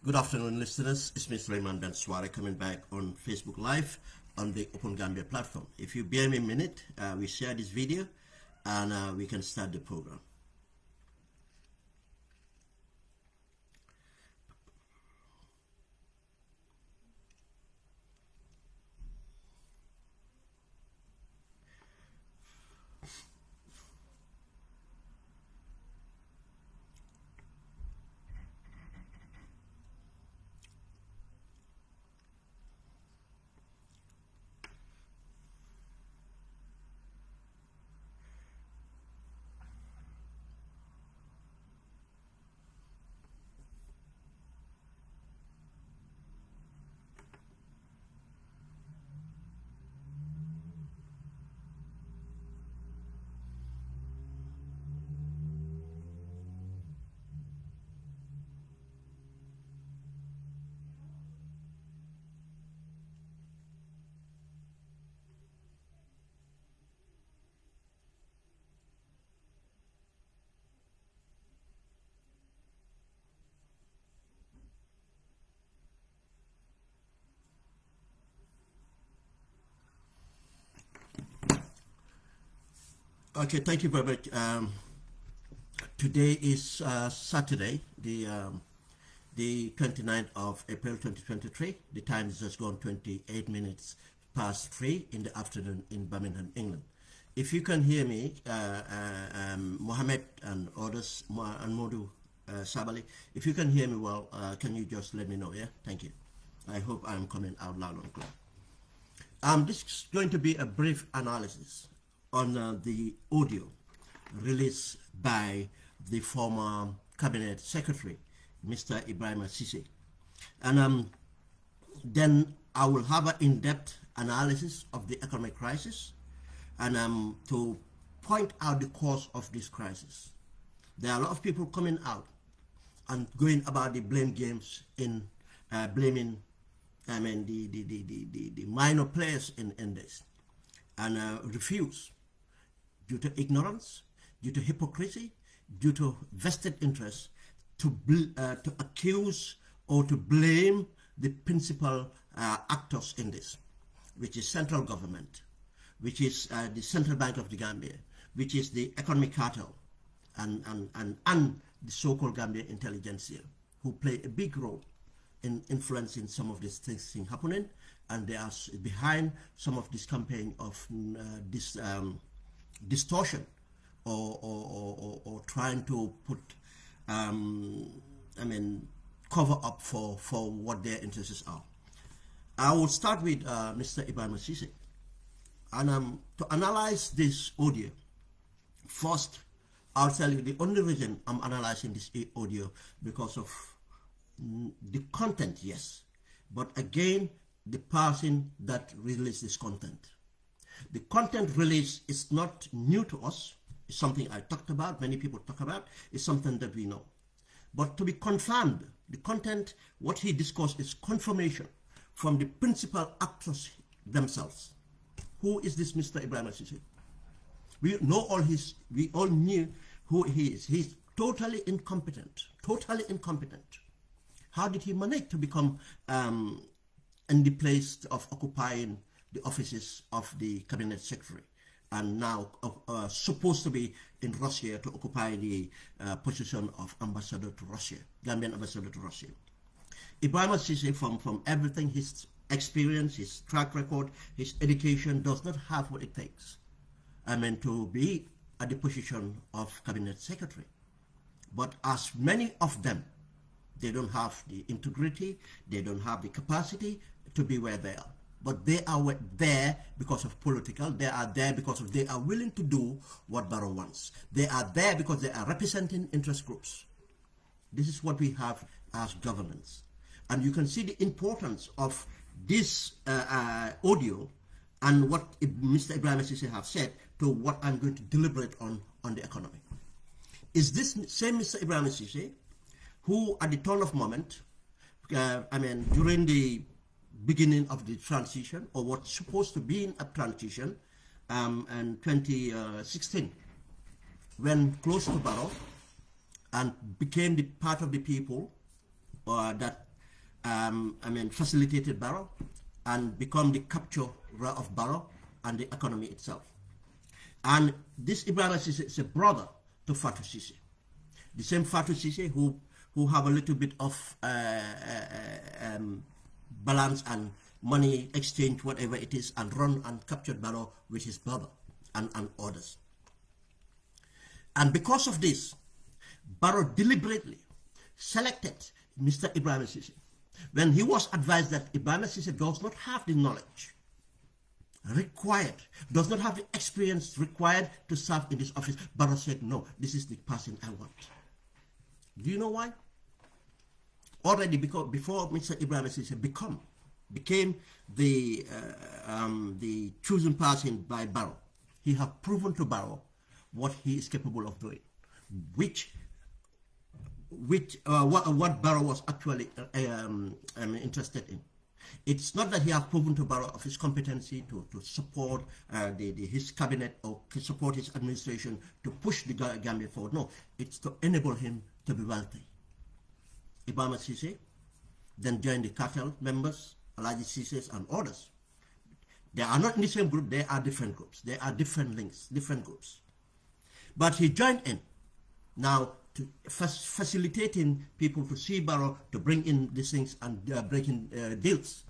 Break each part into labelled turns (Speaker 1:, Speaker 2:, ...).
Speaker 1: Good afternoon, listeners. It's Mr. Raymond Benswara coming back on Facebook Live on the Open Gambia platform. If you bear me a minute, we share this video and we can start the program. Okay, thank you very much. Today is Saturday, the 29th of April 2023. The time is just gone 28 minutes past 3 in the afternoon in Birmingham, England. If you can hear me, Mohammed and others, and Modu Sabali, if you can hear me well, can you just let me know, yeah? Thank you. I hope I'm coming out loud and clear. This is going to be a brief analysis on the audio released by the former Cabinet Secretary, Mr. Ebrima Ceesay. And then I will have an in-depth analysis of the economic crisis and to point out the cause of this crisis. There are a lot of people coming out and going about the blame games in blaming the minor players in this, and refuse, due to ignorance, due to hypocrisy, due to vested interests, to accuse or to blame the principal actors in this, which is central government, which is the Central Bank of the Gambia, which is the economic cartel, and the so-called Gambia intelligentsia, who play a big role in influencing some of these things happening, and they are behind some of this campaign of this distortion or trying to put cover up for what their interests are. I will start with Mr. Ebrima Ceesay, and to analyze this audio first, I'll tell you the only reason I'm analyzing this audio because of the content, yes, but again the person that released this content. The content release is not new to us. It's something I talked about, many people talk about. It's something that we know. But to be confirmed, the content, what he discussed is confirmation from the principal actors themselves. Who is this Mr. Ebrima Ceesay? We all knew who he is. He's totally incompetent, totally incompetent. How did he manage to become in the place of occupying the offices of the cabinet secretary, and now supposed to be in Russia to occupy the position of ambassador to Russia, Gambian ambassador to Russia. Ebrima Ceesay, from everything, his experience, his track record, his education, does not have what it takes, to be at the position of cabinet secretary. But as many of them, they don't have the integrity, they don't have the capacity to be where they are. But they are there because of political, they are there because of they are willing to do what Barrow wants. They are there because they are representing interest groups. This is what we have as governance. And you can see the importance of this audio and what Mr. Ebrima Ceesay have said to what I'm going to deliberate on the economy. Is this same Mr. Ebrima Ceesay who at the turn of moment, during the beginning of the transition, or what's supposed to be in a transition, in 2016, when close to Barrow and became the part of the people that facilitated Barrow and become the capturer of Barrow and the economy itself. And this Ebrima Ceesay is a brother to Fatou Ceesay, the same Fatou Ceesay who have a little bit of balance and money exchange, whatever it is, and run and captured Barrow with his brother and others. And because of this, Barrow deliberately selected Mr. Ebrima Ceesay. When he was advised that Ebrima Ceesay does not have the knowledge required, does not have the experience required to serve in this office, Barrow said, no, this is the person I want. Do you know why? Already before Mr. Ebrima Ceesay became the chosen person by Barrow, he have proven to Barrow what he is capable of doing, what Barrow was actually interested in. It's not that he has proven to Barrow of his competency to support his cabinet or to support his administration to push the Gambia forward. No, it's to enable him to be wealthy. Ebrima Ceesay then joined the cartel members, Alhaji Ceesays and others. They are not in the same group, they are different groups. They are different links, different groups. But he joined in now to facilitating people to see Barrow, to bring in these things and breaking deals.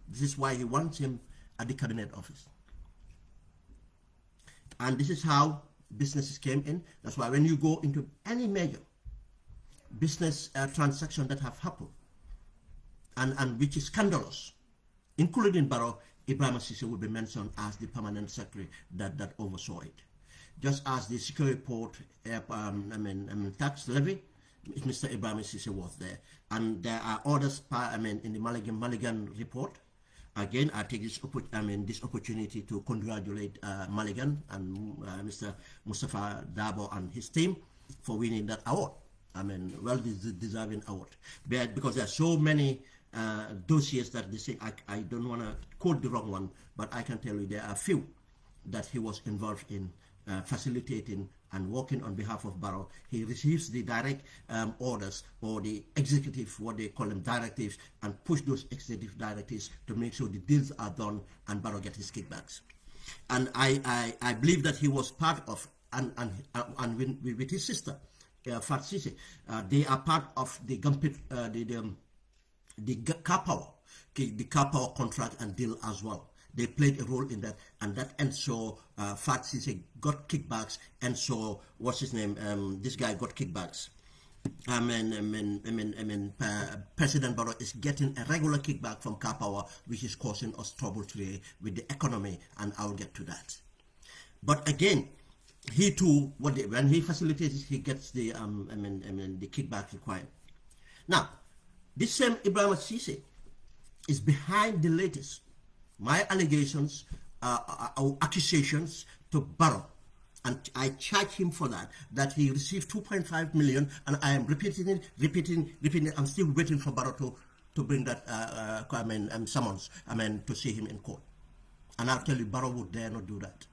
Speaker 1: This is why he wants him at the cabinet office. And this is how businesses came in. That's why when you go into any major business transaction that have happened, and which is scandalous, including Barrow, Ebrima Ceesay will be mentioned as the permanent secretary that oversaw it. Just as the security port tax levy, Mr. Ebrima Ceesay was there. And there are others in the Mulligan report. Again, I take this opportunity to congratulate Mulligan and Mr. Mustafa Dabo and his team for winning that award. Well-deserving award. Because there are so many dossiers that they say, I don't want to quote the wrong one, but I can tell you there are few that he was involved in facilitating and working on behalf of Barrow. He receives the direct orders or the executive, what they call them, directives, and push those executive directives to make sure the deals are done and Barrow gets his kickbacks. And I believe that he was part of, and with his sister, Fatou Ceesay, they are part of the car power contract and deal as well. They played a role in that, and that ensured Fatou Ceesay got kickbacks, and so what's his name? This guy got kickbacks. President Barrow is getting a regular kickback from car power, which is causing us trouble today with the economy, and I'll get to that. But again, he too, when he facilitates, he gets the the kickback required. Now, this same Ebrima Ceesay is behind the latest my allegations or accusations to Barrow, and I charge him for that he received 2.5 million, and I am repeating it. I'm still waiting for Barrow to bring that summons to see him in court. And I'll tell you, Barrow would dare not do that.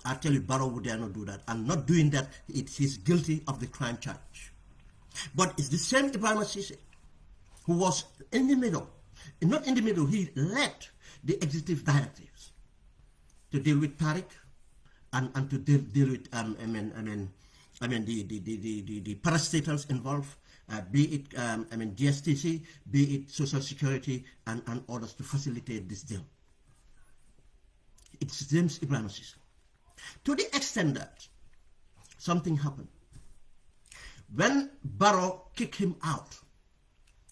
Speaker 1: I'll tell you, Barrow would dare not do that. And not doing that, he's guilty of the crime charge. But it's the same Ebrima Ceesay who was in the middle Not in the middle, he led the executive directives to deal with Tariq and to deal with the parastatals involved, be it GSTC, be it Social Security and others, to facilitate this deal. It's James Ebrima Ceesay. To the extent that something happened. When Barrow kicked him out,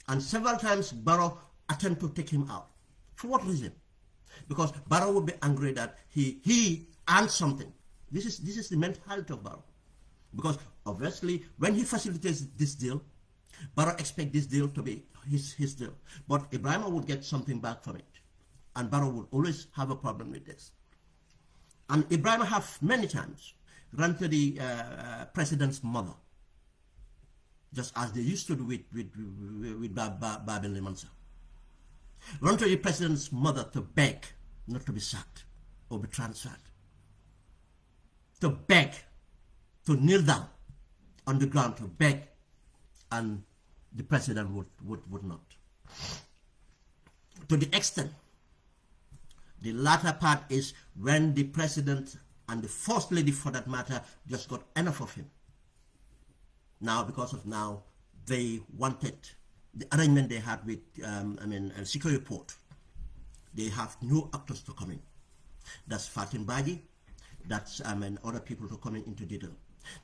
Speaker 1: and several times Barrow attempted to take him out. For what reason? Because Barrow would be angry that he earned something. This is the mentality of Barrow. Because obviously, when he facilitates this deal, Barrow expects this deal to be his deal. But Ebrima would get something back from it. And Barrow would always have a problem with this. And Ebrima have many times run to the president's mother, just as they used to do with Babin Limansa. Run to the president's mother to beg not to be sacked or be transferred. To beg, to kneel down on the ground to beg, and the president would not. To the extent, the latter part is when the president and the first lady, for that matter, just got enough of him. Now, because of now, they wanted the arrangement they had with Security Port. They have new actors to come in. That's 𝒕𝒉𝒂𝒏𝒏. That's other people to come into the deal.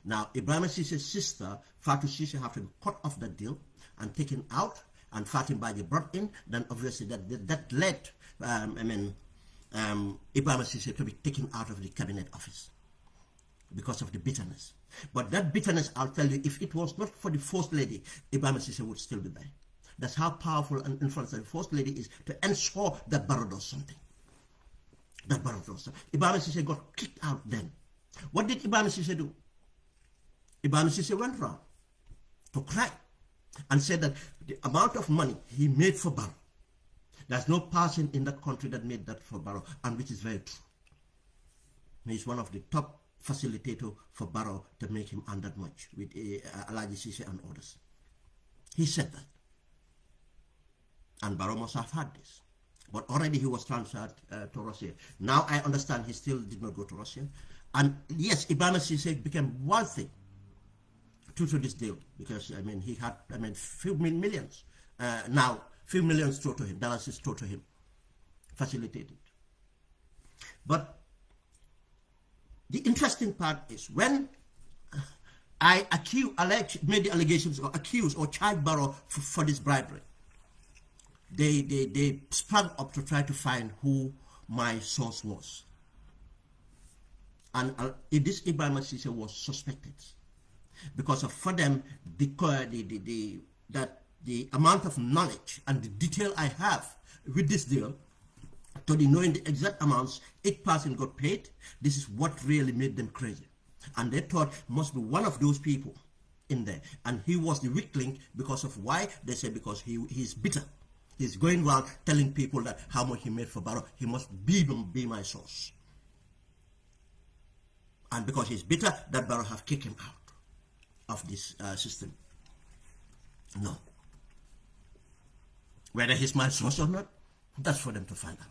Speaker 1: Now, Ebrima Ceesay's sister, Fatou Ceesay, have to be cut off that deal and taken out, and 𝒕𝒉𝒂𝒏 brought in. Then obviously that led Ebrima Ceesay to be taken out of the cabinet office because of the bitterness. But that bitterness, I'll tell you, if it was not for the first lady, Ebrima Ceesay would still be there. That's how powerful and influential the first lady is to ensure that Barrow does something. That Barrow does something. Ebrima Ceesay got kicked out then. What did Ebrima Ceesay do? Ebrima Ceesay went around to cry and said that the amount of money he made for Barrow, there's no person in that country that made that for Barrow, and which is very true. He's one of the top facilitator for Barrow to make him earn that much with Alhaji Ceesay and others. He said that. And Barrow must have had this. But already he was transferred to Russia. Now I understand he still did not go to Russia. And yes, Ebrima Ceesay became wealthy due to this deal, because he had few millions. Now few millions thrown to him, dollars is thrown to him, facilitated. But the interesting part is when I made the allegations or accused or charged Barrow for this bribery, they sprang up to try to find who my source was. And this Ebrima Ceesay was suspected because for them the amount of knowledge and the detail I have with this deal, to the knowing the exact amounts each person got paid, this is what really made them crazy. And they thought must be one of those people in there. And he was the weak link because of why? They say because he's bitter. He's going around telling people that how much he made for Barrow. He must be my source. And because he's bitter, that Barrow have kicked him out of this system. No. Whether he's my source or not, that's for them to find out.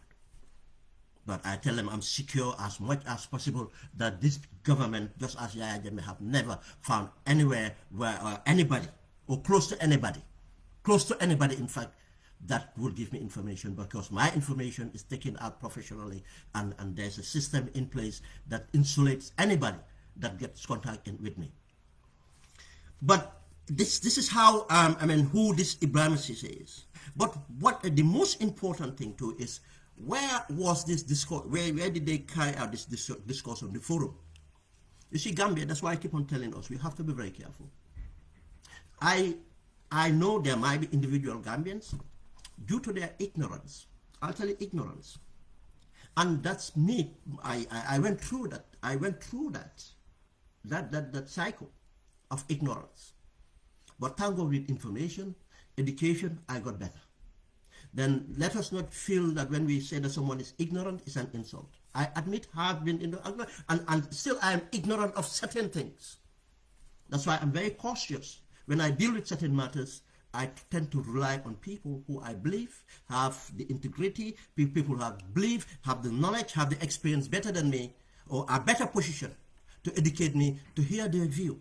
Speaker 1: But I tell them I'm secure as much as possible that this government, just as Yahya Jammeh, have never found anywhere where anybody, or close to anybody, in fact, that will give me information, because my information is taken out professionally, and there's a system in place that insulates anybody that gets contact with me. But this is how, who this Ebrima Ceesay is. But what the most important thing too is, where was this discourse? Where did they carry out this discourse on the forum? You see, Gambia, that's why I keep on telling us, we have to be very careful. I know there might be individual Gambians, due to their ignorance, I'll tell you ignorance. And that's me. I went through that. I went through that cycle of ignorance. But thank God, with information, education, I got better. Then let us not feel that when we say that someone is ignorant, it's an insult. I admit I have been ignorant, and still I am ignorant of certain things. That's why I'm very cautious when I deal with certain matters. I tend to rely on people who I believe have the integrity, people who have the knowledge, have the experience better than me, or are better positioned to educate me, to hear their view.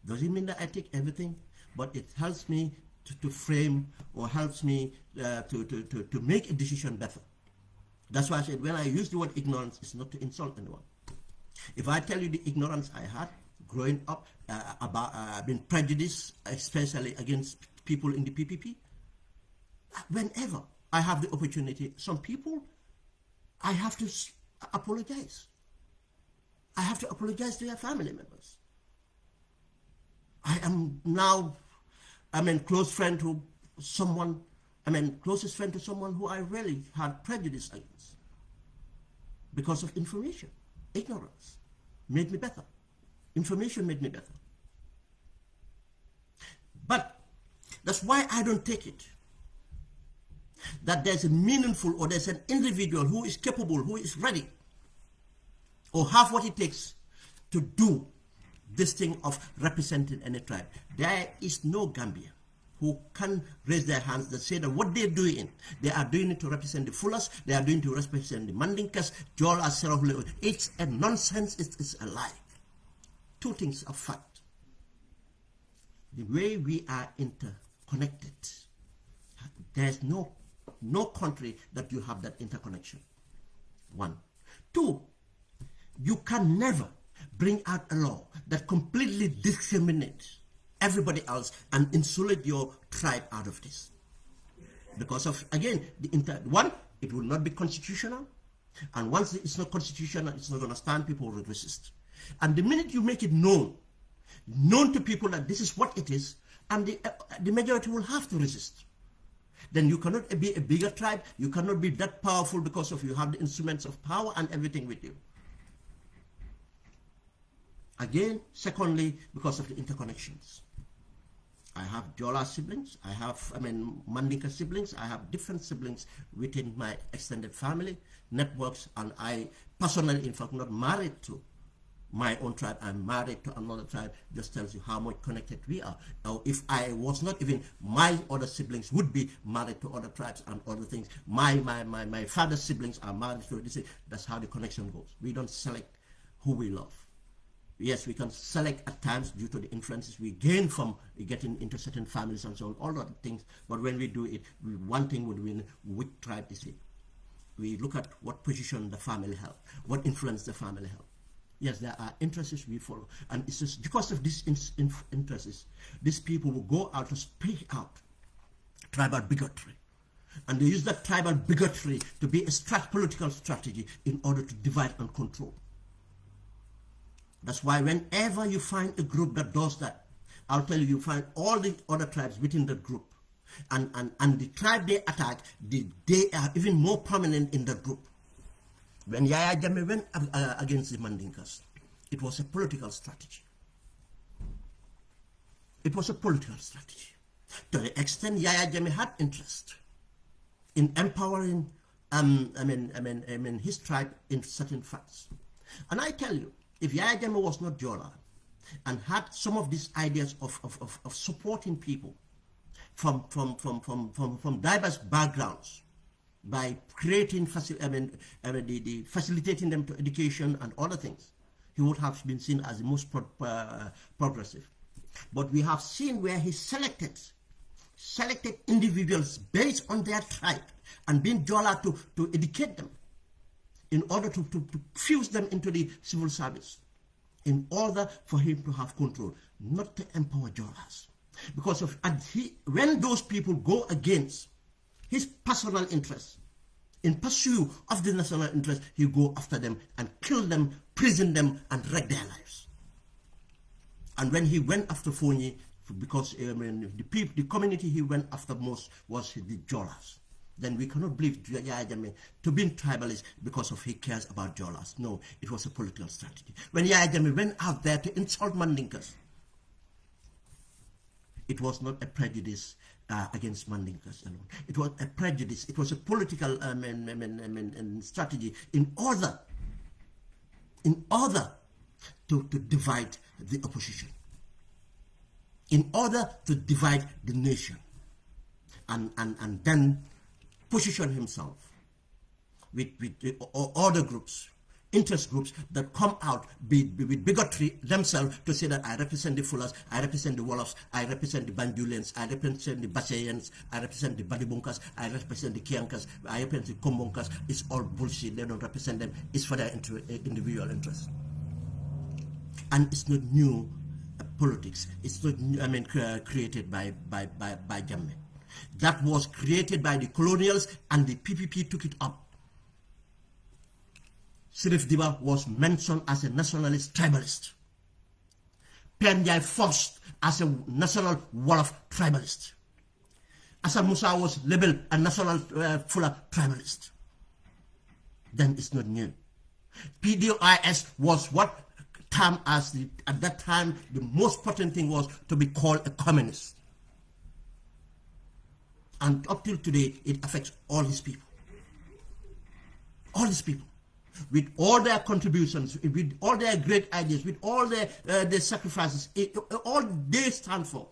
Speaker 1: Doesn't mean that I take everything, but it helps me to frame, or helps me to make a decision better. That's why I said when I use the word ignorance, it's not to insult anyone. If I tell you the ignorance I had growing up about being prejudiced, especially against people in the PPP, whenever I have the opportunity, some people, I have to apologize. I have to apologize to their family members. I am now, close friend to someone, closest friend to someone who I really had prejudice against because of information. Ignorance made me better. Information made me better. But that's why I don't take it that there's a meaningful, or there's an individual who is capable, who is ready, or have what it takes to do this thing of representing any tribe. There is no Gambian who can raise their hands that say that what they're doing, they are doing it to represent the Fullers, they are doing it to represent the Mandinkas, Jolas, Serofle. It's a nonsense, it's a lie. Two things are fact. The way we are interconnected, there's no country that you have that interconnection. One. Two, you can never bring out a law that completely discriminates everybody else and insulate your tribe out of this. Because of, again, one, it will not be constitutional. And once it's not constitutional, it's not going to stand, people will resist. And the minute you make it known to people that this is what it is, and the majority will have to resist. Then you cannot be a bigger tribe, you cannot be that powerful because of you have the instruments of power and everything with you. Again, secondly, because of the interconnections. I have Jola siblings, I have, Mandinka siblings, I have different siblings within my extended family, networks, and I personally, in fact, not married to my own tribe, I'm married to another tribe. Just tells you how much connected we are. Now, if I was not, even my other siblings would be married to other tribes and other things. My father's siblings are married to this. That's how the connection goes. We don't select who we love. Yes, we can select at times due to the influences we gain from getting into certain families and so on, all other things. But when we do it, one thing would be which tribe is it. We look at what position the family held, what influence the family held. Yes, there are interests we follow. And it's just because of these interests, these people will go out to speak out tribal bigotry. And they use that tribal bigotry to be a political strategy in order to divide and control. That's why whenever you find a group that does that, I'll tell you, you find all the other tribes within that group. And the tribe they attack, they are even more prominent in that group. When Yaya Jammeh went against the Mandinkas, it was a political strategy. It was a political strategy. To the extent Yaya Jammeh had interest in empowering his tribe in certain facts. And I tell you, if Yaya Jammeh was not Jola and had some of these ideas of supporting people from diverse backgrounds, by creating, facilitating them to education and other things, he would have been seen as the most progressive. But we have seen where he selected individuals based on their tribe and being Jola to educate them in order to fuse them into the civil service, in order for him to have control, not to empower Jolas. Because when those people go against his personal interests, in pursuit of the national interest, he go after them and kill them, prison them, and wreck their lives. And when he went after Fonyi, because the community he went after most was the Jolas, then we cannot believe Yaya Jammeh to be tribalist because of he cares about Jolas. No, it was a political strategy. When Yaya Jammeh went out there to insult Mandinkas, it was not a prejudice against Mandinkas alone. It was a prejudice. It was a political strategy in order to divide the opposition, in order to divide the nation. and then position himself with other groups, interest groups that come out with bigotry themselves to say that I represent the Fullers, I represent the Wolofs, I represent the Banjulians, I represent the Basayans, I represent the Badibunkas, I represent the Kiankas, I represent the Kombonkas. It's all bullshit. They don't represent them. It's for their individual interests. And it's not new politics. It's not new, created by Jammeh. That was created by the colonials, and the PPP took it up. Sheriff Diba was mentioned as a nationalist tribalist. Penjai first as a national Wolof tribalist. Hassan Musa was labeled a national Fuller tribalist. Then it's not new. PDOIS was what termed as at that time the most potent thing was to be called a communist. And up till today, it affects all his people. All his people. With all their contributions, with all their great ideas, with all their sacrifices, all they stand for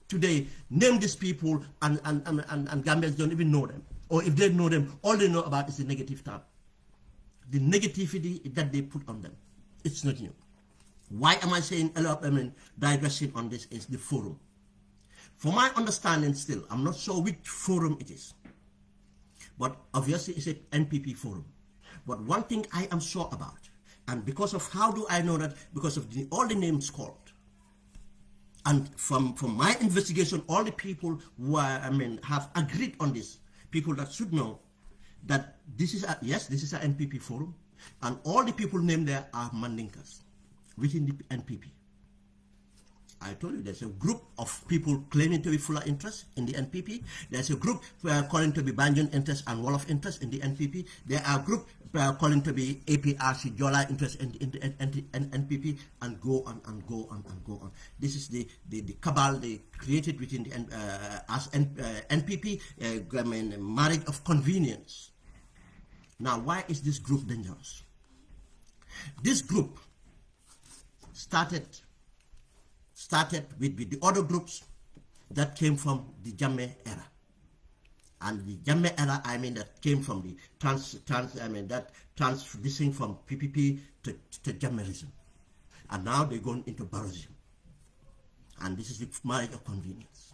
Speaker 1: today, name these people, and Gambians don't even know them. Or if they know them, all they know about is the negative term. The negativity that they put on them. It's not new. Why am I saying a lot? Digressing on this is the forum. For my understanding still, I'm not sure which forum it is. But obviously it's an NPP forum. But one thing I am sure about, and because of how do I know that? Because of all the names called. And from my investigation, all the people who are, have agreed on this, people that should know that this is an NPP forum, and all the people named there are Mandinkas within the NPP. I told you there's a group of people claiming to be Fuller interest in the NPP. There's a group calling to be Banjun interest and Wolof interest in the NPP. There are groups calling to be APRC Jola interest in the NPP, and go on and go on and go on. This is the cabal they created within the NPP, marriage of convenience. Now, why is this group dangerous? This group started with the other groups that came from the Jammeh era. And the Jammeh era, that came from the transition from PPP to Jammerism. And now they're going into Barrosism. And this is the marriage of convenience.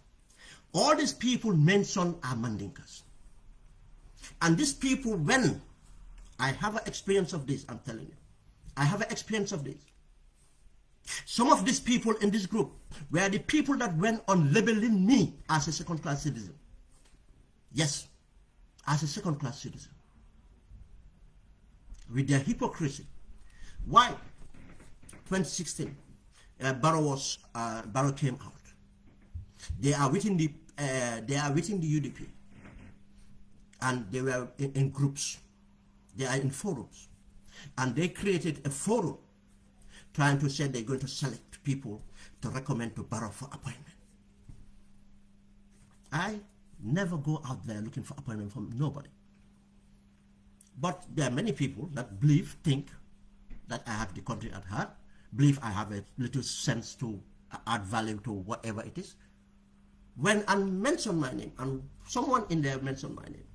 Speaker 1: All these people mentioned are Mandinkas. And these people, when I have an experience of this, I'm telling you, I have an experience of this. Some of these people in this group were the people that went on labeling me as a second-class citizen. Yes, as a second-class citizen. With their hypocrisy. Why? 2016, Barrow came out. They are within the UDP, and they were in groups. They are in forums, and they created a forum trying to say they're going to select people to recommend to Barrow for appointment. I never go out there looking for appointment from nobody. But there are many people that think that I have the country at heart, believe I have a little sense to add value to whatever it is. When I mention my name, and someone in there mentioned my name,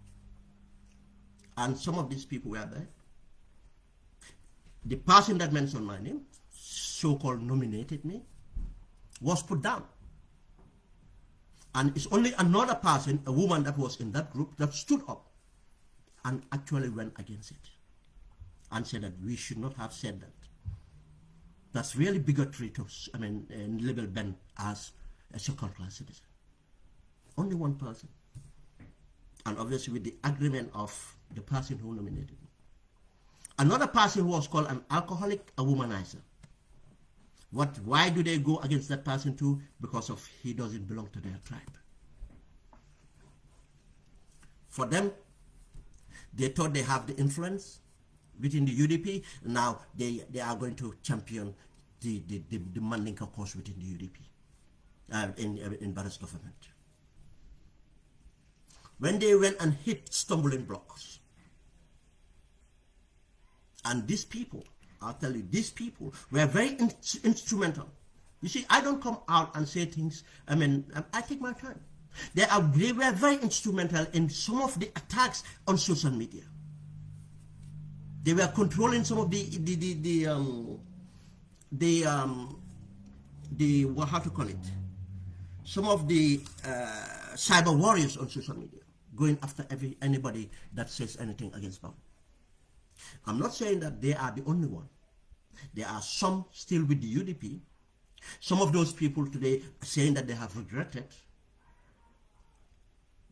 Speaker 1: and some of these people were there, the person that mentioned my name, so-called nominated me, was put down. And it's only another person, a woman that was in that group, that stood up and actually went against it and said that we should not have said that. That's really bigotry to, label Ben as a second-class citizen. Only one person. And obviously with the agreement of the person who nominated me. Another person who was called an alcoholic, a womanizer. Why do they go against that person too? Because of he doesn't belong to their tribe. For them, they thought they have the influence within the UDP. Now they are going to champion the Mandinka cause within the UDP, in Barrow's government. When they went and hit stumbling blocks, and these people, I'll tell you, these people were very instrumental. You see, I don't come out and say things, I take my time. They were very instrumental in some of the attacks on social media. They were controlling some of how to call it, some of the cyber warriors on social media, going after anybody that says anything against Bawum. I'm not saying that they are the only one. There are some still with the UDP. Some of those people today are saying that they have regretted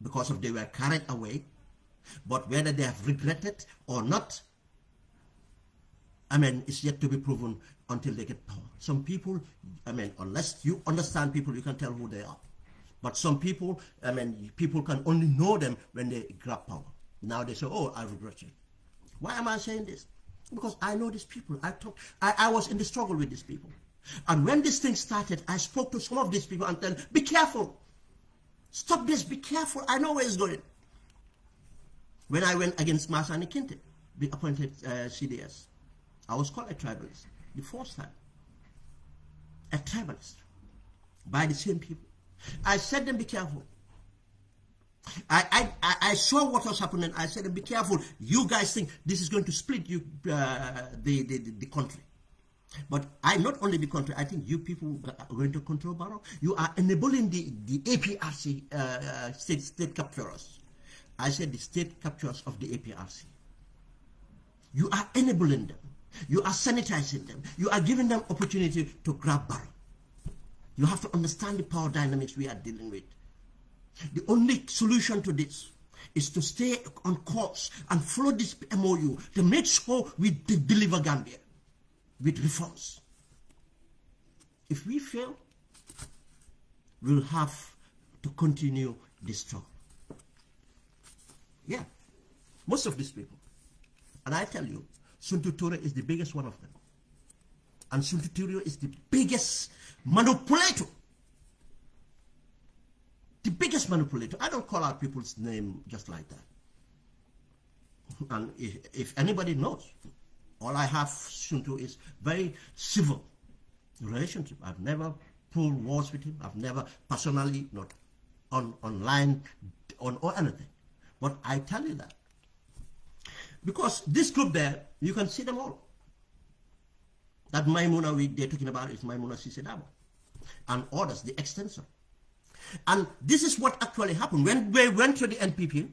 Speaker 1: because of they were carried away. But whether they have regretted or not, I mean, it's yet to be proven until they get power. Some people, I mean, unless you understand people, you can tell who they are. But some people, I mean, people can only know them when they grab power. Now they say, oh, I regret it. Why am I saying this? Because I know these people. I was in the struggle with these people. And when this thing started, I spoke to some of these people and told them, be careful. Stop this, be careful. I know where it's going. When I went against Masani Kinte, the appointed CDS, I was called a tribalist the first time. A tribalist. By the same people. I said them, be careful. I saw what was happening. I said, be careful. You guys think this is going to split you, the country. But I not only the country, I think you people are going to control Barrow. You are enabling the APRC state capturers. I said the state capturers of the APRC. You are enabling them. You are sanitizing them. You are giving them opportunity to grab Barrow. You have to understand the power dynamics we are dealing with. The only solution to this is to stay on course and follow this MOU to make sure we deliver Gambia with reforms. If we fail, we'll have to continue this struggle. Yeah, most of these people. And I tell you, Suntu Ture is the biggest one of them. And Suntu Ture is the biggest manipulator. The biggest manipulator. I don't call out people's name just like that. And if anybody knows, all I have Suntu is very civil relationship. I've never pulled wars with him. I've never personally, not online, or anything. But I tell you that. Because this group there, you can see them all. That Maimuna they're talking about is Ebrima Ceesay and others, the extensor. And this is what actually happened. When they went to the NPP,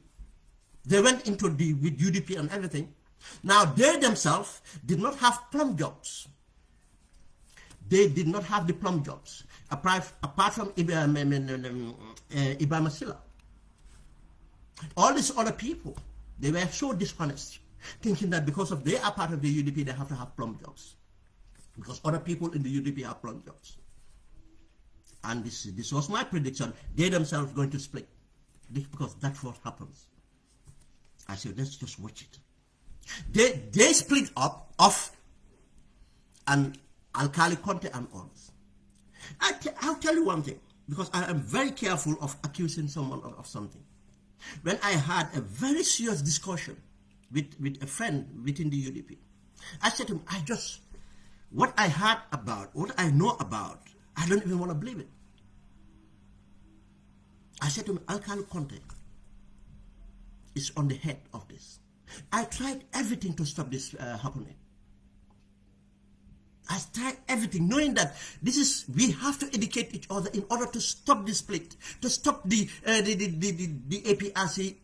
Speaker 1: they went into with UDP and everything. Now they themselves did not have plum jobs. They did not have the plum jobs. Apart from Ebrima Ceesay. All these other people, they were so dishonest, thinking that because of they are part of the UDP, they have to have plum jobs. Because other people in the UDP have plum jobs. And this was my prediction. They themselves going to split. Because that's what happens. I said, let's just watch it. They split off and Alkali Conte and others. I'll tell you one thing. Because I am very careful of accusing someone of something. When I had a very serious discussion with a friend within the UDP, I said to him, what I heard about, what I know about, I don't even want to believe it. I said to him, Alkali Conte is on the head of this. I tried everything to stop this happening. I tried everything, knowing that we have to educate each other in order to stop the split, to stop the APRC,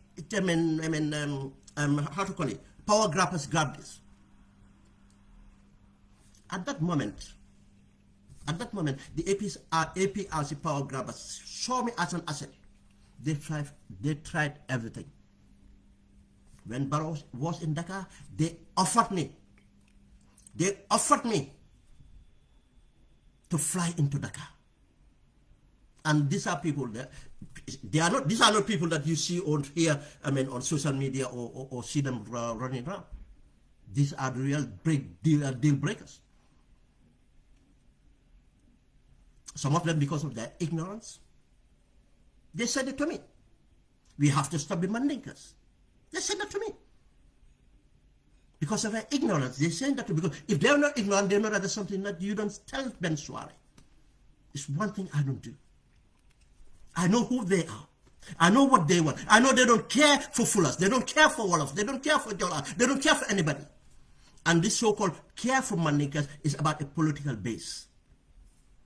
Speaker 1: how to call it, power grabbers grab this. At that moment, the APRC power grabbers saw me as an asset. They tried everything. When Barrow was in Dakar, they offered me to fly into Dakar. And these are people that these are not people that you see on here, on social media or see them running around. These are the real deal breakers. Some of them, because of their ignorance, they said it to me. We have to stop the Mandinkas. They said that to me. Because of their ignorance, they said that to me. Because if they're not ignorant, they know that there's something that you don't tell Ben Suare. It's one thing I don't do. I know who they are. I know what they want. I know they don't care for Fullers. They don't care for Wolof. They don't care for Jola. They don't care for anybody. And this so-called care for Mandinkas is about a political base.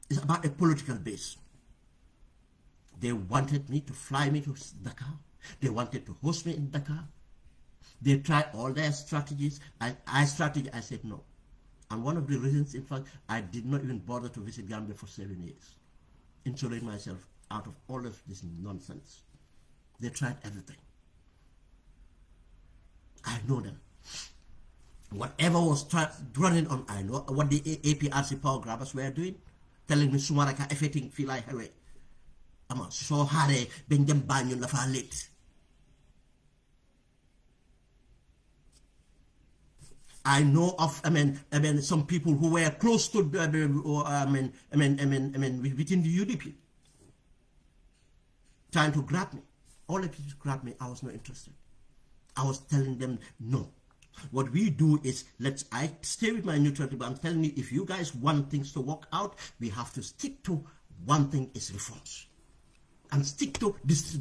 Speaker 1: It's about a political base. They wanted me to fly me to Dakar. They wanted to host me in Dakar. They tried all their strategies. I said no. And one of the reasons, in fact, I did not even bother to visit Gambia for 7 years. Insulating myself out of all of this nonsense. They tried everything. I know them. Whatever was running on, I know what the APRC power grabbers were doing, telling me Sumaraka everything feel like highway. I'm so hard, Benjamin Banyon la fa late. I know of, some people who were close to, within the UDP, trying to grab me. All the people grab me, I was not interested. I was telling them, no. What we do is, I stay with my neutrality, but I'm telling you, if you guys want things to work out, we have to stick to one thing is reforms. And stick to this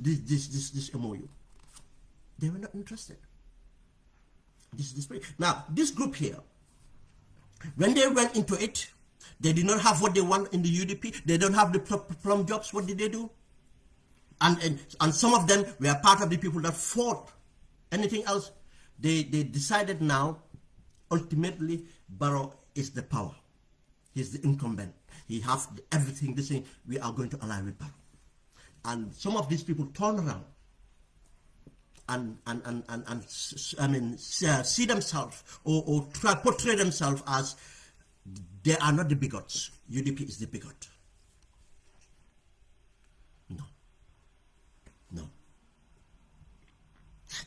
Speaker 1: MOU. They were not interested. Now, this group here, when they went into it, they did not have what they want in the UDP. They don't have the plum jobs. What did they do? And some of them were part of the people that fought. Anything else, they decided now, ultimately, Barrow is the power. He's the incumbent. He has everything. This thing, we are going to align with Barrow. And some of these people turn around and see themselves or try portray themselves as they are not the bigots. UDP is the bigot. No. No.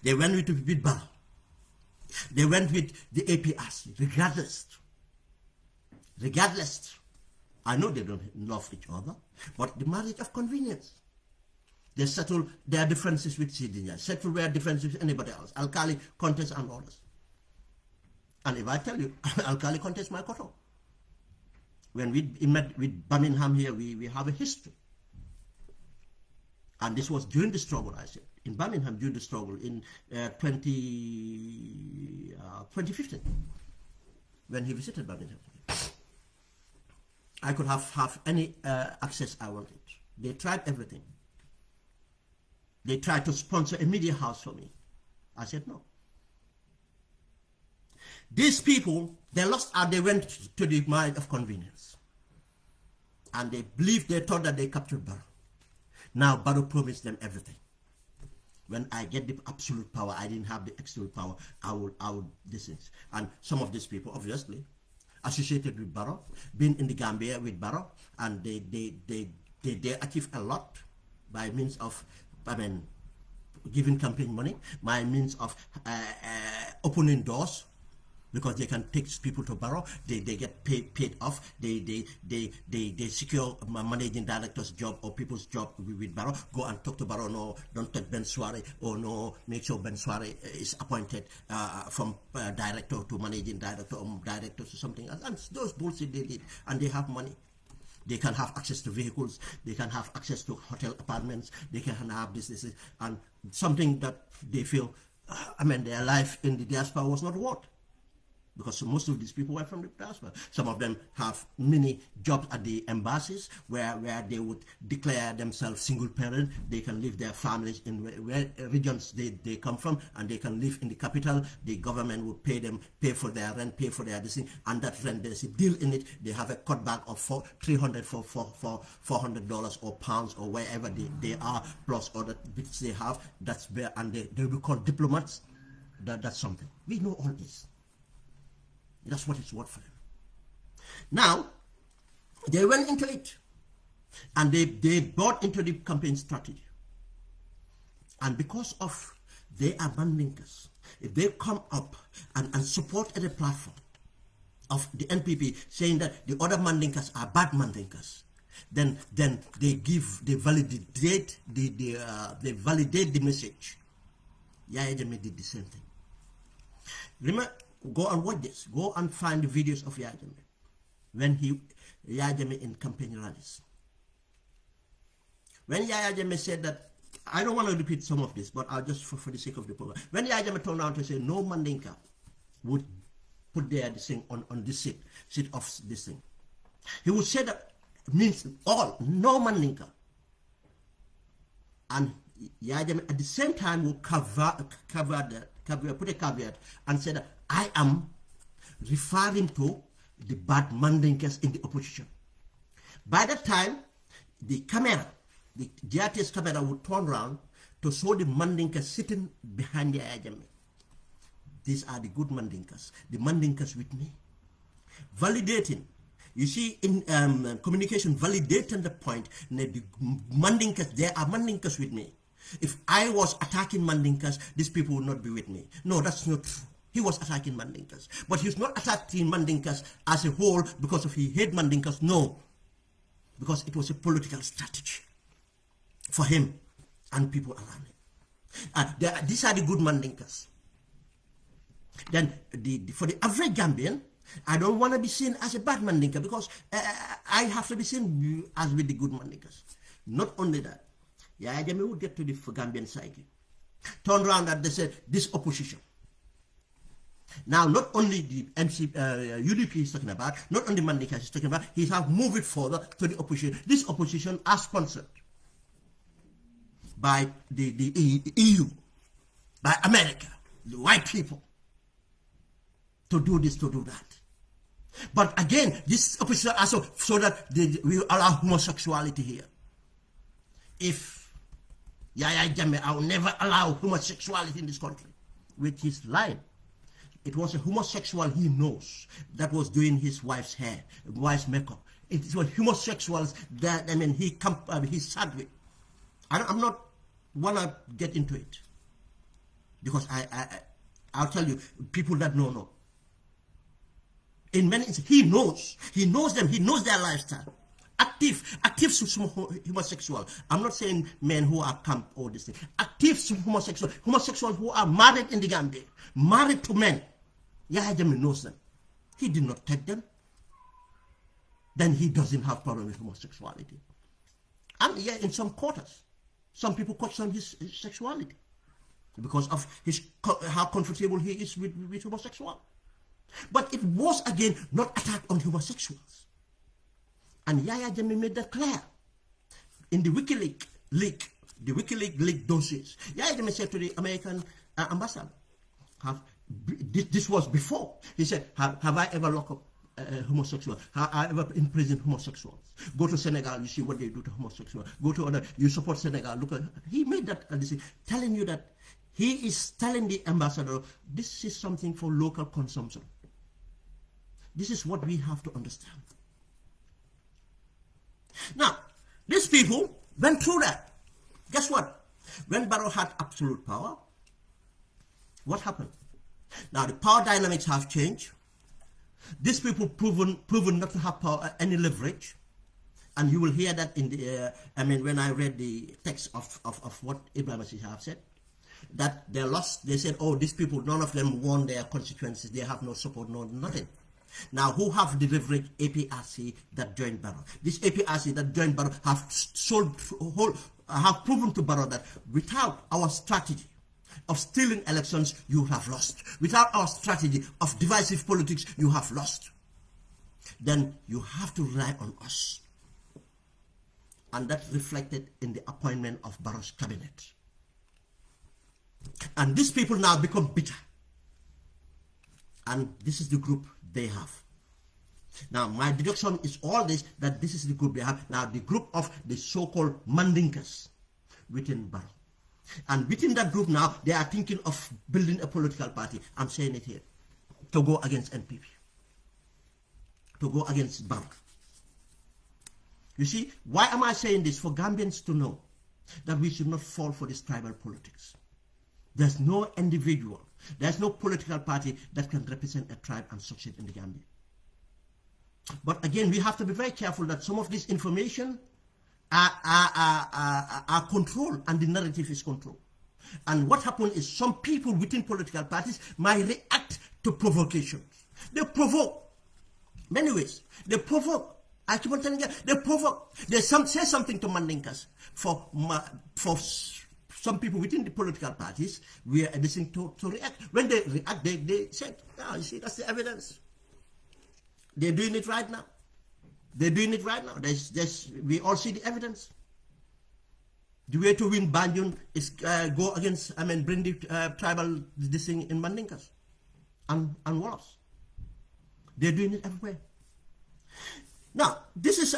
Speaker 1: They went with Barrow. They went with the APRC, regardless. I know they don't love each other, but the marriage of convenience. They settle their differences with Sidinia, settle their differences with anybody else, Alkali, Contest, and others. And if I tell you, Alkali Contest my koto. When we met with Birmingham here, we have a history. And this was during the struggle, I said. In Birmingham, during the struggle, in 2015, when he visited Birmingham. I could have any access I wanted. They tried everything. They tried to sponsor a media house for me. I said no. These people, they lost out, they went to the marriage of convenience. And they thought that they captured Barrow. Now Barrow promised them everything. When I get the absolute power, I didn't have the absolute power, I would this is. And some of these people, obviously, associated with Barrow, been in the Gambia with Barrow, and they achieve a lot by means of, giving campaign money, by means of opening doors, because they can take people to Barrow, they get paid off, they secure managing director's job or people's job with Barrow. Go and talk to Barrow, no, don't take 𝒂𝒊𝒏, or no, make sure 𝒂𝒊𝒏 is appointed from director to managing director or director to something else. And those bullshit they did, and they have money. They can have access to vehicles, they can have access to hotel apartments, they can have this, and something that they feel, their life in the diaspora was not worth. Because most of these people were from the diaspora. Some of them have many jobs at the embassies where they would declare themselves single parent. They can leave their families in where regions they come from, and they can live in the capital. The government would pay for their rent, pay for their this thing, and that rent, there's a deal in it. They have a cutback of $300 for $400 or pounds or wherever they are, plus other bits they have. That's where, and they will be called diplomats. That's something. We know all this. That's what it's worth for them. Now, they went into it, and they bought into the campaign strategy. And because of they are Mandinkas, if they come up and support the platform of the NPP, saying that the other Mandinkas are bad Mandinkas, then they validate the message. Yaya Jammeh did the same thing. Remember, go and watch this. Go and find the videos of Yaya Jammeh when Yaya Jammeh in campaign rallies. When Yaya Jammeh said that I don't want to repeat some of this, but I'll just for the sake of the program. When Yaya Jammeh turned around to say no Mandinka would put there this thing on this seat of this thing, he would say that means all, no Mandinka. And Yaya Jammeh at the same time would put a caveat and say that I am referring to the bad Mandinkas in the opposition. By that time, the camera, the GRTS camera would turn around to show the Mandinkas sitting behind Yaya Jammeh. These are the good Mandinkas, the Mandinkas with me. Validating. You see, in communication, validating the point, the Mandinkas, there are Mandinkas with me. If I was attacking Mandinkas, these people would not be with me. No, that's not true. He was attacking Mandinkas. But he's not attacking Mandinkas as a whole because he hates Mandinkas. No. Because it was a political strategy for him and people around him. These are the good Mandinkas. Then for the average Gambian, I don't want to be seen as a bad Mandinka because I have to be seen as with the good Mandinkas. Not only that, Yaya Jammeh would get to the Gambian psyche. Turn around and they said, this opposition. Now, not only the UDP is talking about, not only Mandinkas is talking about, he has moved it further to the opposition. This opposition are sponsored by the EU, by America, the white people, to do this, to do that. But again, this opposition also so that we allow homosexuality here. If Yaya Jammeh, I will never allow homosexuality in this country, which is lying. It was a homosexual he knows that was doing his wife's hair, wife's makeup. It was homosexuals that he sat with. I'm not wanna get into it because I'll tell you, people that know. In many instances, he knows them, he knows their lifestyle. Active homosexual. I'm not saying men who are camp or this thing. Active homosexuals who are married in the Gambia, married to men. Yaya Jammeh knows them. He did not take them. Then he doesn't have problem with homosexuality. And yeah, in some quarters, some people question his sexuality because of how comfortable he is with homosexual. But it was again not attack on homosexuals. And Yaya Jammeh made that clear in the WikiLeaks leak dossiers. Yaya Jammeh said to the American ambassador, this was before. He said, have I ever locked up homosexuals? Have I ever imprisoned homosexuals? Go to Senegal, you see what they do to homosexuals. Go to other, you support Senegal. Look at, he made that telling you that he is telling the ambassador, this is something for local consumption. This is what we have to understand. Now, these people went through that. Guess what? When Barrow had absolute power, what happened? Now, the power dynamics have changed. These people proven not to have power, any leverage. And you will hear that in the, when I read the text of what Ebrima Ceesay have said, that they lost, they said, oh, these people, none of them won their constituencies, they have no support, no nothing. Now, who have the leverage? APRC that joined Barrow. This APRC that joined Barrow have proven to Barrow that without our strategy of stealing elections, you have lost. Without our strategy of divisive politics, you have lost. Then you have to rely on us. And that reflected in the appointment of Barrow's cabinet. And these people now become bitter. And this is the group they have. Now, my deduction is all this, that this is the group they have. Now, the group of the so-called Mandinkas within Barrow. And within that group now, they are thinking of building a political party. I'm saying it here. To go against NPP. To go against Barrow. You see, why am I saying this? For Gambians to know that we should not fall for this tribal politics. There's no individual, there's no political party that can represent a tribe and succeed in the Gambia. But again, we have to be very careful that some of this information are controlled and the narrative is controlled. And what happened is some people within political parties might react to provocations. They provoke many ways. They provoke. I keep on telling you, they provoke. They say something to Mandinkas for some people within the political parties were listening to react. When they react, they said, "Oh, you see, that's the evidence." They're doing it right now. They're doing it right now. We all see the evidence. The way to win Banjul is go against, bring the tribal this thing in Mandinkas and Wolofs. They're doing it everywhere. Now, this is,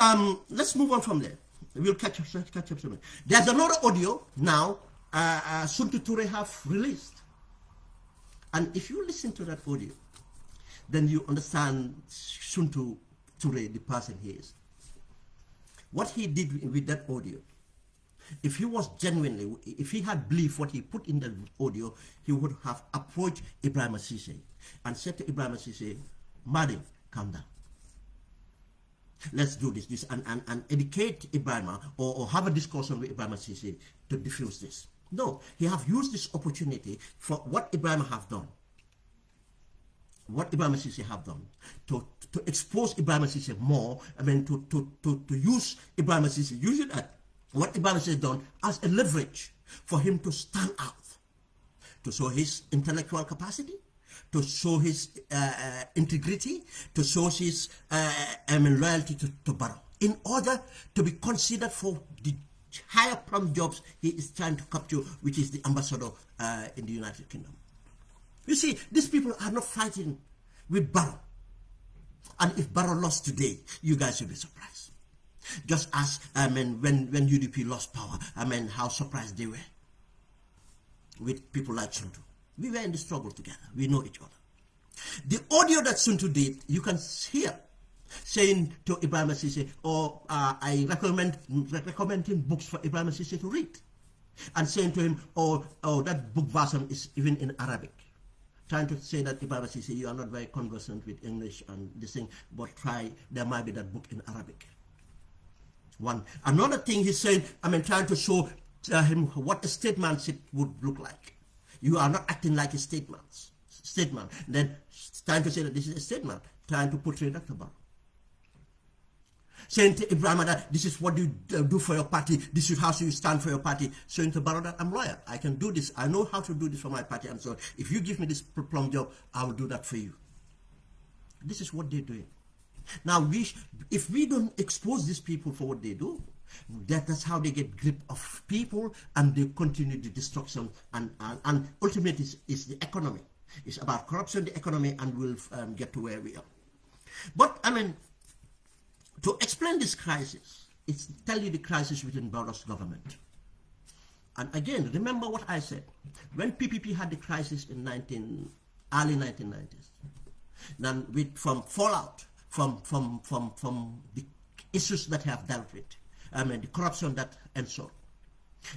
Speaker 1: let's move on from there. We'll catch up something. There's another audio now Suntu Touré have released. And if you listen to that audio, then you understand Suntu Touré, the person he is. What he did with that audio, if he was genuinely, if he had believed what he put in the audio, he would have approached Ebrima Ceesay and said to Ebrima Ceesay, "Madam, calm down. Let's do this and educate Ebrima or have a discussion with Ebrima Ceesay to diffuse this." No, he have used this opportunity for what Ebrima have done. What Ebrima Ceesay have done to expose Ebrima Ceesay more, to use Ebrima Ceesay, use it at what Ebrima Ceesay done as a leverage for him to stand out, to show his intellectual capacity, to show his integrity, to show his loyalty to Barrow, in order to be considered for the higher plum jobs he is trying to capture, which is the ambassador in the United Kingdom. You see, these people are not fighting with Barrow. And if Barrow lost today, you guys will be surprised. Just as, when UDP lost power, how surprised they were with people like Suntu. We were in the struggle together. We know each other. The audio that Suntu did, you can hear saying to Ebrima Ceesay, I recommend him books for Ebrima Ceesay to read. And saying to him, that book version is even in Arabic. Trying to say that Ebrima Ceesay, you are not very conversant with English and this thing, but try, there might be that book in Arabic. One. Another thing he's saying, trying to show him what a statesmanship would look like. You are not acting like a statesman. Then trying to say that this is a statement, trying to portray Dr. Barrow. Saying to Ebrima that this is what you do for your party, this is how you stand for your party. Saying to Barrow that I'm loyal, I can do this, I know how to do this for my party, and so if you give me this plum job, I will do that for you. This is what they're doing. Now, if we don't expose these people for what they do, that's how they get grip of people and they continue the destruction, and ultimately it's the economy. It's about corruption, the economy, and we'll get to where we are. But, to explain this crisis, it's tell you the crisis within Barrow's government. And again, remember what I said. When PPP had the crisis in early 1990s, then from fallout, from the issues that have dealt with, the corruption that ensued.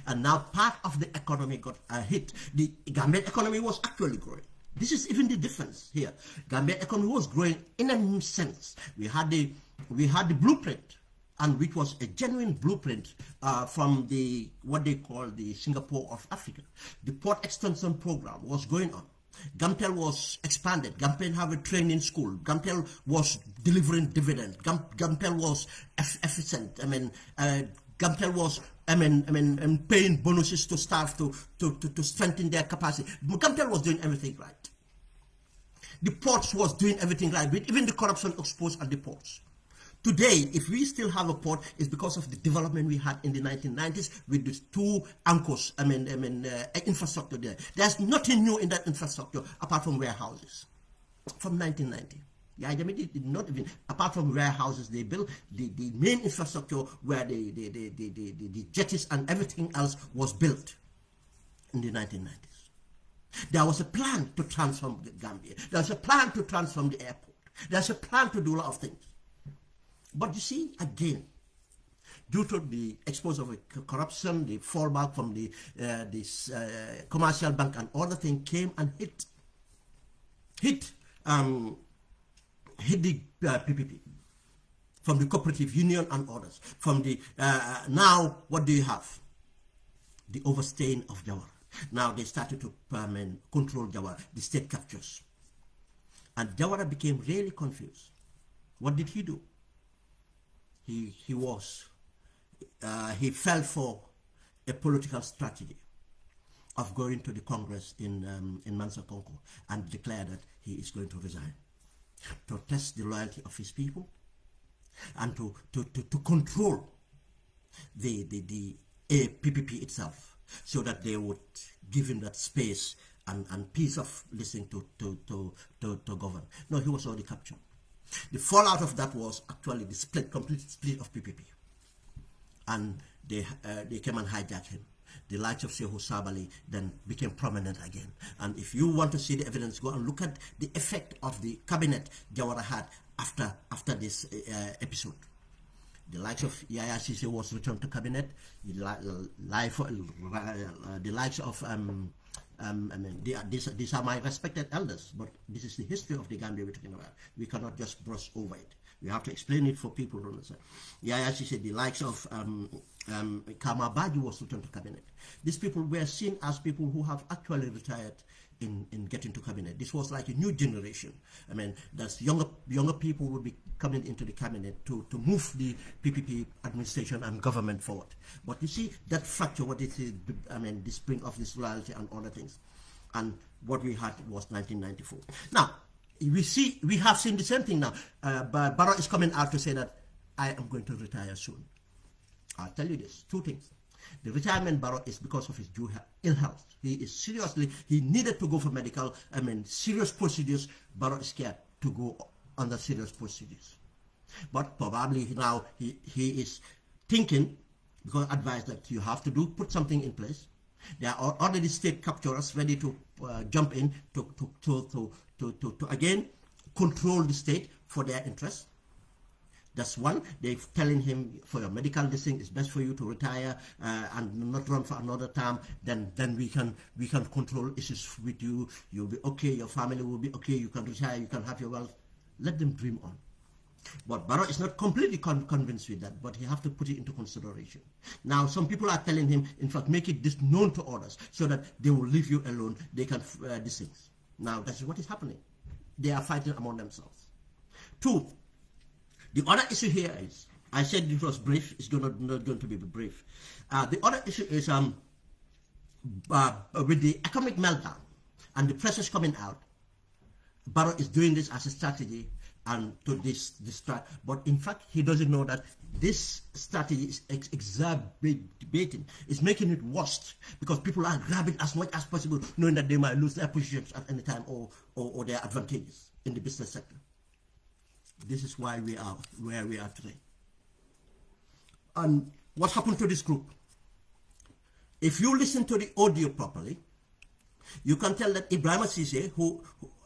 Speaker 1: And now part of the economy got hit. The Gambian economy was actually growing. This is even the difference here. Gambian economy was growing in a sense. We had the blueprint, and which was a genuine blueprint from what they call the Singapore of Africa. The port extension program was going on. Gamtel was expanded. Gamtel have a training school. Gamtel was delivering dividend. Gamtel was efficient. Gamtel was paying bonuses to staff to strengthen their capacity. Gamtel was doing everything right. The ports was doing everything right, with even the corruption exposed at the ports. Today, if we still have a port, it's because of the development we had in the 1990s with the two anchors, infrastructure there. There's nothing new in that infrastructure apart from warehouses from 1990. Yeah, did not even, apart from warehouses they built, the main infrastructure where the jetties and everything else was built in the 1990s. There was a plan to transform the Gambia. There was a plan to transform the airport. There's a plan to do a lot of things. But you see, again, due to the exposure of corruption, the fallback from this commercial bank and other things came and hit the PPP, from the cooperative union and others. From the now, what do you have? The overstaying of Jawara. Now they started to control Jawara. The state captures, and Jawara became really confused. What did he do? He fell for a political strategy. of going to the Congress in 𝒂𝒊𝒏 and declare that he is going to resign, to test the loyalty of his people and to control the PPP itself, so that they would give him that space and peace of listening to govern. No, he was already captured. The fallout of that was actually the complete split of PPP, and they came and hijacked him. The likes of 𝒂𝒊𝒏 then became prominent again. And if you want to see the evidence, go and look at the effect of the cabinet Jawara had after this episode. The likes of Yaya Ceesay was returned to cabinet. The likes of these are my respected elders, but this is the history of the Gambia we're talking about. We cannot just brush over it. We have to explain it for people to understand. Yaya Ceesay, the likes of 𝒂𝒊𝒏 was returned to cabinet. These people were seen as people who have actually retired in getting to cabinet. This was like a new generation. I mean, that's younger people will be coming into the cabinet to move the PPP administration and government forward. But you see that fracture, what it is, I mean, the spring of this loyalty and other things. And what we had was 1994. Now, we have seen the same thing now. But Barrow is coming out to say that I am going to retire soon. I'll tell you this, two things. The retirement Barrow is because of his ill health. He needed to go for medical, serious procedures. Barrow is scared to go under serious procedures. But probably now he is thinking, because advised that you have to put something in place. There are already state capturers ready to jump in to again control the state for their interests. That's one. They're telling him, for your medical listing, it's best for you to retire and not run for another term. Then we can control issues with you. You'll be okay. Your family will be okay. You can retire. You can have your wealth. Let them dream on. But Barrow is not completely convinced with that. But he have to put it into consideration. Now, some people are telling him, in fact, make it this known to others so that they will leave you alone. They can these things. Now, that's what is happening. They are fighting among themselves. Two. The other issue here is, I said it was brief, it's not going to be brief. The other issue is with the economic meltdown and the pressures coming out, Barrow is doing this as a strategy and to distract. But in fact, he doesn't know that this strategy is exacerbating. It's making it worse because people are grabbing as much as possible, knowing that they might lose their positions at any time or their advantages in the business sector. This is why we are where we are today. And what happened to this group? If you listen to the audio properly, you can tell that Ebrima Ceesay,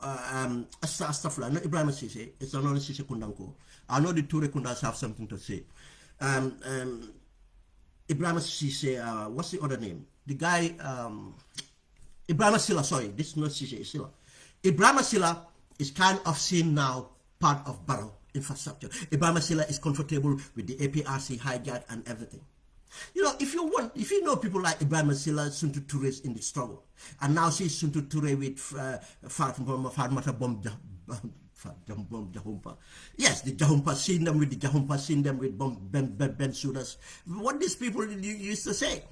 Speaker 1: Astafla, not Ebrima Ceesay, it's another Ceesay Kundanko. I know the two Kundas have something to say. Ebrima Ceesay, what's the other name? The guy, Ebrima Ceesay, sorry, this is not Ceesay, it's Ceesay. Ebrima Ceesay is kind of seen now part of Barrow infrastructure. Ebrima Ceesay is comfortable with the APRC hijack and everything. You know, if you know people like Ebrima Ceesay, Suntu Touré is in the struggle, and now see Suntu Touré with Fatmata Jahumpa. Yes, the Jahumpa, seeing them with the Jahumpa, seeing them with Ben Sudas. What these people used to say.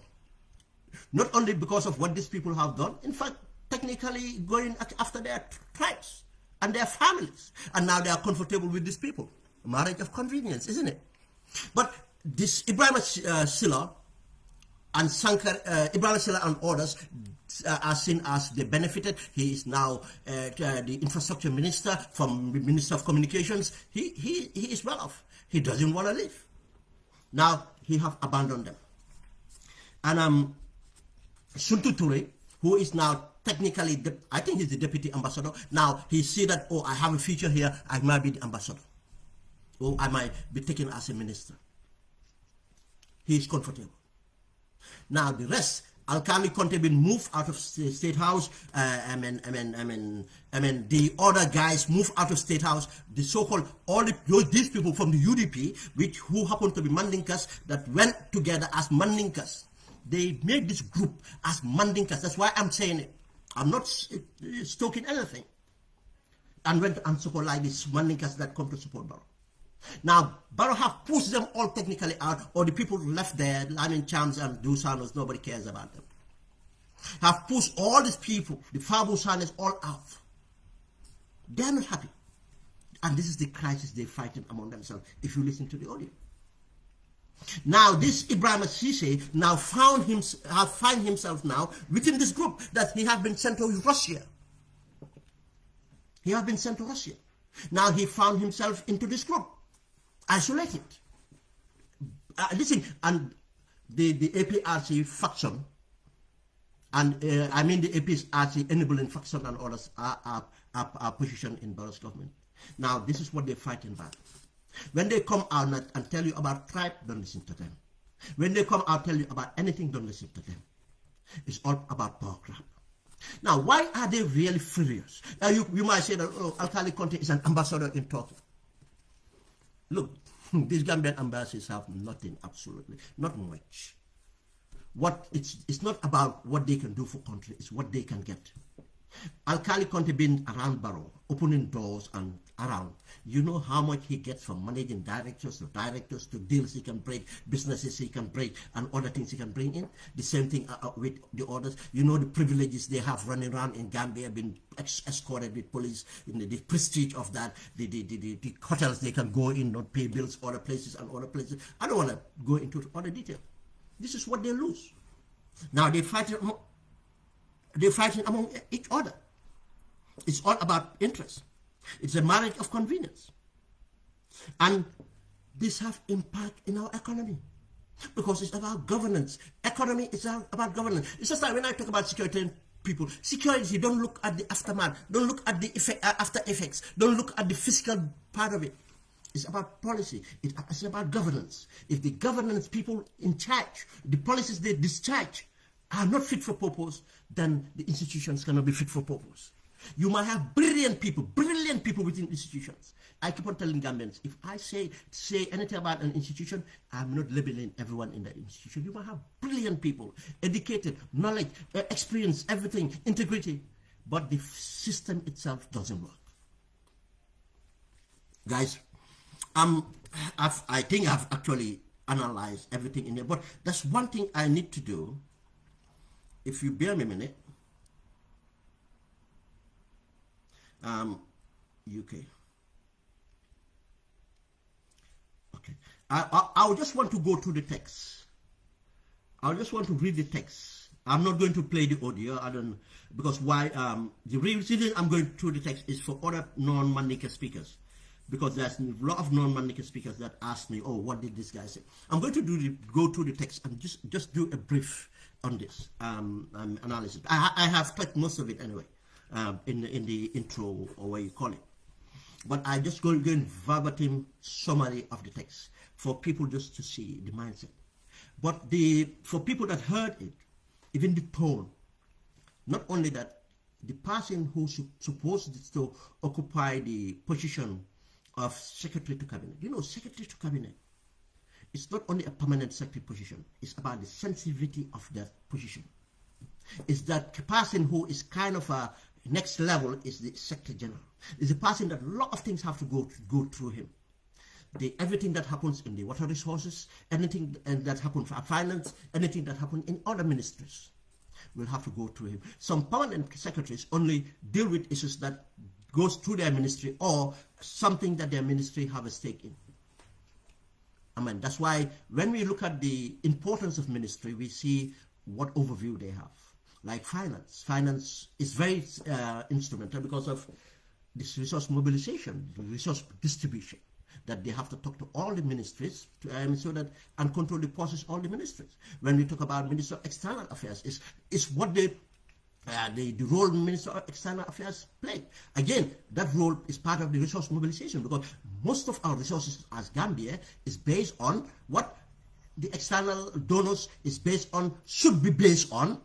Speaker 1: Not only because of what these people have done, in fact, technically going after their tribes and their families. And now they are comfortable with these people. A marriage of convenience, isn't it? But this Ebrima Ceesay and Ebrima Ceesay and others are seen as they benefited. He is now the infrastructure minister, from Minister of Communications. He is well off. He doesn't want to leave. Now he have abandoned them. And Suntu Touré, who is now technically, I think he's the deputy ambassador. Now he see that, oh, I have a future here, I might be the ambassador. Or I might be taken as a minister. He is comfortable. Now the rest, Alkali Conte been moved out of State House. The other guys move out of State House. The so-called these people from the UDP, who happen to be Mandinkas, that went together as Mandinkas. They made this group as Mandinkas. That's why I'm saying it. I'm not stoking anything. And went and support like these Mandinkas that come to support Barrow. Now, Barrow have pushed them all technically out, or the people left there, Lamin Chams and Dusanos, nobody cares about them. have pushed all these people, the Fabusanes, all out. They are not happy. And this is the crisis they're fighting among themselves, if you listen to the audio. Now, this Ebrima Ceesay now find himself now within this group that he has been sent to Russia. He has been sent to Russia. Now he found himself into this group, isolated. Listen, and the APRC faction, and I mean the APRC enabling faction and others are positioned in Barrow's government. Now, this is what they're fighting about. When they come out and tell you about tribe, don't listen to them. When they come out tell you about anything, don't listen to them. It's all about power grab. Now, why are they really furious? Now, you might say that, oh, Alkali Conte is an ambassador in Turkey. Look, these Gambian ambassadors have nothing, absolutely, not much. It's not about what they can do for country, it's what they can get. Alkali Conte been around Barrow, opening doors and around. You know how much he gets from managing directors to deals he can break, businesses he can break, and other things he can bring in. The same thing with the others. You know the privileges they have running around in Gambia, been escorted with police, the prestige of that, the hotels they can go in, not pay bills, other places and other places. I don't want to go into other detail. This is what they lose. Now they're fighting among each other. It's all about interest. It's a marriage of convenience. And this have impact in our economy. Because it's about governance. Economy is about governance. It's just like when I talk about security people. Security, don't look at the aftermath. Don't look at the after effects. Don't look at the fiscal part of it. It's about policy. It's about governance. If the governance people in charge, the policies they discharge are not fit for purpose, then the institutions cannot be fit for purpose. You might have brilliant people within institutions. I keep on telling Gambians, if I say anything about an institution, I'm not labeling everyone in that institution. You might have brilliant people, educated, knowledge, experience, everything, integrity, but the system itself doesn't work. Guys, I think I've actually analyzed everything in there, but that's one thing I need to do. If you bear me a minute. UK. Okay. I just want to go through the text. I just want to read the text. I'm not going to play the audio. Because why? The reason I'm going through the text is for other non-Mandinka speakers. Because there's a lot of non-Mandinka speakers that ask me, oh, what did this guy say? I'm going to go through the text and just do a brief on this analysis. I have clicked most of it anyway. In the intro, or what you call it, but I just go again verbatim summary of the text for people just to see the mindset. But for people that heard it, even the tone, not only that, the person who's supposed to occupy the position of Secretary to Cabinet, you know, Secretary to Cabinet, it's not only a permanent secretary position, it's about the sensitivity of that position. It's that person who is kind of a next level is the Secretary General. It's a person that a lot of things have to go through him. Everything that happens in the water resources, anything that happens for finance, anything that happens in other ministries will have to go through him. Some permanent secretaries only deal with issues that goes through their ministry or something that their ministry have a stake in. I mean, that's why when we look at the importance of ministry, we see what overview they have. Like finance. Finance is very instrumental because of this resource mobilization, the resource distribution, that they have to talk to all the ministries and control the process all the ministries. When we talk about Minister of External Affairs, it's what the role Minister of External Affairs play. Again, that role is part of the resource mobilization because most of our resources as Gambia is based on what the external donors is based on, should be based on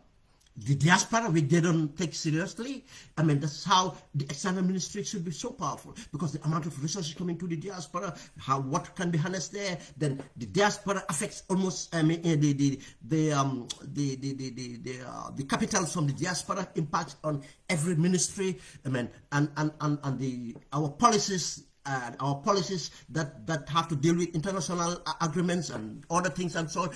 Speaker 1: the diaspora, which they don't take seriously. I mean, that's how the external ministry should be so powerful, because the amount of resources coming to the diaspora, what can be harnessed there, then the diaspora affects almost, I mean, the capitals from the diaspora impacts on every ministry. I mean, and our policies our policies that have to deal with international agreements and other things and so on.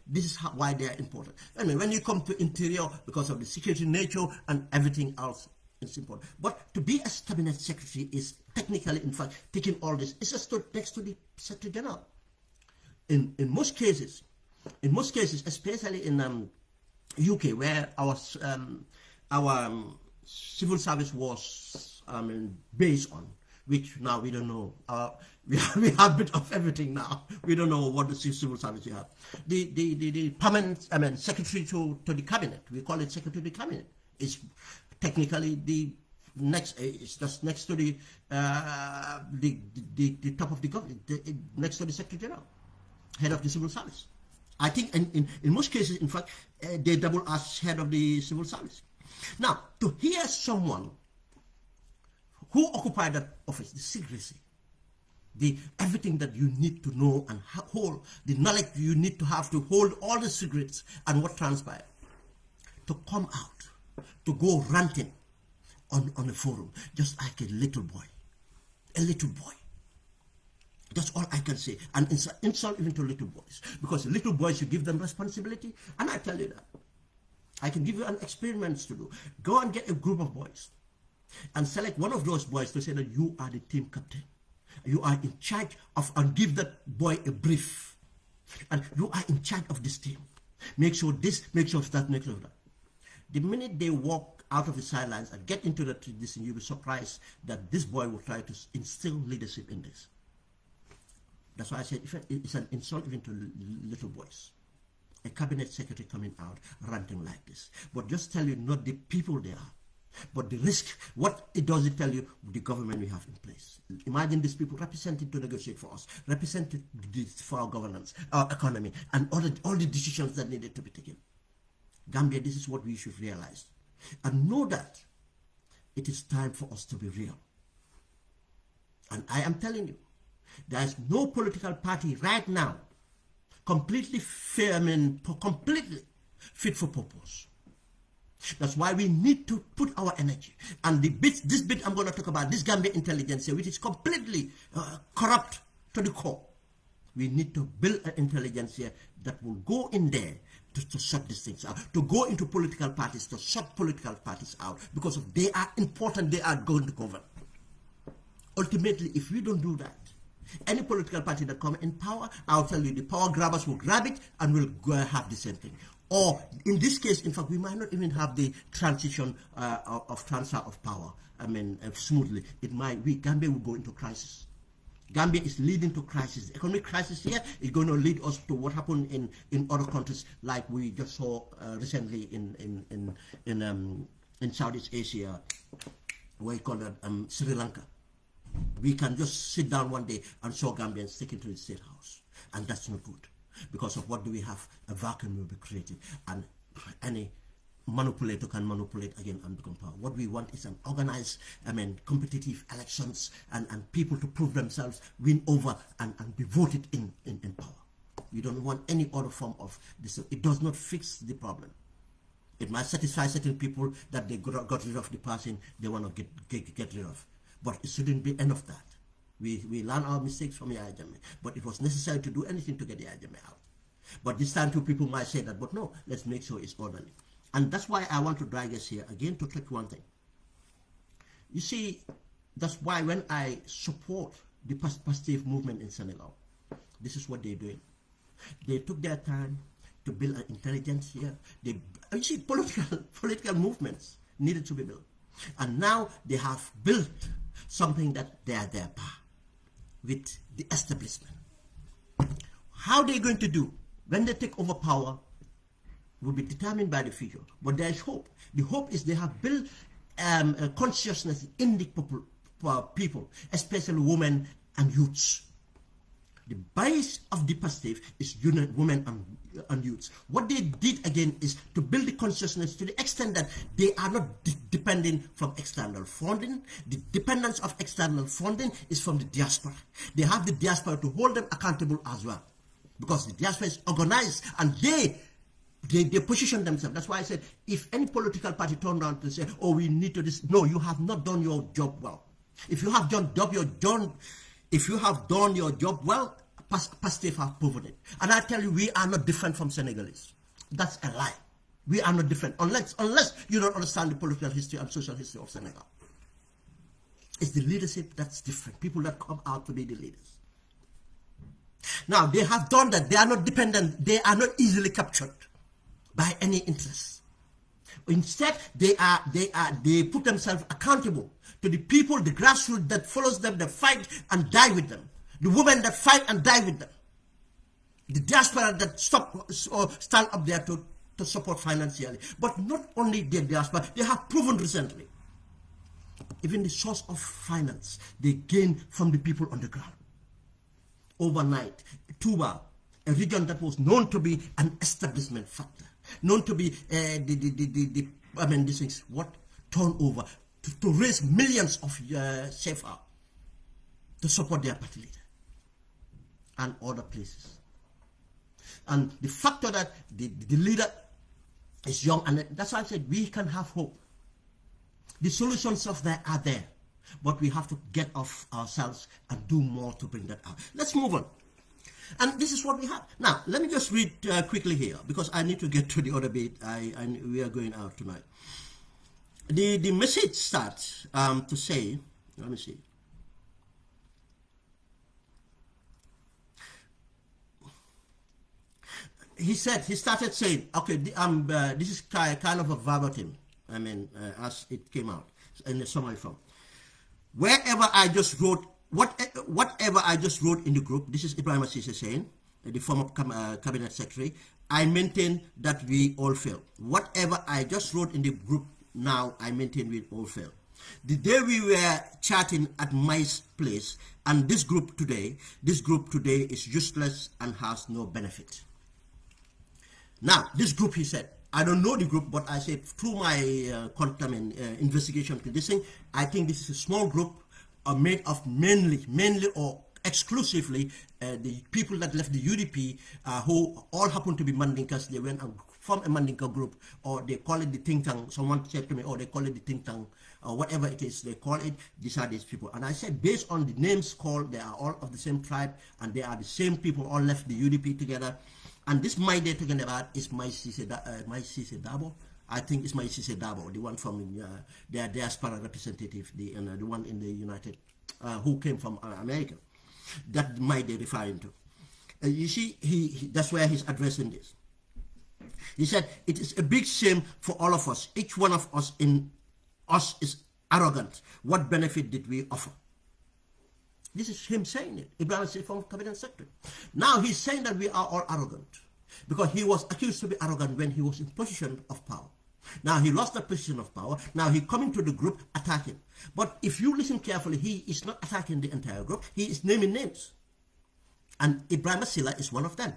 Speaker 1: This is why they are important. Anyway, when you come to interior, because of the security nature and everything else, it's important. But to be a cabinet secretary is technically, in fact, taking all this. It's just next to the Secretary General. In most cases, especially in UK, where our civil service was based on, which now we don't know. We have a bit of everything now. We don't know what the civil service you have. The permanent secretary to the cabinet, we call it secretary to the cabinet, is technically the next. It's just next to the top of the government, next to the Secretary General, head of the civil service. I think in most cases, in fact, they double as head of the civil service. Now, to hear someone who occupied that office, the secrecy, everything that you need to know and hold, the knowledge you need to have to hold all the secrets and what transpired, to come out, to go ranting on a forum, just like a little boy. A little boy. That's all I can say. And insult even to little boys. Because little boys, you give them responsibility. And I tell you that. I can give you an experiment to do. Go and get a group of boys. And select one of those boys to say that you are the team captain. You are in charge of, and give that boy a brief. And you are in charge of this team. Make sure this, make sure that, make sure that. The minute they walk out of the sidelines and get into this, you'll be surprised that this boy will try to instill leadership in this. That's why I said it's an insult even to little boys. A cabinet secretary coming out ranting like this. But just tell you not the people they are, but the risk. What it does, it tell you the government we have in place. Imagine these people represented to negotiate for us, represented for our governance, our economy, and all the decisions that needed to be taken. Gambia, this is what we should realize. And know that it is time for us to be real. And I am telling you, there is no political party right now completely fair, completely fit for purpose. That's why we need to put our energy. And this bit I'm going to talk about, this Gambia intelligence, which is completely corrupt to the core. We need to build an intelligence here that will go in there to sort these things out, to go into political parties, to sort political parties out, because they are important, they are going to govern. Ultimately, if we don't do that, any political party that comes in power, I'll tell you, the power grabbers will grab it and will go have the same thing. Or in this case, in fact, we might not even have the transition of transfer of power. Smoothly. It might. Gambia will go into crisis. Gambia is leading to crisis. The economic crisis here is going to lead us to what happened in other countries, like we just saw recently in Southeast Asia, what you call it, Sri Lanka. We can just sit down one day and saw Gambians taken to the State House, and that's not good. Because of what do we have? A vacuum will be created, and any manipulator can manipulate again and become power. What we want is an organized, competitive elections and people to prove themselves, win over and be voted in power. We don't want any other form of this. It does not fix the problem. It might satisfy certain people that they got rid of the person they want to get rid of. But it shouldn't be end of that. We learn our mistakes from Yaya Jammeh, but it was necessary to do anything to get Yaya Jammeh out. But this time too, people might say that, but no, let's make sure it's orderly. And that's why I want to drag us here again to touch one thing. You see, that's why when I support the positive movement in Senegal, this is what they're doing. They took their time to build an intelligence here. You see, political movements needed to be built. And now they have built something that they are there with the establishment. How they're going to do when they take over power will be determined by the future. But there is hope. The hope is they have built a consciousness in the people, especially women and youths. The base of the positive is women and youths. What they did again is to build the consciousness to the extent that they are not depending from external funding. The dependence of external funding is from the diaspora. They have the diaspora to hold them accountable as well, because the diaspora is organized and they position themselves. That's why I said, if any political party turned around to say, oh, we need to this, no, you have not done your job well. If you have done your job well, Pastef have proven it. And I tell you, we are not different from Senegalese. That's a lie. We are not different unless you don't understand the political history and social history of Senegal. It's the leadership that's different. People that come out to be the leaders. Now they have done that. They are not dependent. They are not easily captured by any interest. Instead, they put themselves accountable to the people, the grassroots that follows them, that fight and die with them, the women that fight and die with them, the diaspora that stand up there to support financially. But not only the diaspora, they have proven recently, even the source of finance they gain from the people on the ground. Overnight, Touba, a region that was known to be an establishment factor, known to be these things, turnover, to raise millions of CFA to support their party leader and other places. And the factor that the leader is young, and that's why I said we can have hope. The solutions of that are there, but we have to get off ourselves and do more to bring that out. Let's move on. And this is what we have. Now, let me just read quickly here, because I need to get to the other bit. We are going out tonight. The message starts to say, let me see. He started saying, okay, this is kind of a verbatim, as it came out in the summary form. Whatever I just wrote in the group, this is Ebrima Ceesay saying, the former cabinet secretary, I maintain that we all fail. Whatever I just wrote in the group now, I maintain we all fail. The day we were chatting at my place, and this group today is useless and has no benefit. Now, this group, he said, I don't know the group, but I said through my investigation to this thing, I think this is a small group made of mainly or exclusively the people that left the UDP who all happen to be Mandinkas. They went and formed a Mandinka group, or they call it the think tank. Someone said to me, or they call it the think tank, or whatever it is they call it. These are these people. And I said, based on the names called, they are all of the same tribe, and they are the same people, all left the UDP together. And this my they're talking about is 𝒂𝒄𝒄𝒏. I think it's 𝒂𝒄𝒄𝒏, the one from their diaspora representative, the one in the United, who came from America. That my they're referring to. You see, that's where he's addressing this. He said, it is a big shame for all of us. Each one of us is arrogant. What benefit did we offer? This is him saying it. Ebrima Ceesay, former cabinet secretary. Now he's saying that we are all arrogant, because he was accused to be arrogant when he was in position of power. Now he lost the position of power. Now he coming to the group attacking. But if you listen carefully, he is not attacking the entire group. He is naming names. And Ebrima Ceesay is one of them.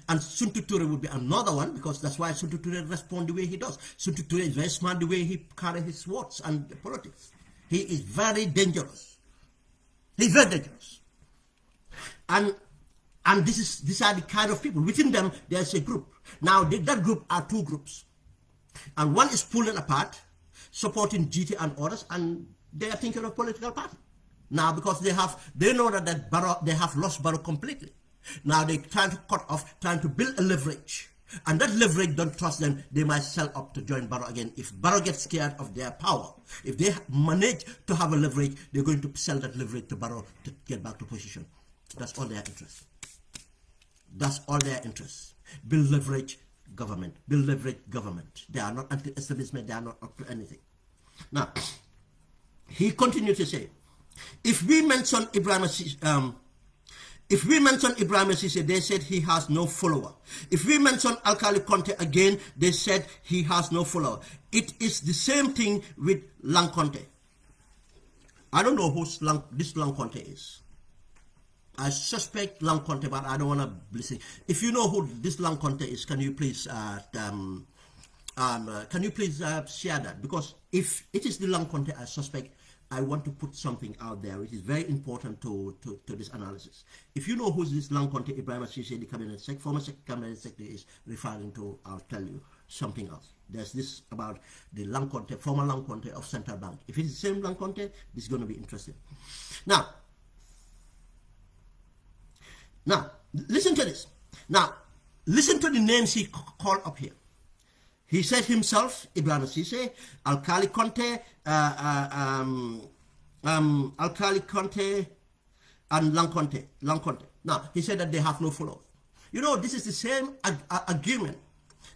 Speaker 1: And Suntu Ture would be another one, because that's why Suntu Ture responds the way he does. Suntu Ture is very smart the way he carries his words and politics. He is very dangerous. He's very dangerous. And these are the kind of people. Within them, there's a group. Now, that group are two groups. And one is pulling apart, supporting GT and others, and they are thinking of political party. Now, because they know that Barrow, they have lost Barrow completely. Now, they're trying to cut off, trying to build a leverage. And that leverage don't trust them. They might sell up to join Barrow again. If Barrow gets scared of their power, if they manage to have a leverage, they're going to sell that leverage to Barrow to get back to position. That's all their interest. That's all their interest. Build leverage government. Build leverage government. They are not anti-establishment. They are not up to anything. Now, he continued to say, if we mention Ebrima Ceesay, they said he has no follower. If we mention Alkali Conte again, they said he has no follower. It is the same thing with Lang Conte. I don't know who this Lang Conte is. I suspect Lang Conte, but I don't want to listen. If you know who this Lang Conte is, can you please share that? Because if it is the Lang Conte I suspect, I want to put something out there which is very important to this analysis. If you know who this Lang Conte Ebrima Ceesay, the cabinet former cabinet secretary is referring to, I'll tell you something else. There's this about the Lankonte, former Lankonte of Central Bank. If it's the same Lankonte, this is going to be interesting. Now, listen to this. Now, listen to the names he called up here. He said himself, Ebrima Ceesay, Alkali Conte, Alkali Conte, and Lankonte. Now, he said that they have no followers. You know, this is the same argument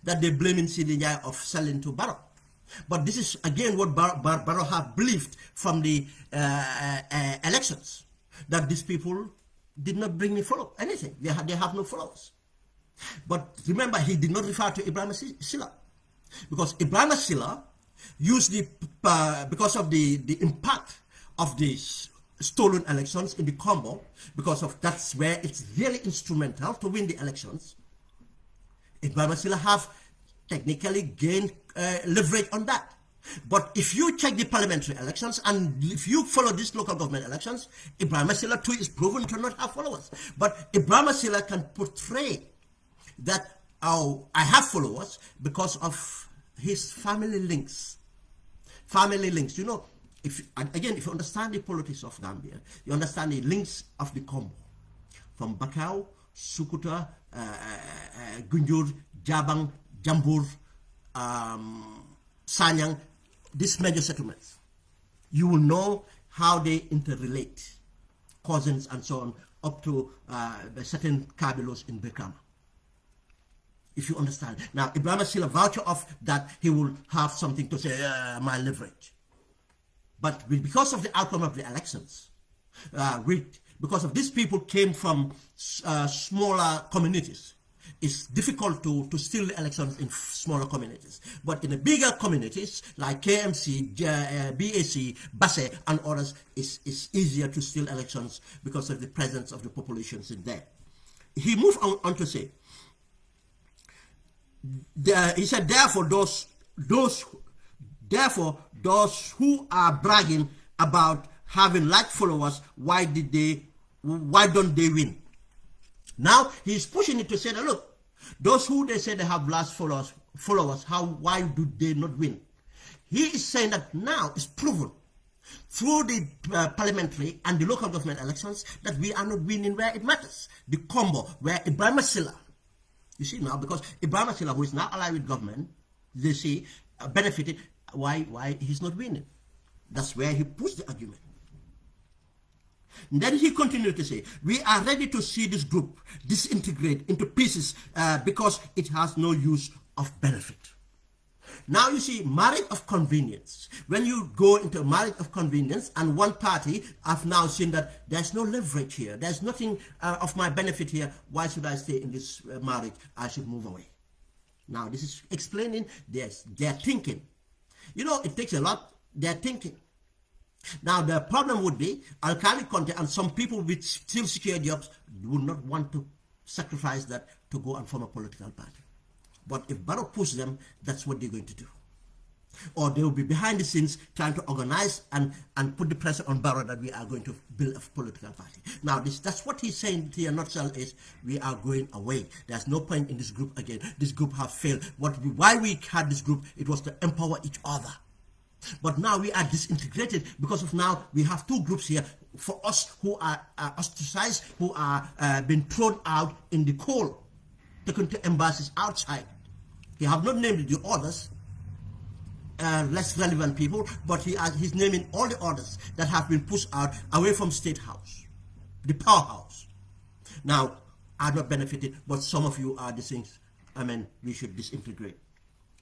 Speaker 1: that they blame in CDI of selling to Barrow. But this is, again, what Barrow have believed from the elections, that these people did not bring me anything. They have no followers. But remember, he did not refer to Ebrima Ceesay, because Ebrima Ceesay used because of the impact of these stolen elections in the combo, because of that's where it's really instrumental to win the elections. Ebrima Ceesay have technically gained leverage on that. But if you check the parliamentary elections and if you follow these local government elections, Ebrima Ceesay too is proven to not have followers. But Ebrima Ceesay can portray that, oh, I have followers because of his family links. Family links, you know. If you understand the politics of Gambia, you understand the links of the combo from Bakau, Sukuta, Gunjur, Jabang, Jambur, Sanyang, these major settlements. You will know how they interrelate, cousins and so on, up to certain Kabilos in Brikama. If you understand. Now, Ebrima Ceesay voucher of that, he will have something to say, my leverage. But because of the outcome of the elections, because of these people came from smaller communities, it's difficult to steal the elections in smaller communities. But in the bigger communities, like KMC, BAC, Basse, and others, it's easier to steal elections because of the presence of the populations in there. He moved on to say, he said, therefore, those who are bragging about having like followers, why don't they win? Now he's pushing it to say that, look, those who they say they have last followers, why do they not win? He is saying that now it's proven through the parliamentary and the local government elections that we are not winning where it matters. The combo where Ebrima Ceesay, you see now, because Ebrima Ceesay, who is now allied with government, they see benefited. Why he's not winning? That's where he pushed the argument. And then he continued to say, we are ready to see this group disintegrate into pieces because it has no use of benefit. Now you see, marriage of convenience. When you go into marriage of convenience and one party have now seen that there's no leverage here, there's nothing of my benefit here, why should I stay in this marriage? I should move away. Now this is explaining their thinking. You know, it takes a lot, their thinking. Now the problem would be Alkali Conte and some people with still secure jobs would not want to sacrifice that to go and form a political party. But if Barrow pushes them, that's what they're going to do. Or they will be behind the scenes trying to organize and put the pressure on Barrow that we are going to build a political party. Now that's what he's saying here in a nutshell is we are going away. There's no point in this group again. This group have failed. Why we had this group, it was to empower each other. But now we are disintegrated because of now we have two groups here for us who are ostracized, who are being thrown out in the cold, taken to embassies outside. He have not named the others, less relevant people, but he's naming all the others that have been pushed out away from State House, the powerhouse. Now, are not benefited, but some of you are the things, we should disintegrate.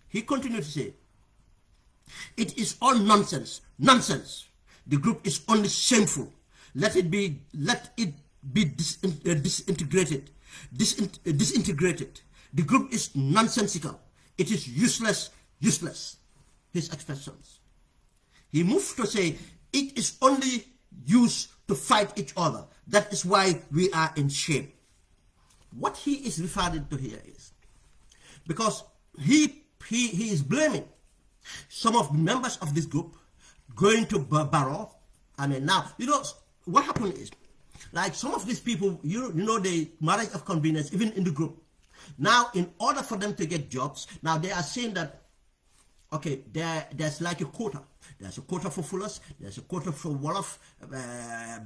Speaker 1: He continued to say, it is all nonsense, nonsense. The group is only shameful. Let it be disintegrated. Disintegrated. The group is nonsensical. It is useless, useless. His expressions. He moved to say, it is only used to fight each other. That is why we are in shame. What he is referring to here is, because he is blaming some of the members of this group going to Barrow. Now, you know, what happened is, like some of these people, you know, the marriage of convenience, even in the group. Now, in order for them to get jobs, now they are saying that Okay, there's like a quota. There's a quota for Fullers, there's a quota for Wolof,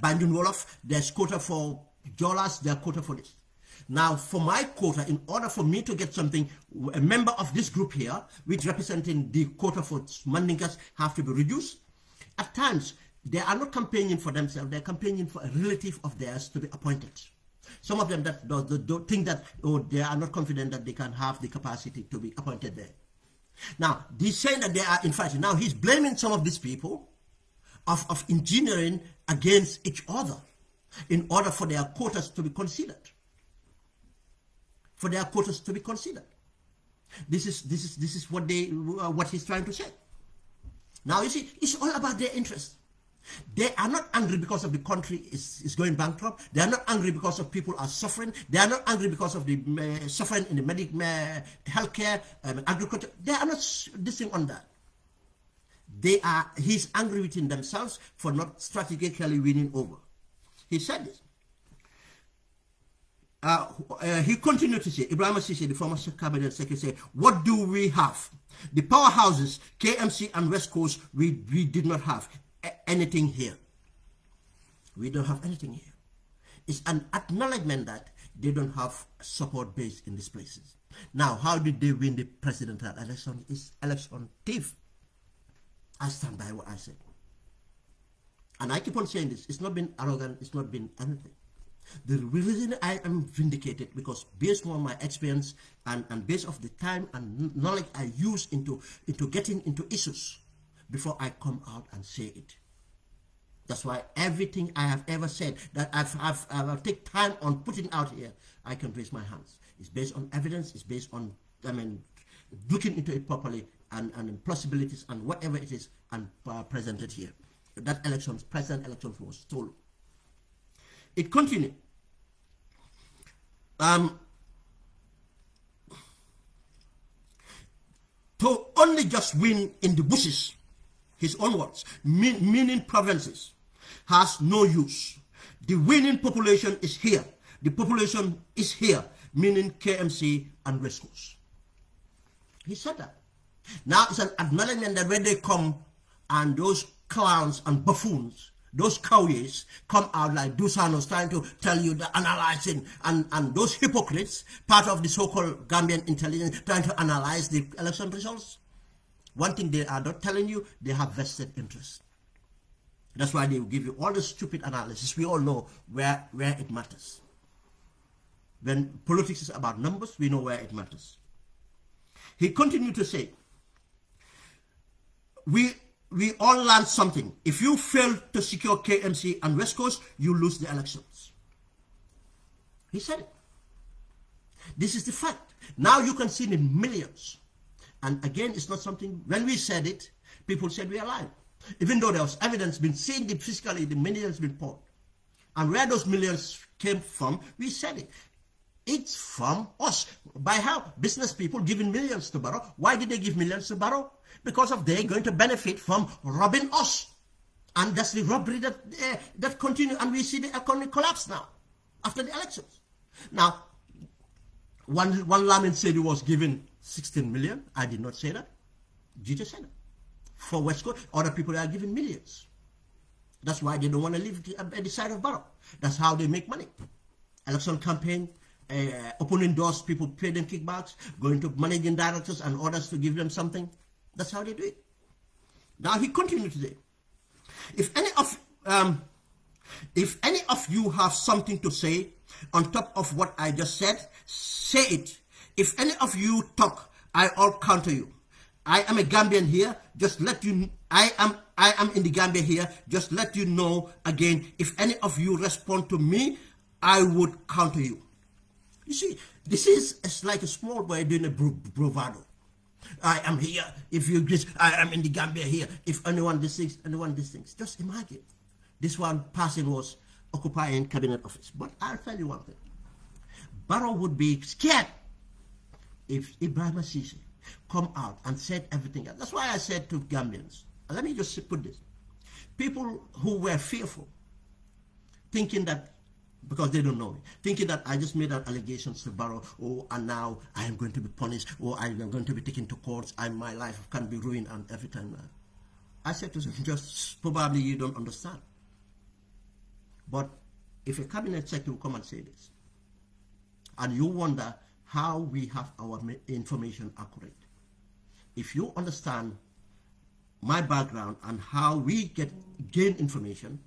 Speaker 1: Bandung Wolof, there's quota for Jolas, there's a quota for this. Now, for my quota, in order for me to get something, a member of this group here, which representing the quota for Mandinkas, have to be reduced. At times, they are not campaigning for themselves, they're campaigning for a relative of theirs to be appointed. Some of them that don't think that, oh, they are not confident that they can have the capacity to be appointed there. Now, he's saying that they are infighting. Now, he's blaming some of these people of engineering against each other in order for their quotas to be considered. For their quotas to be considered. This is what he's trying to say. Now, you see, it's all about their interest. They are not angry because of the country is going bankrupt. They are not angry because of people are suffering. They are not angry because of the suffering in the healthcare, agriculture. They are not dissing on that. He's angry within themselves for not strategically winning over. He said this. He continued to say, Ebrima Ceesay, the former cabinet secretary, said, what do we have? The powerhouses, KMC and West Coast, we did not have anything here. We don't have anything here. It's an acknowledgement that they don't have support base in these places. Now, how did they win the presidential election? It's election thief. I stand by what I said. And I keep on saying this. It's not been arrogant. It's not been anything. The reason I am vindicated because based on my experience and based on the time and knowledge I use into getting into issues before I come out and say it. That's why everything I have ever said that I've take time on putting out here, I can raise my hands. It's based on evidence. It's based on, looking into it properly and possibilities and whatever it is and presented here. That president election was stolen. It continued. To only just win in the bushes, his own words, meaning provinces, has no use. The winning population is here. The population is here, meaning KMC and West Coast. He said that. Now it's an acknowledgement that when they come and those clowns and buffoons, those cowards come out like Dusanos trying to tell you the analyzing and those hypocrites, part of the so-called Gambian intelligence, trying to analyze the election results. One thing they are not telling you, they have vested interest. That's why they will give you all the stupid analysis. We all know where it matters. When politics is about numbers, we know where it matters. He continued to say, we all learned something. If you fail to secure KMC and West Coast, you lose the elections. He said it. This is the fact. Now you can see it in millions. And again, it's not something, when we said it, people said we are lying. Even though there was evidence been seen physically, the millions been poured. And where those millions came from, we said it. It's from us. By how? Business people giving millions to Barrow. Why did they give millions to Barrow? Because of they're going to benefit from robbing us. And that's the robbery that continues. And we see the economic collapse now, after the elections. Now, one lawman said he was given 16 million. I did not say that. GJ said that. For West Coast, other people are giving millions. That's why they don't want to live at the side of Barrow. That's how they make money. Election campaign, opening doors, people pay them kickbacks, going to managing directors and others to give them something. That's how they do it. Now he continued to say, if any of you have something to say on top of what I just said, say it. If any of you talk, I all counter you. I am a Gambian here. Just let you. I am in the Gambia here. Just let you know again. If any of you respond to me, I would counter you. You see, this is like a small boy doing a bravado. I am here. If you just, I am in the Gambia here. If anyone these things, just imagine. This one person was occupying cabinet office. But I'll tell you one thing. Barrow would be scared if Ebrima Ceesay come out and said everything else. That's why I said to Gambians, and let me just put this. People who were fearful, thinking that because they don't know me, thinking that I just made an allegations to Barrow, oh, and now I am going to be punished, or I am going to be taken to courts, and my life can be ruined, and every time. I said to them, just probably you don't understand. But if a cabinet secretary will come and say this, and you wonder how we have our information accurate, if you understand my background and how we gain information,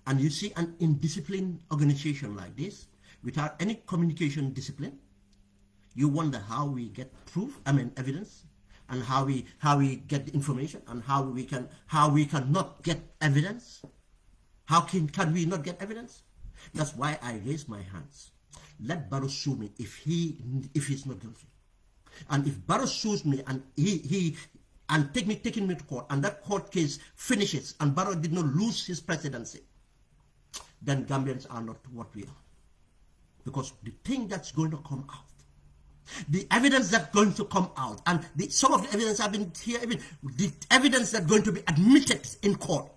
Speaker 1: and you see an indisciplined organization like this, without any communication discipline, you wonder how we get proof, evidence, and how we get the information, and how we cannot get evidence. How can we not get evidence? That's why I raise my hands. Let Barrow sue me if he's not guilty. And if Barrow sues me and taking me to court, and that court case finishes, and Barrow did not lose his presidency, then Gambians are not what we are. Because the thing that's going to come out, the evidence that's going to come out, and some of the evidence I've been here, even the evidence that's going to be admitted in court,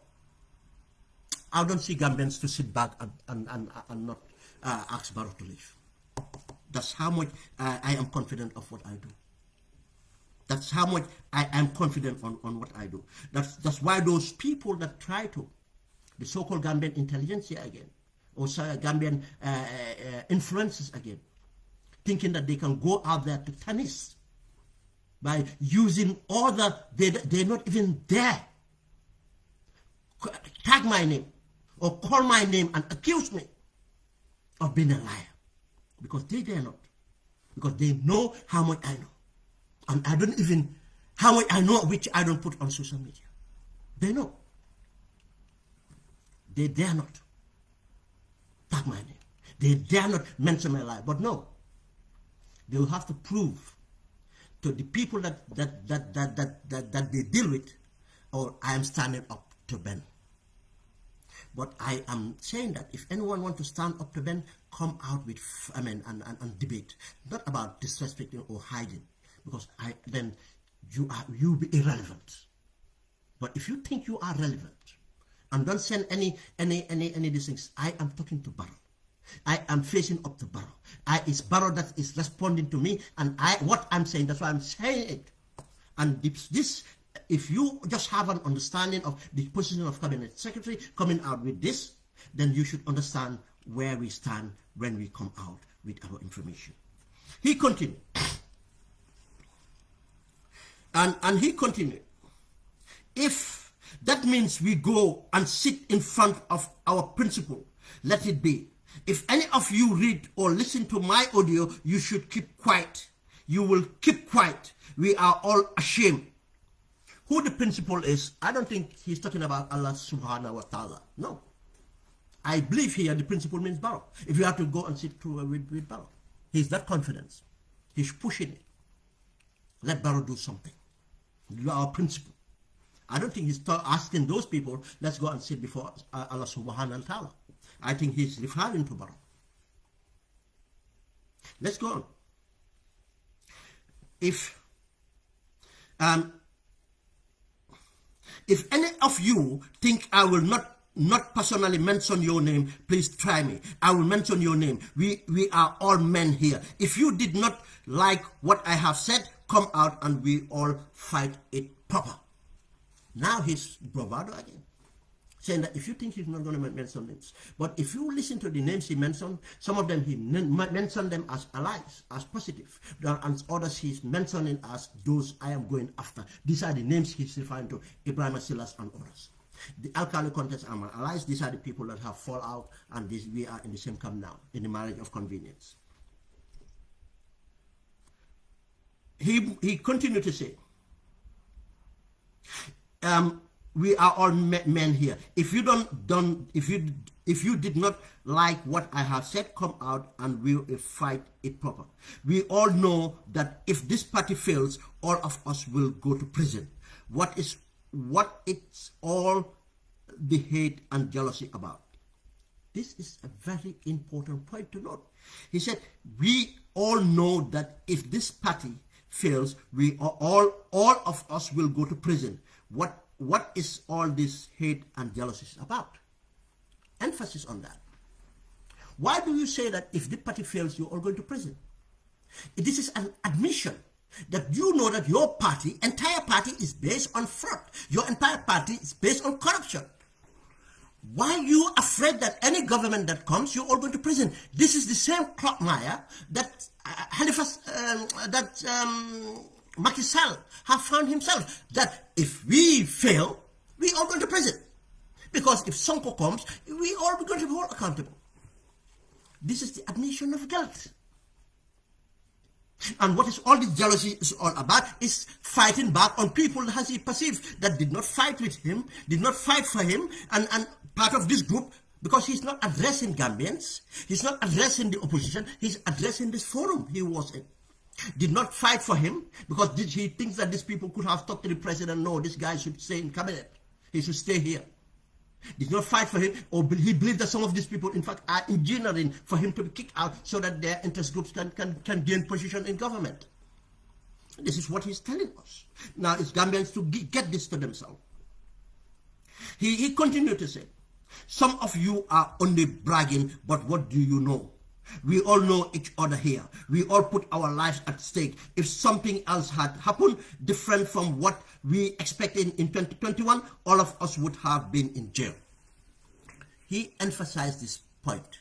Speaker 1: I don't see Gambians to sit back and not ask Barrow to leave. That's how much I am confident of what I do. That's how much I am confident on what I do. That's why those people that try to, the so-called Gambian intelligentsia again, or Gambian influences again, thinking that they can go out there to tennis by using all they're not even there. Tag my name or call my name and accuse me of being a liar. Because they dare not. Because they know how much I know. And I don't even, how much I know which I don't put on social media. They know. They dare not tag my name. They dare not mention my life. But no, they will have to prove to the people that they deal with, or I am standing up to Ben. But I am saying that if anyone wants to stand up to Ben, come out with, and debate, not about disrespecting or hiding, because then you'll be irrelevant. But if you think you are relevant, and don't send any these things, I am talking to Barrow. I am facing up to Barrow. It's Barrow that is responding to me, and what I'm saying, that's why I'm saying it. And this, if you just have an understanding of the position of Cabinet Secretary coming out with this, then you should understand where we stand when we come out with our information. He continued. And he continued. If that means we go and sit in front of our principal, let it be. If any of you read or listen to my audio, you should keep quiet. You will keep quiet. We are all ashamed. Who the principal is, I don't think he's talking about Allah subhanahu wa ta'ala. No. I believe here the principal means Barrow. If you have to go and sit with Barrow. He's that confidence. He's pushing it. Let Barrow do something. You are our principal. I don't think he's asking those people, let's go and sit before Allah subhanahu wa ta'ala. I think he's referring to Barrow. Let's go on. If any of you think I will not personally mention your name, please try me. I will mention your name. We are all men here. If you did not like what I have said, come out and we all fight it proper. Now he's bravado again, saying that if you think he's not going to mention names, but if you listen to the names he mentioned, some of them he mentioned them as allies, as positive, and others he's mentioning as those I am going after. These are the names he's referring to, Ebrima Ceesay and others. The alkali contest are my allies. These are the people that have fallen out, and we are in the same camp now, in the marriage of convenience. He continued to say, we are all men here. If you if you did not like what I have said, come out and we'll fight it proper. We all know that if this party fails, all of us will go to prison. What it's all the hate and jealousy about? This is a very important point to note. He said, we all know that if this party fails, we are all of us will go to prison. What is all this hate and jealousy about? Emphasis on that. Why do you say that if the party fails, you're all going to prison? This is an admission that you know that your party, entire party, is based on fraud. Your entire party is based on corruption. Why are you afraid that any government that comes, you're all going to prison? This is the same quagmire that Macky Sall have found himself, that if we fail, we all going to prison. Because if Sonko comes, we all going to be held accountable. This is the admission of guilt. And what is all this jealousy is all about is fighting back on people as he perceived that did not fight with him, did not fight for him, and part of this group, because he's not addressing Gambians, he's not addressing the opposition, he's addressing this forum he was in. Did not fight for him because he thinks that these people could have talked to the president, no, this guy should stay in cabinet, he should stay here. Did not fight for him, or he believed that some of these people, in fact, are engineering for him to be kicked out so that their interest groups can gain position in government. This is what he's telling us. Now it's Gambians to get this to themselves. He continued to say, some of you are only bragging, but what do you know? We all know each other here. We all put our lives at stake. If something else had happened different from what we expected in 2021, all of us would have been in jail. He emphasized this point.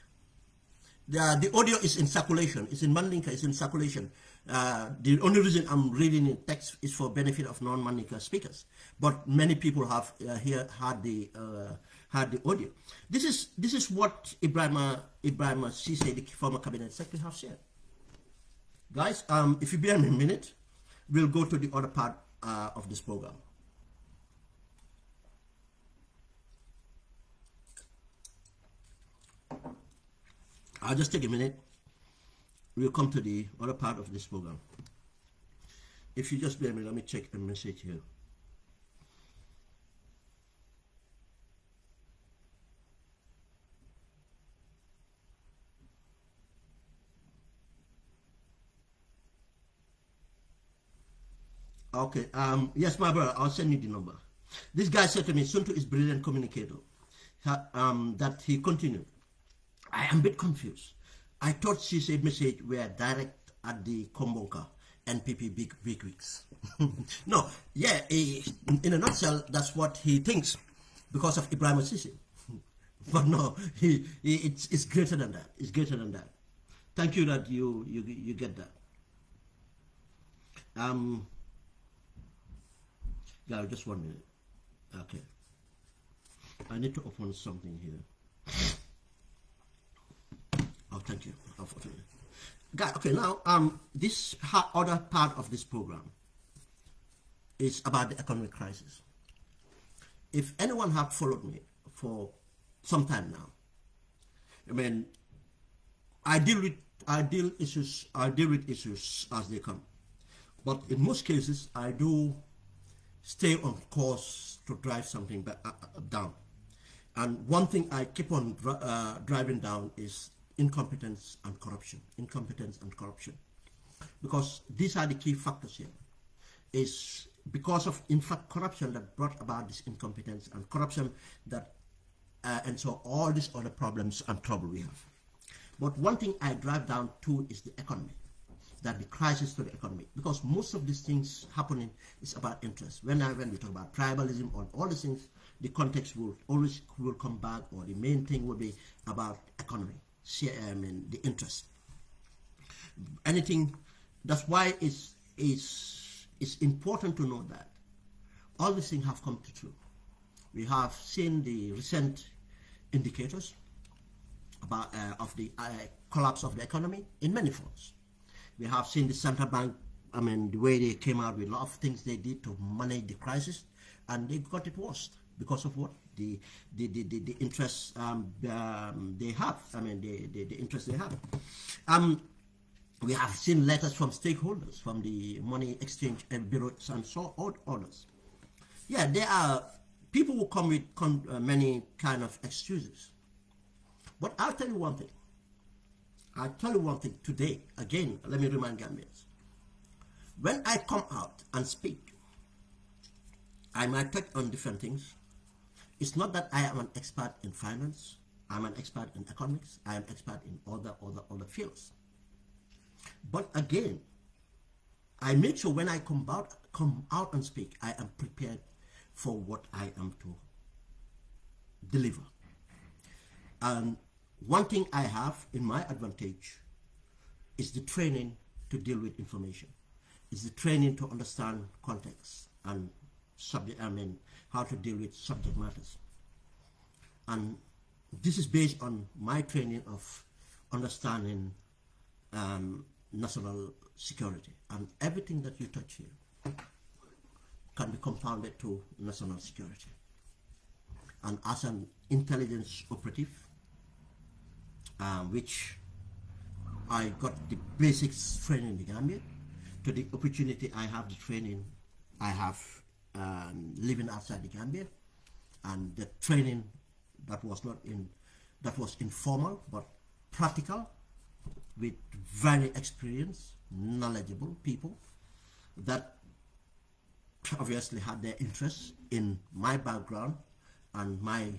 Speaker 1: The audio is in circulation. It's in Mandinka. It's in circulation. The only reason I'm reading in text is for benefit of non-Mandinka speakers. But many people have had the audio. This is what Ebrima Ceesay, the former cabinet secretary, have said. Guys, if you bear me a minute, we'll go to the other part of this program. I'll just take a minute. We'll come to the other part of this program. If you just bear me, let me check a message here. Okay, yes, my brother, I'll send you the number. This guy said to me, Suntu is brilliant communicator. That he continued. I am a bit confused. I thought Ceesay message were direct at the Kombonka NPP big wigs. No, yeah, in a nutshell, that's what he thinks because of Ebrima Ceesay. But no, it's greater than that. It's greater than that. Thank you that you get that. Yeah, just 1 minute. Okay. I need to open something here. Oh, thank you. Okay, now this other part of this program is about the economic crisis. If anyone have followed me for some time now, I mean, I deal with issues as they come, but in most cases I do stay on course to drive something down. And one thing I keep on driving down is incompetence and corruption. Incompetence and corruption. Because these are the key factors here. It's because of, in fact, corruption that brought about this incompetence and corruption that, and so all these other problems and trouble we have. But one thing I drive down to is the economy. That the crisis to the economy, because most of these things happening is about interest. When we talk about tribalism or all these things, the context will always come back, or the main thing will be about economy, the interest. Anything. That's why it's important to know that all these things have come to true. We have seen the recent indicators about of the collapse of the economy in many forms. We have seen the central bank, I mean, the way they came out with a lot of things they did to manage the crisis, and they got it worse because of what? The interest they have, I mean, the interest they have. We have seen letters from stakeholders, from the money exchange bureaus and so on, others. Yeah, there are people who come with many kind of excuses. But I'll tell you one thing. I'll tell you one thing today, again, let me remind Gambians. When I come out and speak, I might touch on different things. It's not that I am an expert in finance. I'm an expert in economics. I am expert in other fields. But again, I make sure when I come out and speak, I am prepared for what I am to deliver. And one thing I have in my advantage is the training to deal with information. It's the training to understand context and how to deal with subject matters. And this is based on my training of understanding national security. And everything that you touch here can be compounded to national security. And as an intelligence operative, which I got the basics training in the Gambia, to the opportunity I have the training I have living outside the Gambia, and the training that was informal but practical, with very experienced, knowledgeable people that obviously had their interest in my background and my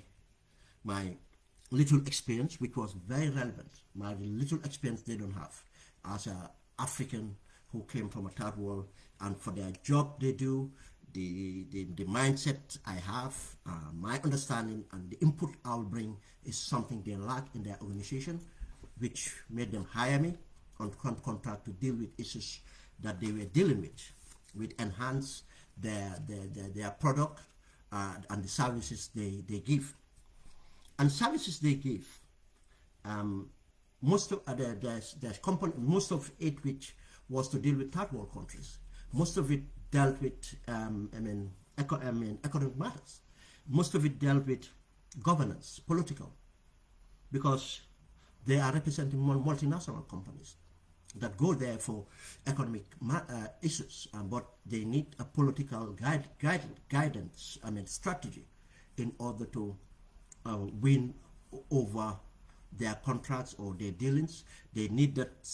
Speaker 1: little experience, which was very relevant. My little experience they don't have as an African who came from a third world, and for their job they do, the mindset I have, my understanding and the input I'll bring is something they lack in their organization, which made them hire me on contract to deal with issues that they were dealing with enhance their product and the services they give. And services they give, most of there's component, most of it which was to deal with third world countries. Most of it dealt with economic matters. Most of it dealt with governance, political, because they are representing multinational companies that go there for economic issues, but they need a political guidance, strategy, in order to win over their contracts or their dealings. They need that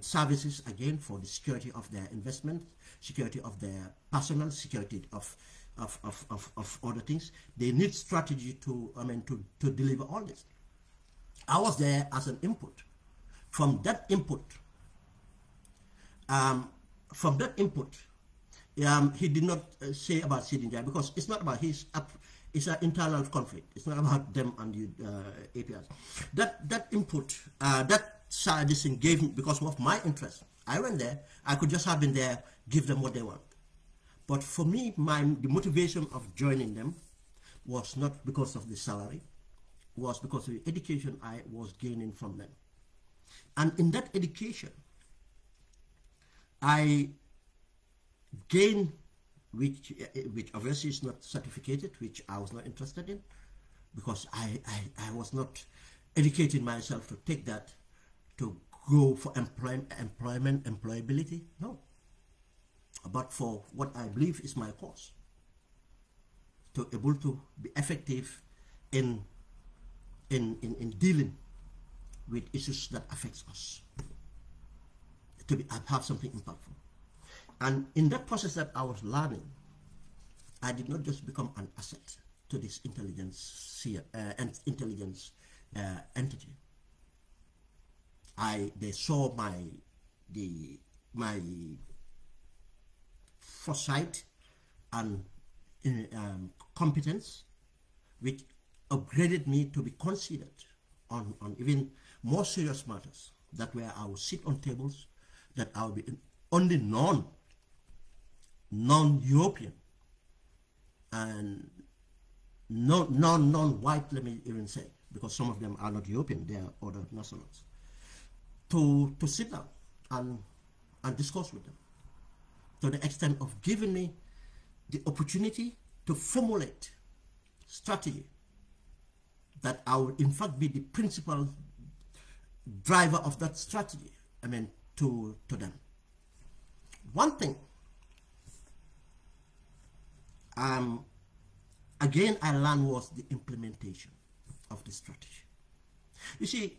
Speaker 1: services again for the security of their investment, security of their personnel, security of other things. They need strategy to deliver all this. I was there as an input. From that input, he did not say about sitting there, because it's not about his it's an internal conflict. It's not about them and the APIs. That input, this thing gave me, because of my interest. I went there. I could just have been there, give them what they want. But for me, the motivation of joining them was not because of the salary, was because of the education I was gaining from them. And in that education, I gained, which obviously is not certificated, which I was not interested in, because I was not educating myself to take that to go for employability, no, but for what I believe is my cause, to able to be effective in dealing with issues that affects us, to have something impactful. And in that process that I was learning, I did not just become an asset to this intelligence entity. They saw my foresight and competence, which upgraded me to be considered on even more serious matters, that where I would sit on tables, that I would be only non-European and non-white, let me even say, because some of them are not European, they are other nationals, to sit down and discuss with them, to the extent of giving me the opportunity to formulate strategy that I would in fact be the principal driver of that strategy, to them. One thing, again, I learned was the implementation of the strategy. You see,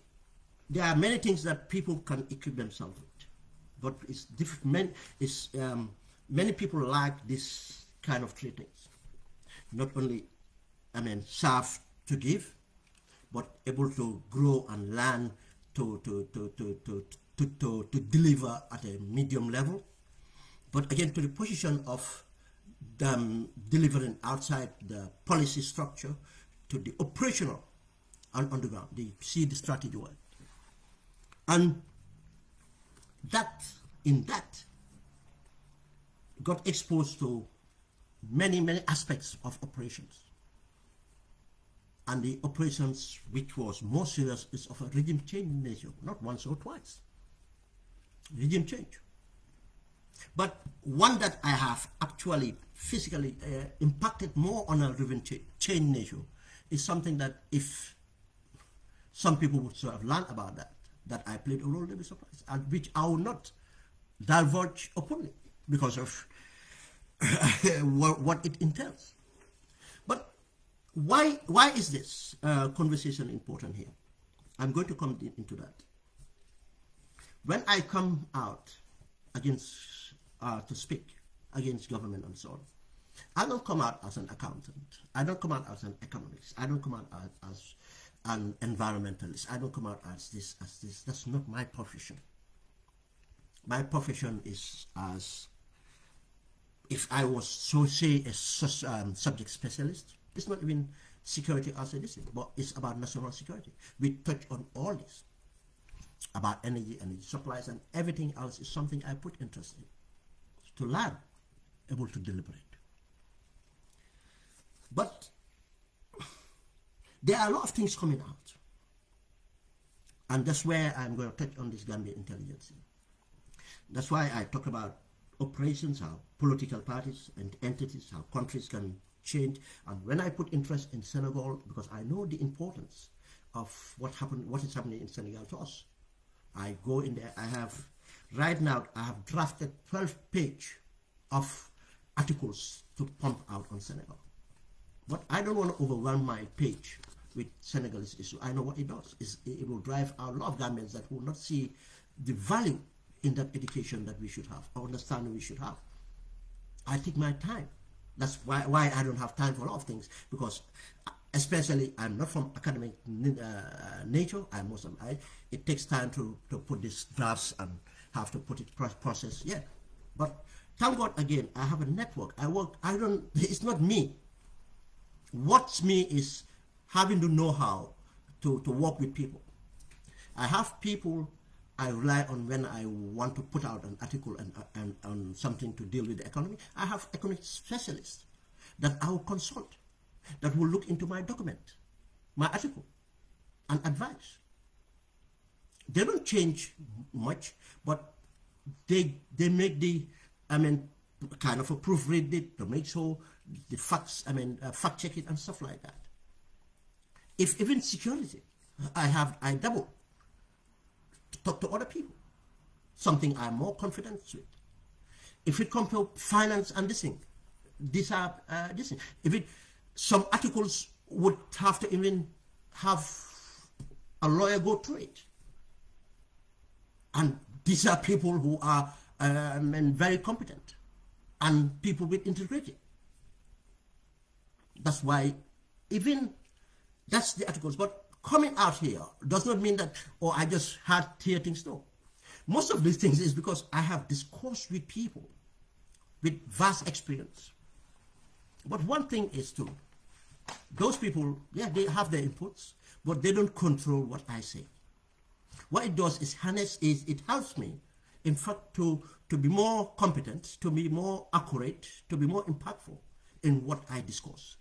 Speaker 1: there are many things that people can equip themselves with, but it's different. Many people lack this kind of three things. Not only, serve to give, but able to grow and learn to deliver at a medium level. But again, to the position of them delivering outside the policy structure to the operational and on the ground. They see the strategy work. And that, in that, got exposed to many, many aspects of operations. And the operations which was more serious is of a regime change nature, not once or twice. Regime change. But one that I have actually physically impacted more on a regime change nature is something that if some people would sort of learn about that I played a role, they'll be surprised, and which I will not divulge openly because of what it entails. But why is this conversation important here? I'm going to come into that. When I come out against to speak against government and so on, I don't come out as an accountant. I don't come out as an economist. I don't come out as an environmentalist. I don't come out as this, as this. That's not my profession. My profession is as if I was, so say, a subject specialist. It's not even security as a thing, but it's about national security. We touch on all this, about energy supplies, and everything else is something I put interest in, to learn, able to deliberate. But there are a lot of things coming out, and that's where I'm going to touch on this Gambia intelligence. That's why I talk about operations, how political parties and entities, how countries can change. And when I put interest in Senegal, because I know the importance of what is happening in Senegal to us, I go in there. I have, right now, I have drafted 12-page of articles to pump out on Senegal. But I don't want to overwhelm my page with Senegalese issue. I know what it does. It will drive a lot of Gambians that will not see the value in that education that we should have, or understanding we should have. I take my time. That's why I don't have time for a lot of things, because especially I'm not from academic nature. It takes time to put these drafts and have to put it process. Yeah, but thank God again, I have a network. It's not me. What's me is having the know-how to work with people. I have people I rely on when I want to put out an article and on something to deal with the economy. I have economic specialists that I will consult, that will look into my document, my article, and advise. They don't change much, but they make the, kind of a proofread it to make sure the facts, fact check it and stuff like that. If even security, I double to talk to other people, something I'm more confident with. If it comes to finance and this thing, some articles would have to even have a lawyer go through it. And these are people who are very competent and people with integrity. That's why that's the articles. But coming out here does not mean that, I just had hear things. No. Most of these things is because I have discussed with people with vast experience. But one thing is true. Those people, yeah, they have their inputs, but they don't control what I say. What it does is it helps me, in fact, to be more competent, to be more accurate, to be more impactful in what I discuss.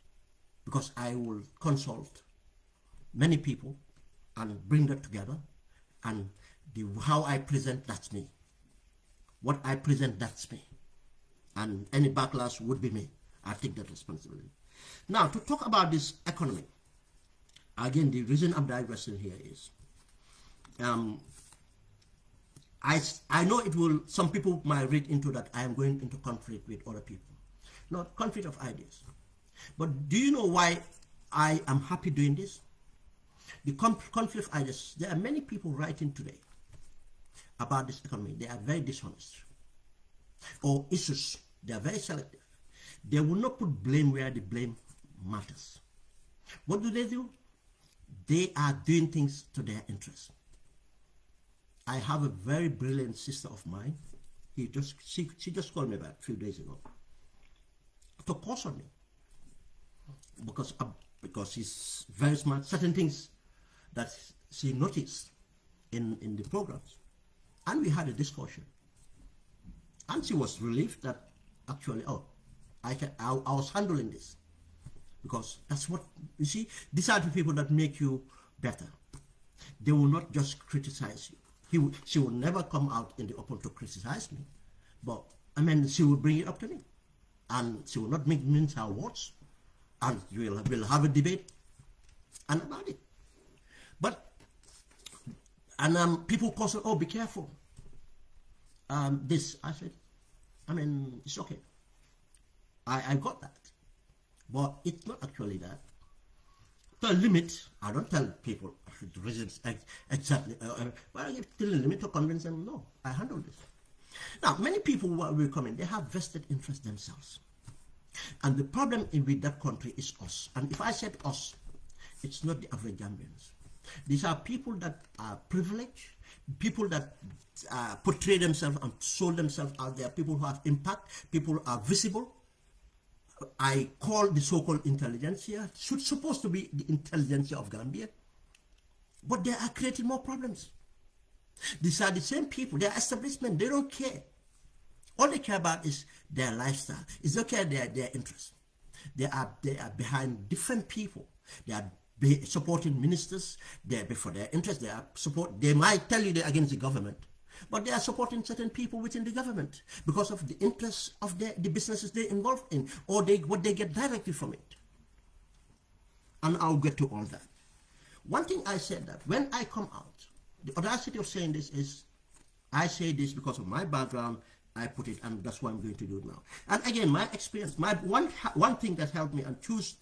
Speaker 1: Because I will consult many people and bring that together, and how I present, that's me. What I present, that's me. And any backlash would be me. I take that responsibility. Now, to talk about this economy, again, the reason I'm digressing here is, I know it will, some people might read into that I am going into conflict with other people. Not conflict of ideas. But do you know why I am happy doing this? The conflict of ideas, there are many people writing today about this economy. They are very dishonest. Or issues, they are very selective. They will not put blame where the blame matters. What do? they are doing things to their interest. I have a very brilliant sister of mine. She just called me back a few days ago to caution me because she's very smart. Certain things that she noticed in the programs, and we had a discussion, and she was relieved that actually, I was handling this, because that's what you see. These are the people that make you better. They will not just criticize you. She will never come out in the open to criticize me, but I mean, she will bring it up to me, and she will not mince her words, and we'll have a debate and about it. But people caution, be careful. This, I said, I mean, it's okay. I got that, but it's not actually that. To a limit, I don't tell people the reasons exactly, but I give till a limit to convince them, no, I handle this. Now, many people who will come in, they have vested interest themselves. And the problem with that country is us. And if I said us, it's not the average Gambians. These are people that are privileged, people that portray themselves and sold themselves out there, people who have impact, people who are visible. I call the so-called intelligentsia, supposed to be the intelligentsia of Gambia, but they are creating more problems. These are the same people, they are establishment, they don't care. All they care about is their lifestyle. It's okay, their interests. They are behind different people. They are supporting ministers, they are for their interests, they might tell you they're against the government, but they are supporting certain people within the government because of the interests of the businesses they're involved in, or what they get directly from it. And I'll get to all that. One thing I said, that when I come out, the audacity of saying this is, I say this because of my background, I put it, and that's what I'm going to do now. And again, my experience, my one thing that helped me and choose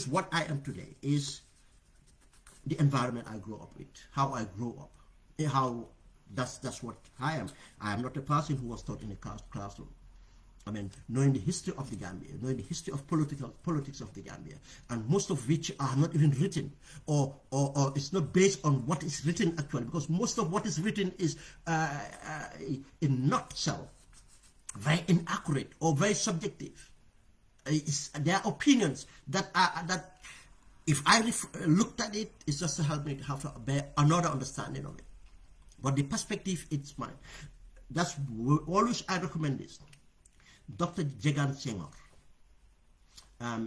Speaker 1: what I am today is the environment I grew up with, how I grew up, how that's what I am. I am not a person who was taught in a classroom. I mean, knowing the history of the Gambia, knowing the history of politics of the Gambia, and most of which are not even written, or it's not based on what is written actually, because most of what is written is in nutshell very inaccurate or very subjective. There are opinions that if I looked at it, it's just to help me to have to bear another understanding of it. But the perspective, it's mine. That's always I recommend this. Dr. Jegan Senghor,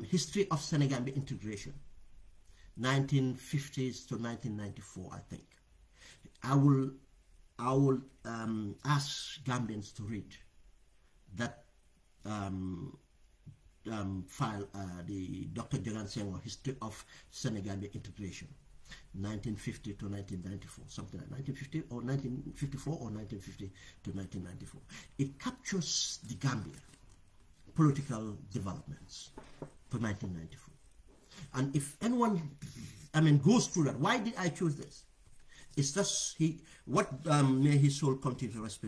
Speaker 1: History of Senegambia Integration, 1950s to 1994, I think. I will ask Gambians to read that file, the Dr. Jegan Senghor, History of Senegambia Integration, 1950 to 1994, something like 1950 or 1954 or 1950 to 1994. It captures the Gambia political developments for 1994. And if anyone, goes through that, why did I choose this? It's just may his soul continue to rest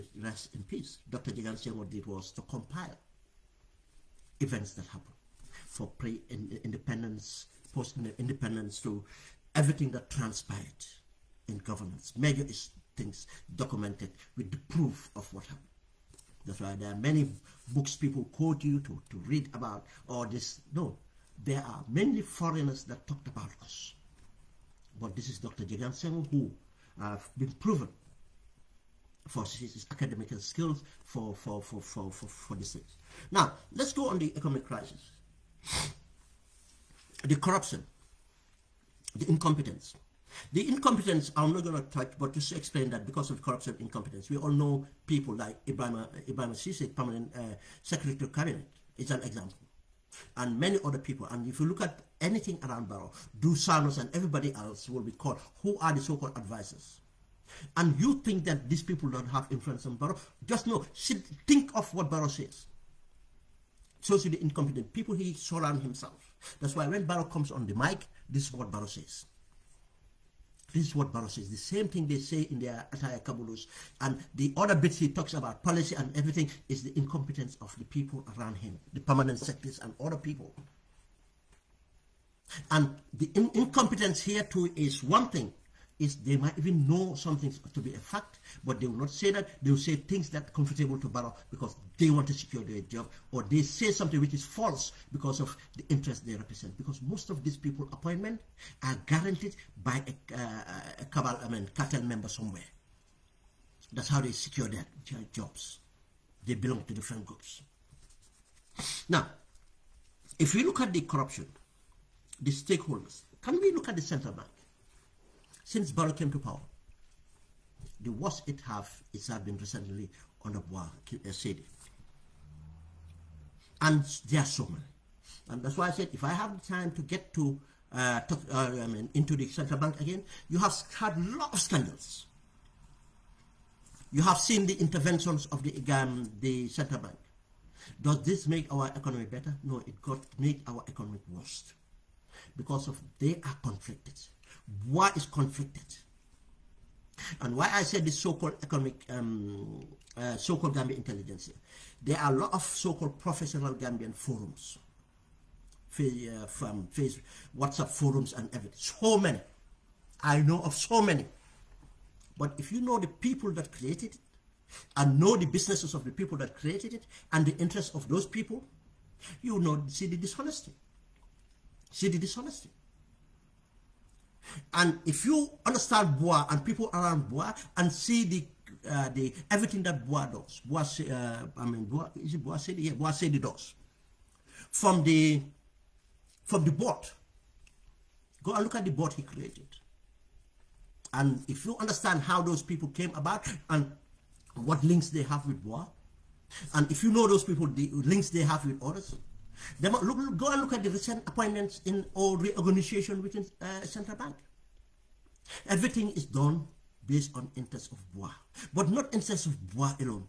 Speaker 1: in peace. Dr. Jegan Senghor did was to compile events that happened for pre-independence, post-independence, to everything that transpired in governance. Major things documented with the proof of what happened. That's why there are many books people quote you to read about all this. No, there are many foreigners that talked about us. But this is Dr. Jegan Senghor, who have been proven for his academic skills for these things. Now, let's go on the economic crisis. The corruption, the incompetence. The incompetence, I'm not going to touch, but just to explain that because of corruption and incompetence, we all know people like Ebrima Ceesay, permanent secretary to cabinet, is an example. And many other people. And if you look at anything around Barrow, Dusanos and everybody else will be called, who are the so-called advisors. And you think that these people don't have influence on Barrow, just know, think of what Barrow says. Shows you the incompetent people he surrounds himself. That's why when Barrow comes on the mic, this is what Barrow says. This is what Barrow says. The same thing they say in their attire kabulus. And the other bits he talks about policy and everything is the incompetence of the people around him, the permanent secretaries and other people. And the incompetence here too is one thing, is they might even know something to be a fact, but they will not say that. They will say things that are comfortable to borrow because they want to secure their job, or they say something which is false because of the interest they represent. Because most of these people appointment are guaranteed by a cartel member somewhere. That's how they secure their jobs. They belong to different groups. Now, if we look at the corruption, the stakeholders, can we look at the central bank? Since Barrow came to power, the worst it has been recently under 𝒂𝒄𝒄𝒆𝒍. And there are so many. And that's why I said, if I have the time to get to into the central bank again, you have had a lot of scandals. You have seen the interventions of the central bank. Does this make our economy better? No, it made our economy worse. Because of they are conflicted. War is conflicted. And why I said the so-called economic, so-called Gambian intelligence, there are a lot of so-called professional Gambian forums, from Facebook, WhatsApp forums and everything. So many. I know of so many. But if you know the people that created it, and know the businesses of the people that created it, and the interests of those people, you know, see the dishonesty. See the dishonesty. And if you understand Bois and people around Bois and see the everything that Bois does, 𝒂𝒄𝒄𝒏 does, from the board, go and look at the board he created. And if you understand how those people came about and what links they have with Bois, and if you know those people, the links they have with others, then go and look at the recent appointments in or reorganization within central bank. Everything is done based on interests of Bois, but not interests of Bois alone.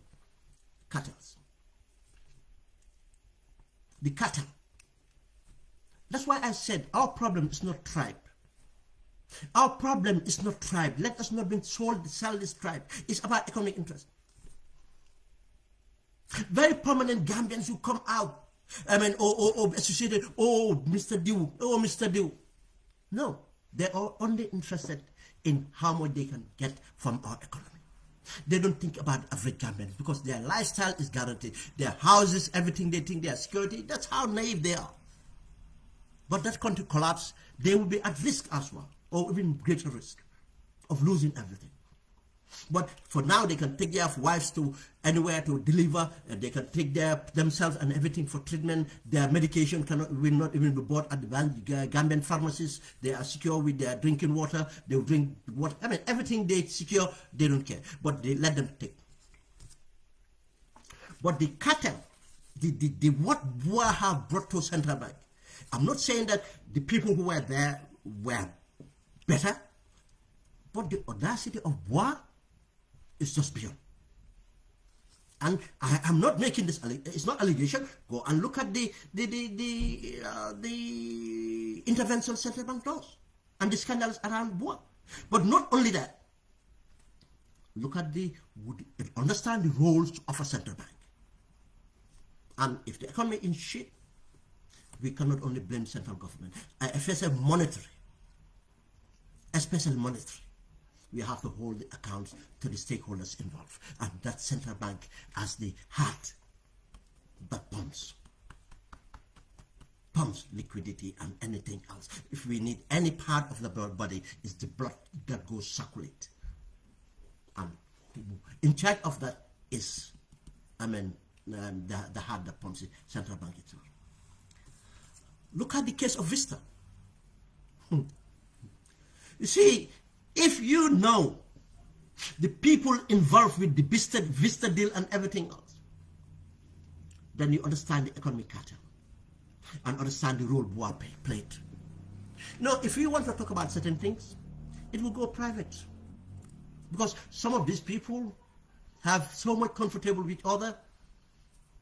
Speaker 1: Cartels. The cartel. That's why I said our problem is not tribe. Our problem is not tribe. Let us not sell this tribe. It's about economic interest. Very prominent Gambians who come out, or associated, Mr. Dew, Mr. Dew. No, they are only interested in how much they can get from our economy. They don't think about average Gambians because their lifestyle is guaranteed. Their houses, everything, they think their security. That's how naive they are. But that country collapse, they will be at risk as well, or even greater risk of losing everything. But for now, they can take their wives to anywhere to deliver, and they can take themselves and everything for treatment. Their medication will not even be bought at the Gambian pharmacies. They are secure with their drinking water. They will drink water. Everything they secure, they don't care. But they let them take. But the cartel, what Bois have brought to central bank, I'm not saying that the people who were there were better, but the audacity of Bois is just beyond. And I am not making this, it's not allegation. Go and look at the intervention central bank does and the scandals around Bois. But not only that, look at understand the roles of a central bank. And if the economy is shit, we cannot only blame central government. Especially monetary. We have to hold the accounts to the stakeholders involved. And that central bank as the heart that pumps liquidity and anything else. If we need any part of the body, it's the blood that goes circulate. And in charge of that is, the heart that pumps it, central bank itself. Look at the case of Vista. You see, if you know the people involved with the Vista deal and everything else, then you understand the economic cartel and understand the role Bois played. Now, if you want to talk about certain things, it will go private. Because some of these people have so much comfortable with each other.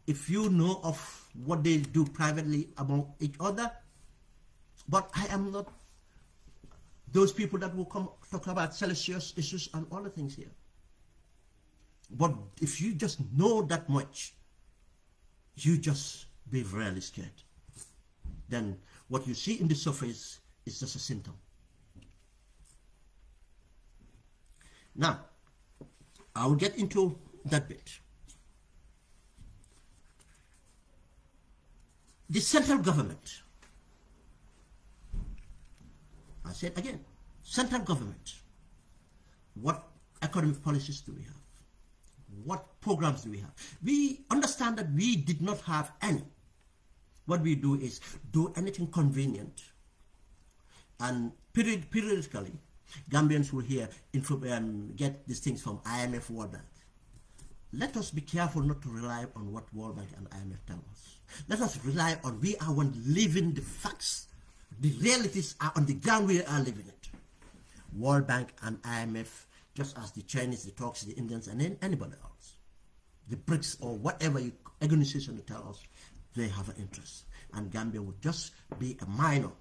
Speaker 1: If you know of what they do privately among each other, but I am not those people that will come talk about salacious issues and other things here. But if you just know that much, you just be really scared. Then What you see in the surface is just a symptom. Now, I will get into that bit. The central government, I said again, central government, what economic policies do we have? What programs do we have? We understand that we did not have any. What we do is do anything convenient, and periodically, Gambians will hear get these things from IMF, World Bank. Let us be careful not to rely on what World Bank and IMF tell us. Let us rely on we are one living the facts. The realities are on the ground. We are living it. World Bank and IMF, just as the Chinese, the Turks, the Indians, and anybody else, the BRICS or whatever organization tell us, they have an interest, and Gambia would just be a minor,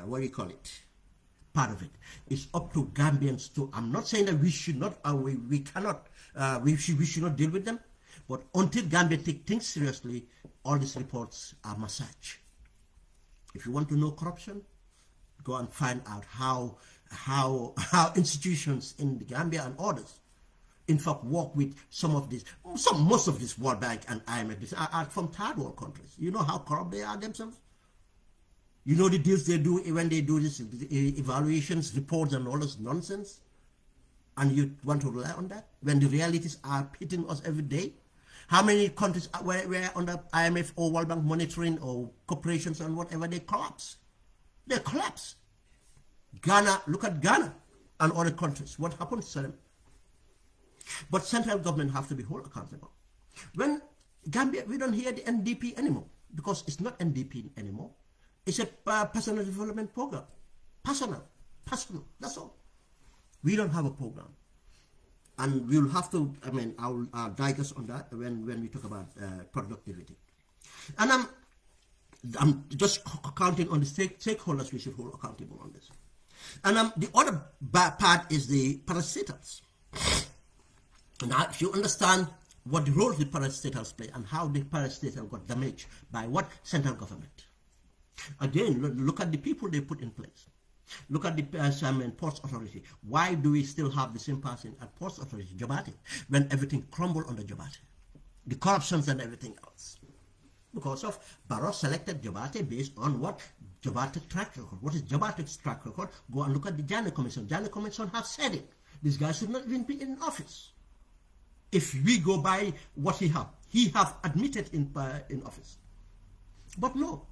Speaker 1: what do you call it? Part of it. It's up to Gambians to. I'm not saying that we should not, we cannot, we should not deal with them, but until Gambia take things seriously, all these reports are massage. If you want to know corruption, go and find out how institutions in the Gambia and others, in fact, work with most of this World Bank and IMF are from third world countries. You know how corrupt they are themselves? You know the deals they do when they do this evaluations, reports, and all this nonsense? And you want to rely on that? When the realities are hitting us every day? How many countries were under IMF or World Bank monitoring or corporations and whatever, they collapse? They collapse. Ghana, look at Ghana and other countries. What happens to them? But central government have to be held accountable. When Gambia, we don't hear the NDP anymore, because it's not NDP anymore. It's a personal development program. Personal, that's all. We don't have a program. And we'll have to, I'll digress on that when we talk about productivity. And I'm just counting on the stakeholders we should hold accountable on this. And the other part is the parastatals. Now, if you understand what the role the parastatals play and how the parastatal got damaged by what central government. Again, look at the people they put in place. Look at the Ports Authority. Why do we still have the same person at Ports Authority, Jobate, when everything crumbled under Jobate? The corruptions and everything else. Because of Barrow selected Jobate based on what? Jobate track record. What is Jobate's track record? Go and look at the Janneh Commission. Janneh Commission have said it. This guy should not even be in office. If we go by what he have admitted in office. But no.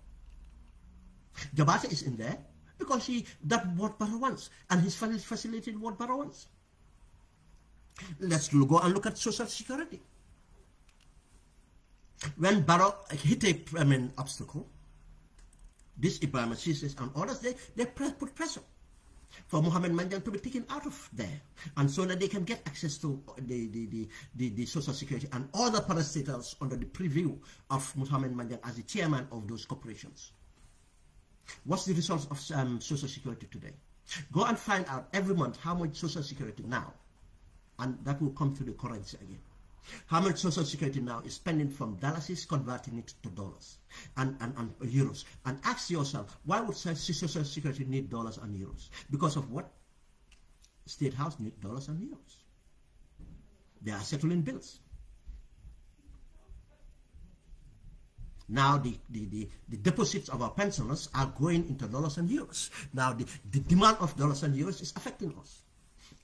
Speaker 1: Jobate is in there because that's what Barrow wants, and he's facilitated what Barrow wants. Let's go and look at social security. When Barrow hit a obstacle, this Ebrima Ceesay and others, they put pressure for Mohamed Manjang to be taken out of there, and so that they can get access to the social security and other parastatals under the preview of Mohamed Manjang as the chairman of those corporations. What's the result of social security today? Go and find out every month how much social security now, and that will come to the currency again. How much social security now is spending from dollars, converting it to dollars and euros. And ask yourself, why would social security need dollars and euros? Because of what? State House need dollars and euros. They are settling bills. Now the deposits of our pensioners are going into dollars and euros. Now the demand of dollars and euros is affecting us.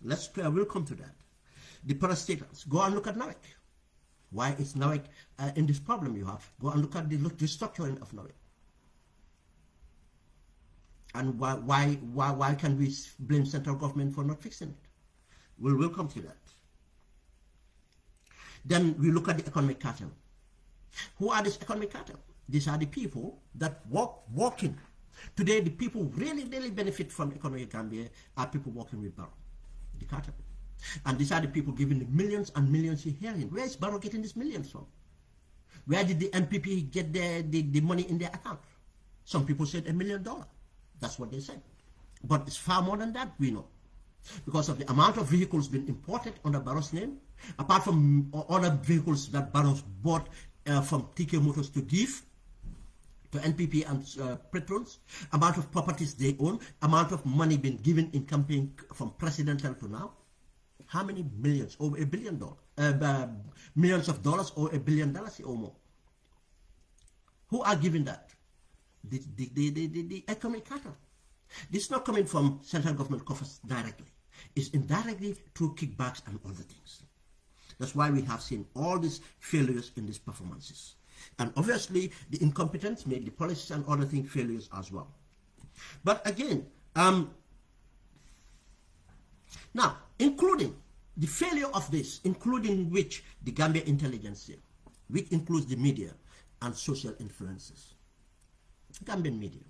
Speaker 1: We'll come to that. The parastatals. Go and look at NAWEC. Why is NAWEC in this problem you have? Go and look at the restructuring of NAWEC. And why can we blame central government for not fixing it? We'll come to that. Then we look at the economic cartel. Who are this economic cartel? These are the people that working. Today, the people really benefit from economic Gambia are people working with Barrow, the cartel. And these are the people giving the millions and millions you hear him. Where is Barrow getting these millions from? Where did the NPP get the money in their account? Some people said $1 million. That's what they said. But it's far more than that, we know. Because of the amount of vehicles being imported under Barrow's name, apart from other vehicles that Barrow bought from TK Motors to give, to NPP and patrons, amount of properties they own, amount of money been given in campaign from presidential to now. How many millions? Over $1 billion. Millions of dollars or $1 billion or more. Who are giving that? The economic cartel. This is not coming from central government coffers directly. It's indirectly through kickbacks and other things. That's why we have seen all these failures in these performances. And obviously, the incompetence made the policies and other things failures as well. But again, now, including the failure of this, including which the Gambia intelligence, which includes the media and social influences. Gambian media.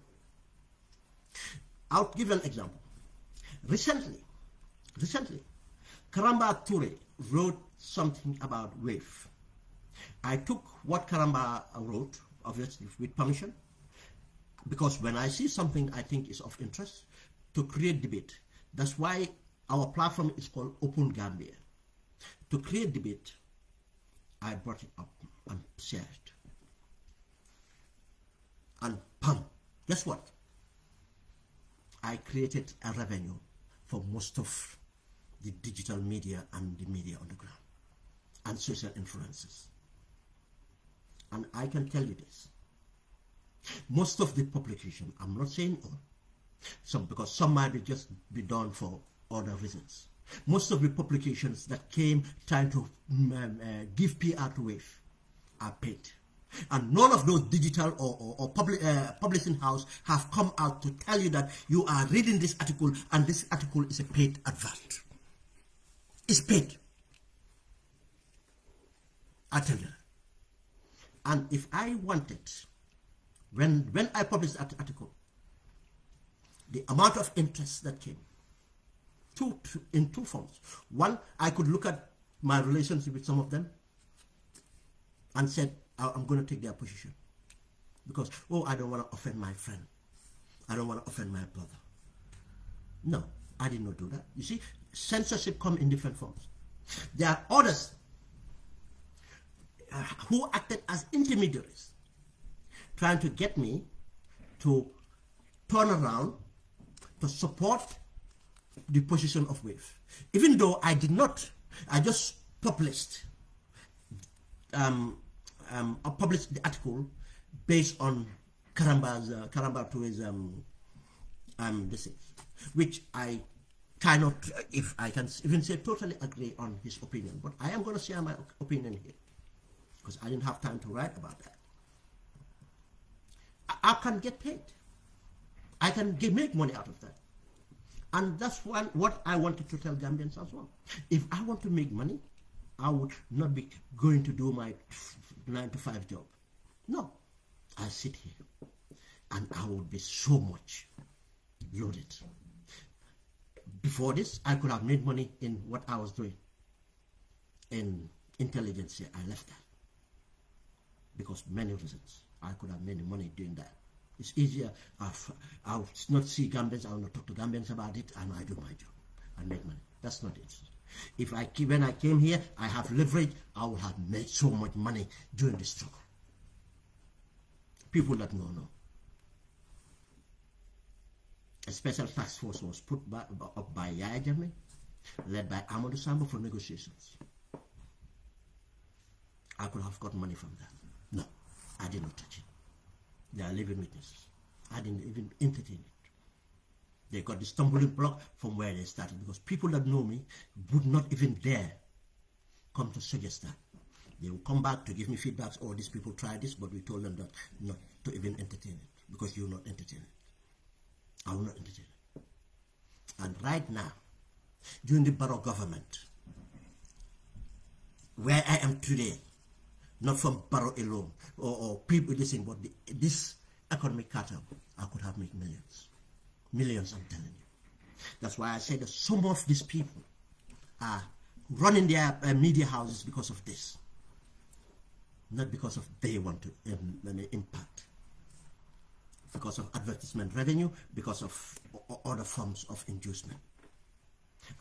Speaker 1: I'll give an example. Recently, Karamba Toure wrote something about WAVE. I took what Karamba wrote, obviously with permission, because when I see something I think is of interest, to create debate. That's why our platform is called Open Gambia. To create debate, I brought it up and shared it. And bam, guess what? I created a revenue for most of the digital media and the media on the ground and social influences. And I can tell you this. Most of the publication, I'm not saying all, because some might be done for other reasons. Most of the publications that came trying to give PR to WAVE are paid. And none of those digital or publishing house have come out to tell you that you are reading this article and this article is a paid advert. It's paid. I tell you. And if I wanted, when I published that article, the amount of interest that came, in two forms. One, I could look at my relationship with some of them and said, I'm going to take their position. Because, I don't want to offend my friend. I don't want to offend my brother. No, I did not do that. You see, censorship comes in different forms. There are others who acted as intermediaries, trying to get me to turn around to support the position of WAVE. Even though I did not, I just published published the article based on Karamba Toure's this is, which I cannot, if I can even say totally agree on his opinion, but I am going to share my opinion here because I didn't have time to write about that. I can get paid. I can make money out of that. And that's what I wanted to tell Gambians as well. If I want to make money, I would not be going to do my 9-to-5 job. No, I sit here and I would be so much loaded. Before this, I could have made money in what I was doing in intelligence. I left that because many reasons. I could have made money doing that. It's easier. I'll not see Gambians. I will not talk to Gambians about it, and I do my job and make money. That's not it. If when I came here, I have leverage, I would have made so much money during the struggle. People that know. A special task force was put up by Yaya Jammeh, led by Amadou Samba for negotiations. I could have got money from that. No, I did not touch it. They are living witnesses. I didn't even entertain it. They got the stumbling block from where they started, because people that know me would not even dare come to suggest that. They will come back to give me feedbacks, oh, these people tried this, but we told them that not to even entertain it, because you will not entertain it. I will not entertain it. And right now, during the Barrow government, where I am today, not from Barrow alone, or people listening, but this economic cartel, I could have made millions. Millions, I'm telling you. That's why I say that some of these people are running their media houses because of this. Not because of they want to impact. Because of advertisement revenue, because of other forms of inducement.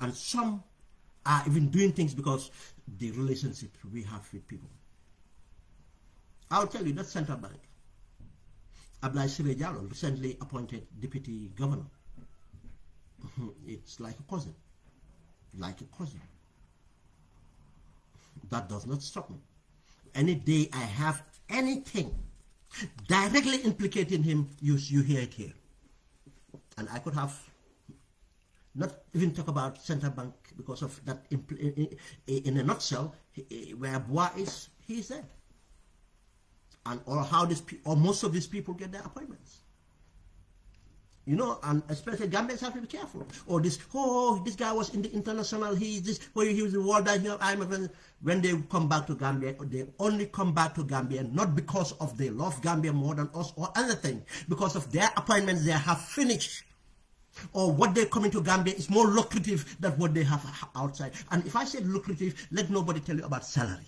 Speaker 1: And some are even doing things because the relationship we have with people. I'll tell you, that central bank, 𝒂𝒊𝒏 recently appointed deputy governor. It's like a cousin. Like a cousin. That does not stop me. Any day I have anything directly implicating him, you hear it here. And I could have not even talk about central bank because of that. In a nutshell, where Bois is, he is there. And or how this or most of these people get their appointments. You know, and especially Gambians have to be careful. Or this guy was in the international, he was the World Bank, when they come back to Gambia, they only come back to Gambia not because of they love Gambia more than us or anything, because of their appointments they have finished. Or what they come into Gambia is more lucrative than what they have outside. And if I say lucrative, let nobody tell you about salary.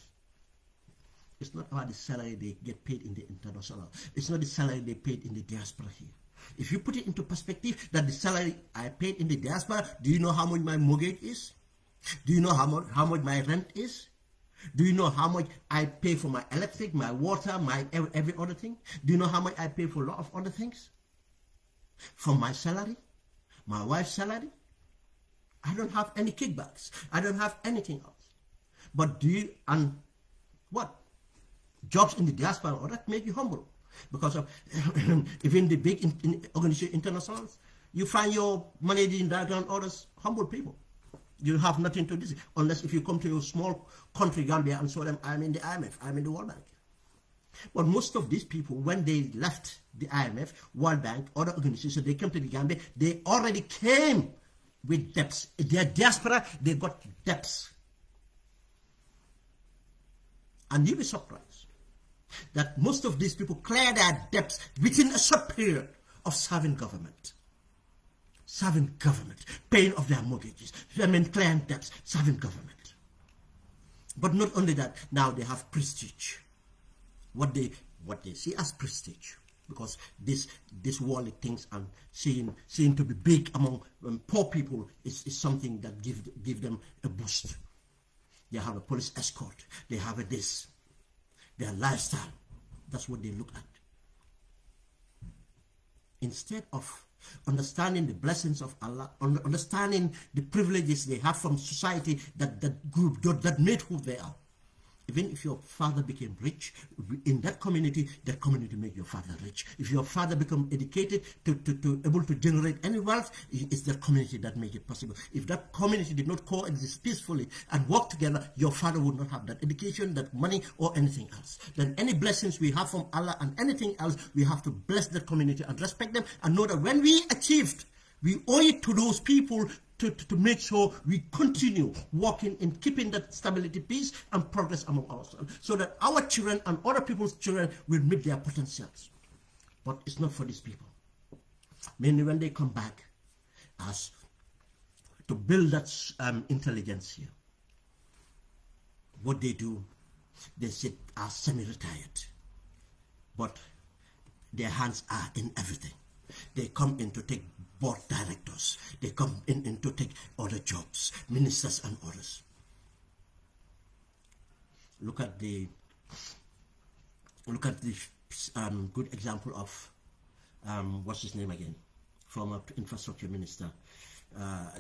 Speaker 1: It's not about the salary they get paid in the international. It's not the salary they paid in the diaspora here. If you put it into perspective, that the salary I paid in the diaspora, do you know how much my mortgage is? Do you know how much my rent is? Do you know how much I pay for my electric, my water, my every other thing? Do you know how much I pay for a lot of other things? From my salary, my wife's salary, I don't have any kickbacks. I don't have anything else. But do you, and what? Jobs in the diaspora, or that make you humble. Because of even the big organization internationals, you find your managing director and others humble people. You have nothing to do, unless if you come to your small country, Gambia, and show them, I'm in the IMF, I'm in the World Bank. But most of these people, when they left the IMF, World Bank, other organizations, they came to the Gambia, they already came with debts. Their diaspora, they got debts. And you'll be surprised that most of these people clear their debts within a short period of serving government. Serving government, paying off their mortgages, clearing debts, serving government. But not only that, now they have prestige. What they see as prestige, because this worldly things and seeing to be big among poor people is something that give them a boost. They have a police escort, they have a this. Their lifestyle, that's what they look at. Instead of understanding the blessings of Allah, understanding the privileges they have from society that group that made who they are. Even if your father became rich, in that community made your father rich. If your father become educated to able to generate any wealth, it's that community that make it possible. If that community did not coexist peacefully and work together, your father would not have that education, that money, or anything else. Then any blessings we have from Allah and anything else, we have to bless that community and respect them and know that when we achieved, we owe it to those people to make sure we continue working in keeping that stability, peace, and progress among ourselves, so that our children and other people's children will meet their potentials. But it's not for these people. Mainly when they come back as to build that intelligence here, what they do, they sit as semi-retired, but their hands are in everything. They come in to take board directors. They come in to take other jobs, ministers and others. Look at the good example of what's his name again, former infrastructure minister,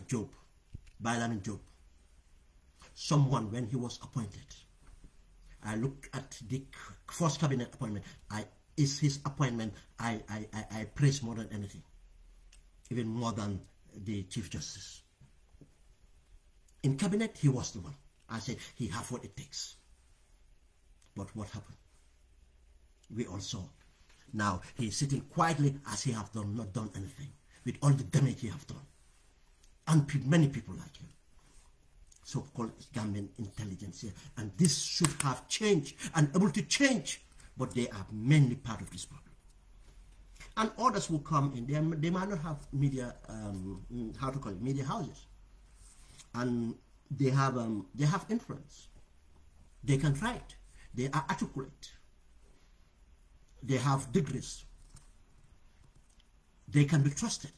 Speaker 1: Job, Bilamin Job. Someone, when he was appointed, I look at the first cabinet appointment. Is his appointment, I praise more than anything, even more than the Chief Justice. In cabinet, he was the one. I said, he have what it takes. But what happened? We all saw. Now, he is sitting quietly as he have done, not done anything, with all the damage he have done. And many people like him. So-called Gambian intelligence here. And this should have changed and able to change. But they are mainly part of this problem. And others will come in. They might not have media, media houses. And they have influence. They can write. They are articulate. They have degrees. They can be trusted.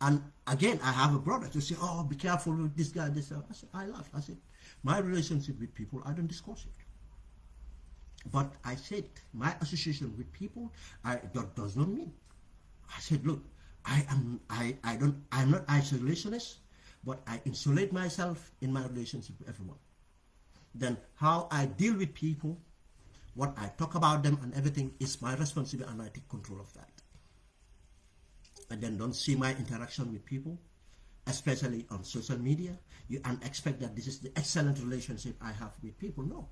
Speaker 1: And again, I have a brother to say, oh, be careful with this guy, this. I said, I laughed. I said, my relationship with people, I don't discuss it. But I said, my association with people that does not mean. I said, look, I'm not isolationist, but I insulate myself in my relationship with everyone. Then how I deal with people, what I talk about them and everything is my responsibility, and I take control of that. And then don't see my interaction with people, especially on social media, and expect that this is the excellent relationship I have with people. No.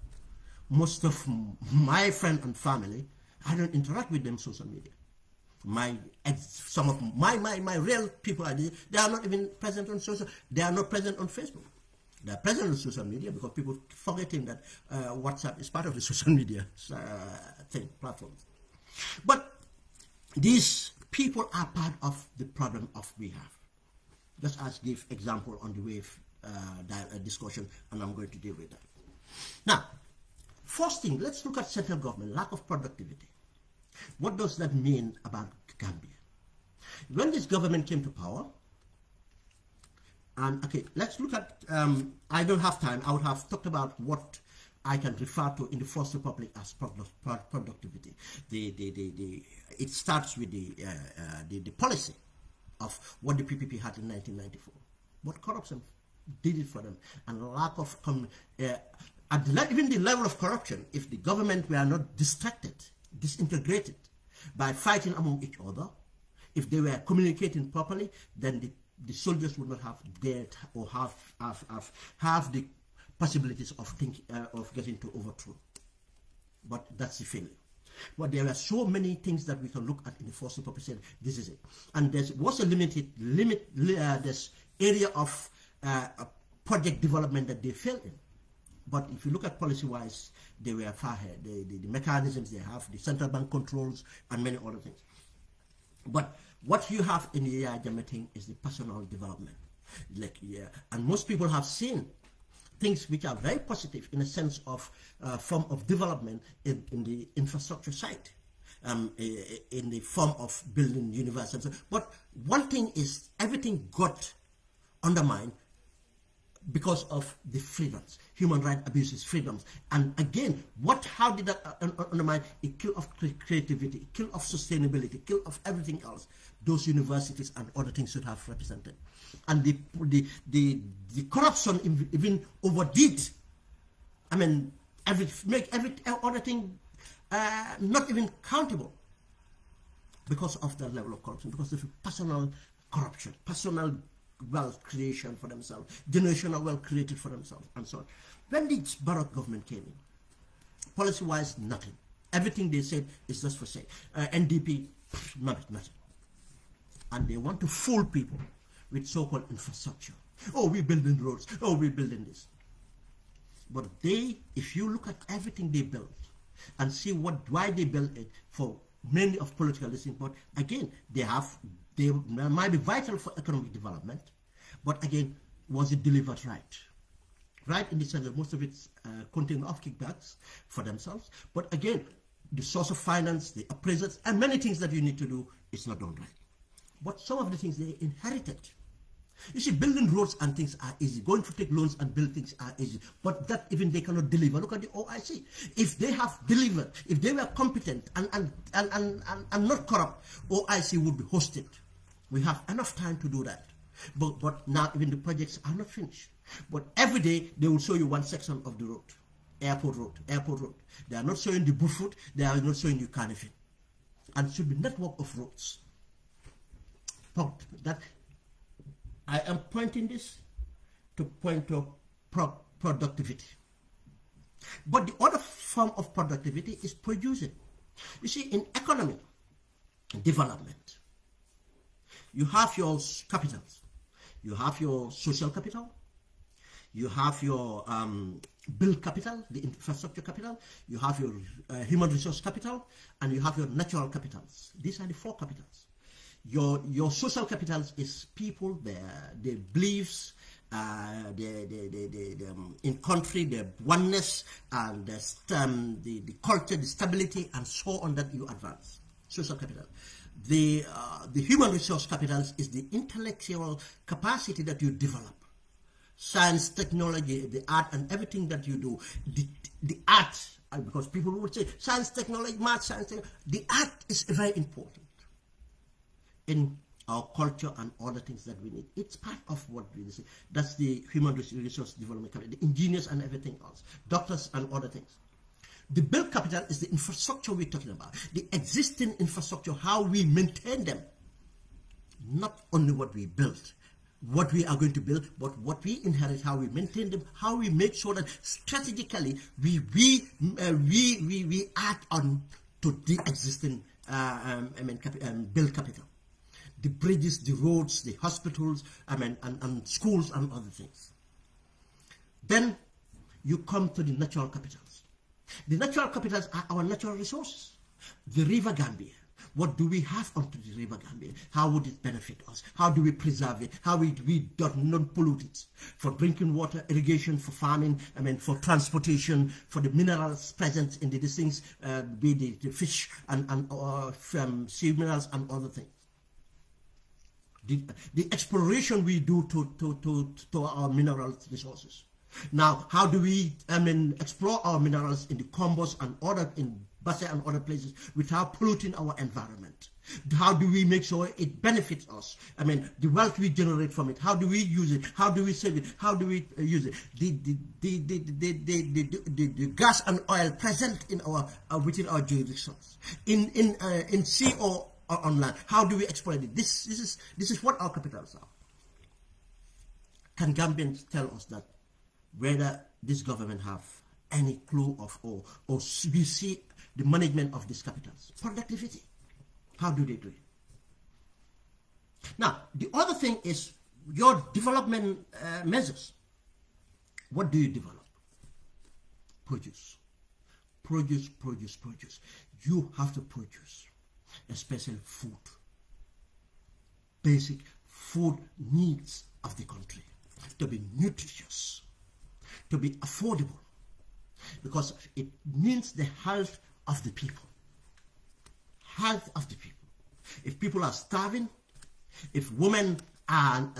Speaker 1: Most of my friends and family, I don't interact with them on social media. Some of my real people, they are not even present on social, they are not present on Facebook. They are present on social media because people forgetting that WhatsApp is part of the social media platform. But these people are part of the problem of we have. Just as give example on the wave discussion, and I'm going to deal with that. Now, first thing, let's look at central government, lack of productivity. What does that mean about Gambia? When this government came to power, and okay, let's look at, I don't have time, I would have talked about what I can refer to in the First Republic as productivity. It starts with the policy of what the PPP had in 1994. What corruption did it for them, and lack of, even the level of corruption, if the government were not distracted, disintegrated by fighting among each other, if they were communicating properly, then the soldiers would not have dared or have the possibilities of getting to overthrow. But that's the failure. But there are so many things that we can look at in the First Republic. This is it, and there was a this area of project development that they failed in. But if you look at policy-wise, they were far ahead. The mechanisms they have, the central bank controls, and many other things. But what you have in the Yaya Jammeh thing is the personal development. And most people have seen things which are very positive in a sense of form of development in the infrastructure side, in the form of building universities. But one thing is, everything got undermined because of the freedoms, human rights abuses, freedoms. And again, how did that undermine? A kill of creativity, a kill of sustainability, a kill of everything else those universities and other things should have represented. And the corruption even overdid. I mean, make every other thing not even countable because of that level of corruption, because of personal corruption, personal wealth creation for themselves, generational wealth created for themselves, and so on. When the Barack government came in, policy-wise, nothing. Everything they said is just for sake. NDP, nothing. And they want to fool people with so-called infrastructure. Oh, we're building roads. Oh, we're building this. But if you look at everything they built and see why they built it, for mainly of political listening, but again, they might be vital for economic development, but again, was it delivered right? Right in the sense that most of it's contained of kickbacks for themselves, but again, the source of finance, the appraisals, and many things that you need to do is not done right. But some of the things they inherited. You see, building roads and things are easy. Going to take loans and build things are easy. But that even they cannot deliver. Look at the OIC. If they have delivered, if they were competent and not corrupt, OIC would be hosted. We have enough time to do that. But now even the projects are not finished. But every day they will show you one section of the road. Airport road. They are not showing the Bufoot. They are not showing you Carnifin. And it should be network of roads. That I am pointing this to point to productivity. But the other form of productivity is producing. You see, in economy development, you have your capitals. You have your social capital. You have your build capital, the infrastructure capital. You have your human resource capital, and you have your natural capitals. These are the four capitals. Your social capitals is people, their beliefs, in country, their oneness, and the culture, the stability, and so on that you advance. Social capital. The human resource capitals is the intellectual capacity that you develop. Science, technology, the art, and everything that you do. The art because people would say science, technology, math, science, the art is very important in our culture and other things that we need. It's part of what we say. That's the human resource development capital, the engineers and everything else, doctors and other things. The build capital is the infrastructure we're talking about, the existing infrastructure, how we maintain them. Not only what we build, what we are going to build, but what we inherit, how we maintain them, how we make sure that strategically we add on to the existing build capital. The bridges, the roads, the hospitals, and schools and other things. Then you come to the natural capitals. The natural capitals are our natural resources. The River Gambia. What do we have onto the River Gambia? How would it benefit us? How do we preserve it? How we do not pollute it? For drinking water, irrigation, for farming, for transportation, for the minerals present in the things, be the fish and sea minerals and other things. The exploration we do to our mineral resources. Now, how do we explore our minerals in the combos and other in Basse and other places without polluting our environment? How do we make sure it benefits us? The wealth we generate from it. How do we use it? How do we save it? How do we use it? The gas and oil present in our within our jurisdictions, in sea or on land. How do we exploit it? This is what our capitals are. Can Gambians tell us that whether this government have any clue of or we see the management of these capitals? Productivity. How do they do it? Now, the other thing is your development measures. What do you develop? Produce. Produce, produce, produce. You have to produce, especially food. Basic food needs of the country to be nutritious, to be affordable, because it means the health of the people. Health of the people. If people are starving, if women are,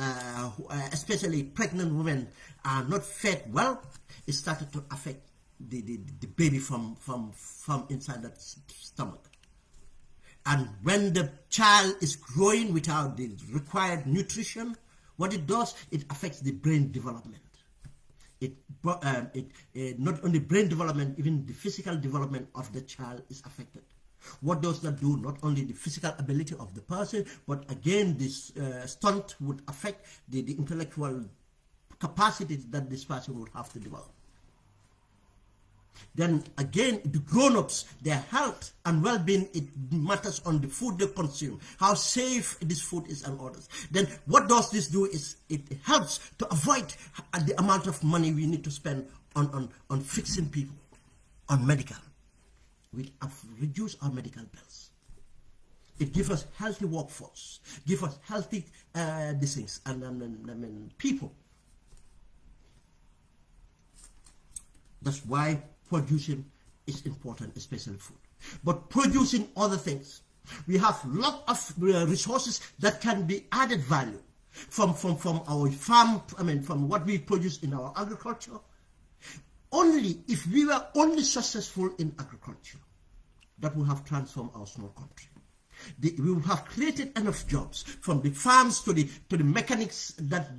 Speaker 1: especially pregnant women, are not fed well, it started to affect the baby from inside that stomach. And when the child is growing without the required nutrition, what it does, it affects the brain development. Not only brain development, even the physical development of the child is affected. What does that do? Not only the physical ability of the person, but again, this stunt would affect the intellectual capacity that this person would have to develop. Then again, the grown-ups, their health and well-being, it matters on the food they consume, how safe this food is and others. Then what does this do is it helps to avoid the amount of money we need to spend on fixing people, on medical. We have reduced our medical bills. It gives us healthy workforce, gives us healthy things and people. That's why producing is important, especially food. But producing other things, we have a lot of resources that can be added value from our farm, from what we produce in our agriculture. Only if we were only successful in agriculture, that will have transformed our small country. We will have created enough jobs, from the farms to the mechanics that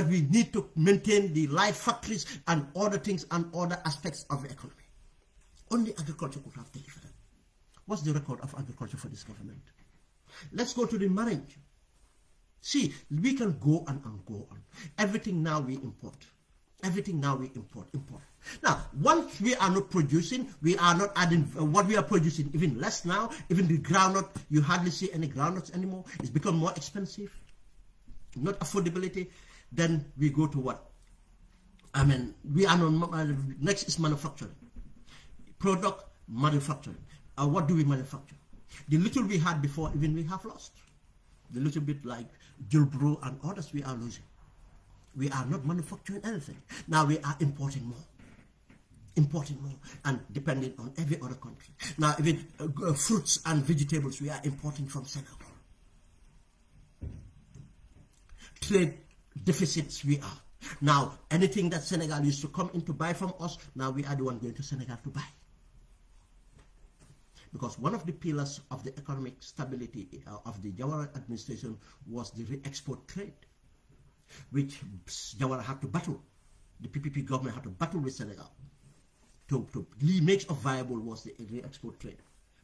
Speaker 1: we need to maintain the live factories and other things and other aspects of the economy. Only agriculture could have delivered it. What's the record of agriculture for this government? Let's go to the marriage. See, we can go on and go on. Everything now we import. Everything now we import. Now, once we are not producing, we are not adding what we are producing, even less now. Even the groundnut, you hardly see any groundnuts anymore. It's become more expensive, not affordability. Then we go to what? We are not, next is manufacturing. Product manufacturing. What do we manufacture? The little we had before, even we have lost. The little bit like Julbro and others, we are losing. We are not manufacturing anything. Now we are importing more. And depending on every other country. Now even fruits and vegetables we are importing from Senegal. Trade deficits we are. Now, anything that Senegal used to come in to buy from us, now we are the one going to Senegal to buy. Because one of the pillars of the economic stability of the Jawara administration was the re-export trade, which Jawara had to battle. The PPP government had to battle with Senegal to make of viable was the re-export trade.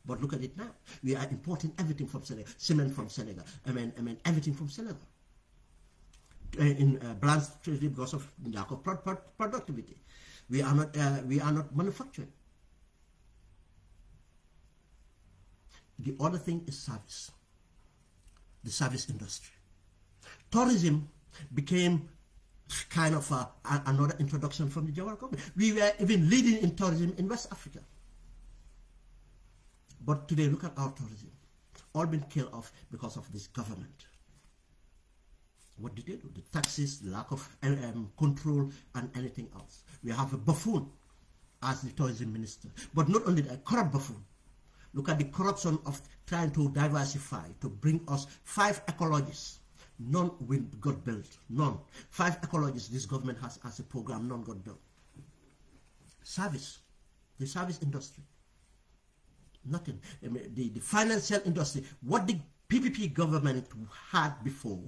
Speaker 1: But look at it now. We are importing everything from Senegal, cement from Senegal, everything from Senegal. In balanced trade because of lack of productivity. We are not manufacturing. The other thing is service. The service industry. Tourism became kind of another introduction from the Jawara government. We were even leading in tourism in West Africa. But today, look at our tourism. All been killed off because of this government. What did they do? The taxes, the lack of control, and anything else. We have a buffoon as the tourism minister. But not only that, a corrupt buffoon. Look at the corruption of trying to diversify, to bring us 5 ecologists. None got built. None. 5 ecologists this government has as a program, none got built. Service. The service industry. Nothing. The financial industry. What the PPP government had before,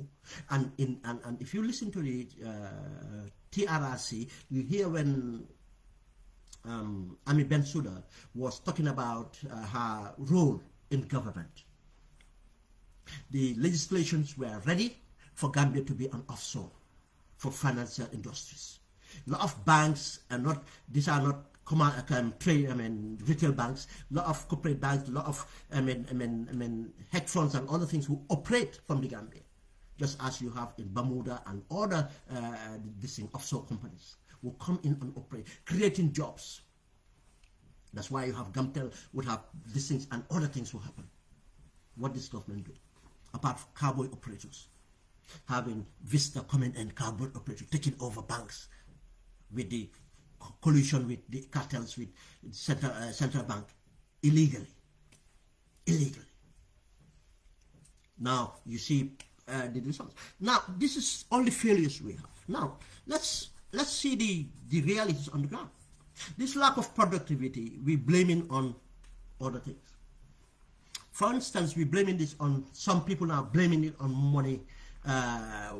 Speaker 1: and if you listen to the TRRC, you hear when Ami Bensouda was talking about her role in government. The legislations were ready for Gambia to be an offshore for financial industries. A lot of banks are not, these are not retail banks, a lot of corporate banks, a lot of hedge funds and other things who operate from the Gambia, just as you have in Bermuda and other offshore companies will come in and operate, creating jobs. That's why you have Gamtel would have these things and other things will happen. What does government do? Apart from cowboy operators, having Vista coming and cowboy operators taking over banks with the collusion with the cartels with central bank illegally. Now you see the results. Now this is all the failures we have. Now let's see the realities on the ground. This lack of productivity we blaming on other things. For instance, we blaming this on some people now blaming it on money.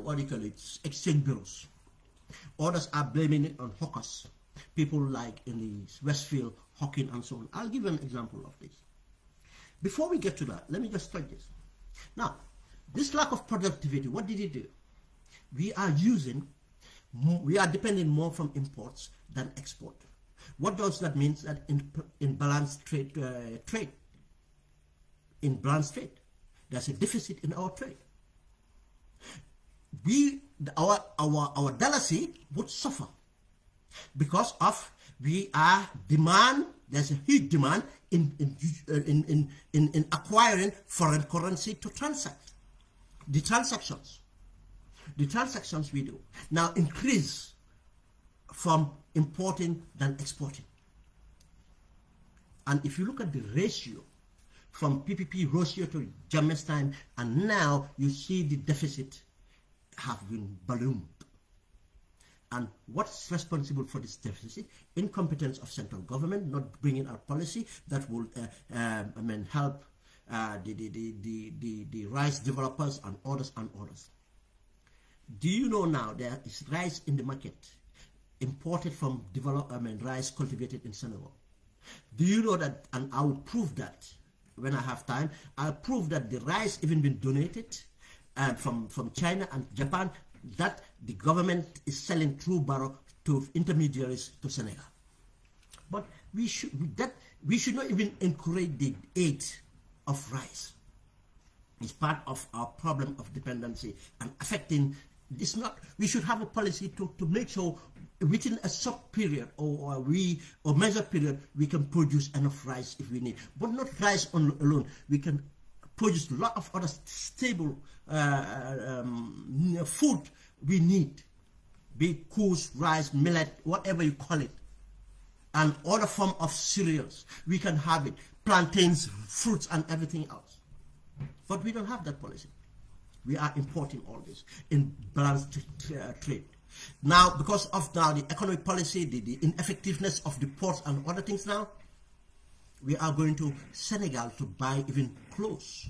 Speaker 1: What do you call it? Exchange bureaus. Others are blaming it on hawkers. People like in the Westfield, Hawking and so on. I'll give you an example of this. Before we get to that, let me just start this. Now, this lack of productivity, what did it do? We are depending more from imports than export. What does that mean? That in balanced trade, in balanced trade, there's a deficit in our trade. Our dalasi would suffer because of there's a huge demand in acquiring foreign currency to transact. The transactions we do now increase from importing than exporting. And if you look at the ratio from PPP ratio to Jammeh's time, and now you see the deficit have been ballooned. And what's responsible for this deficit? Incompetence of central government, not bringing a policy that will help the rice developers and others and others. Do you know now there is rice in the market imported from rice cultivated in Senegal? Do you know that, and I will prove that when I have time, I'll prove that the rice even been donated from China and Japan, that the government is selling through barrel to intermediaries to Senegal. But we should not even encourage the aid of rice. It's part of our problem of dependency and affecting. It's not. We should have a policy to make sure within a sub period or measure period we can produce enough rice if we need, but not rice alone. We can produce a lot of other stable food we need, be it coarse, rice, millet, whatever you call it, and other form of cereals. We can have it, plantains, fruits, and everything else. But we don't have that policy. We are importing all this in balanced trade. Now, because of now the economic policy, the ineffectiveness of the ports and other things now, we are going to Senegal to buy even clothes.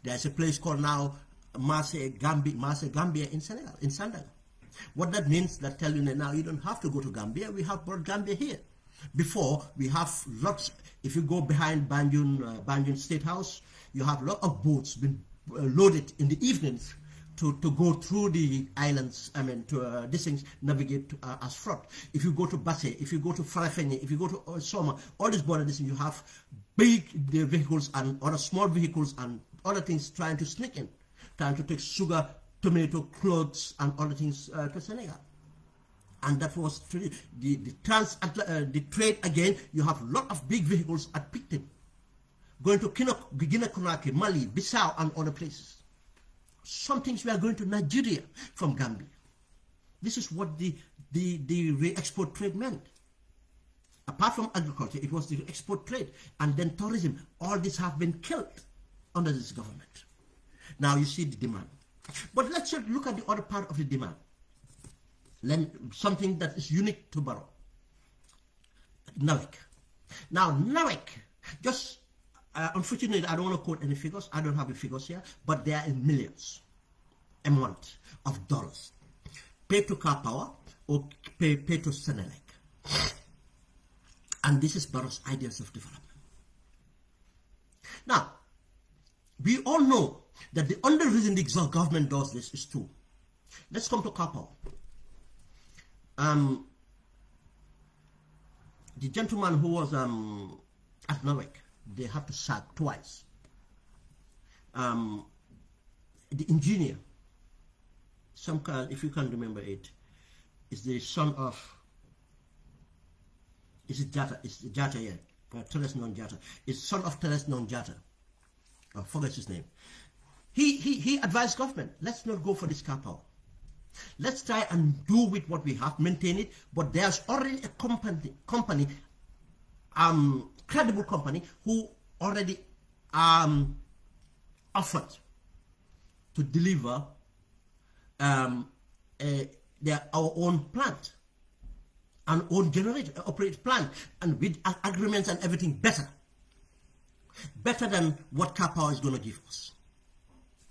Speaker 1: There's a place called now 𝒂𝒄𝒄𝒏𝒏𝒆𝒍 in Senegal, in Sandaga. What that means, that tell you that now you don't have to go to Gambia. We have brought Gambia here. Before, we have lots, if you go behind Banjul State House, you have a lot of boats been loaded in the evenings to go through the islands, to these things, navigate as fraud. If you go to Basse, if you go to Farafenni, if you go to Soma, all these borders, you have big vehicles and other small vehicles and other things trying to sneak in, trying to take sugar, tomato, clothes, and other things to Senegal. And that was the trade again. You have a lot of big vehicles at Picton, going to Guinea-Conakry, Mali, Bissau, and other places. Some things we are going to Nigeria from Gambia. This is what the re-export trade meant. Apart from agriculture, it was the export trade, and then tourism. All this have been killed under this government. Now you see the demand. But let's just look at the other part of the demand. Something that is unique to Barrow. NAWEC. Now NAWEC, just unfortunately, I don't want to quote any figures. I don't have the figures here, but they are in millions a month of dollars. Pay to Car Power or pay to Senelec. And this is Barrow's ideas of development. Now, we all know that the only reason the government does this is two. Let's come to Car Power. The gentleman who was at NAWEC, they had to sack twice. The engineer, if you can remember it, is the son of, is it Jatta? It's Jatta, yeah. Teres Non Jatta. It's son of Teres Non Jatta. I forget his name. He advised government, let's not go for this Car Power. Let's try and do with what we have, maintain it, but there's already a company, credible company, who already offered to deliver our own plant, an own generator, operate plant, and with agreements and everything better than what Car Power is going to give us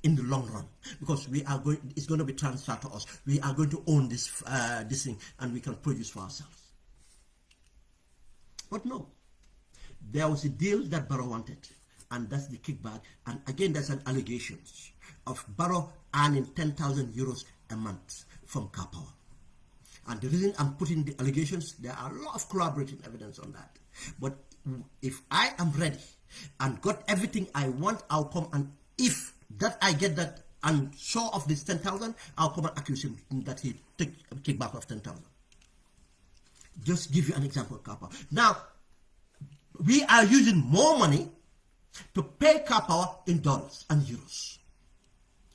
Speaker 1: in the long run, because it's going to be transferred to us. We are going to own this thing, and we can produce for ourselves. But no, there was a deal that Barrow wanted, and that's the kickback. And again, there's an allegation of Barrow earning 10,000 euros a month from Car Power. And the reason I'm putting the allegations, there are a lot of corroborating evidence on that. But if I am ready and got everything I want, I'll come, and if that I get that and show off this 10,000, I'll come and accuse him that he take a kickback of 10,000. Just give you an example of Car Power. Now, we are using more money to pay Car Power in dollars and euros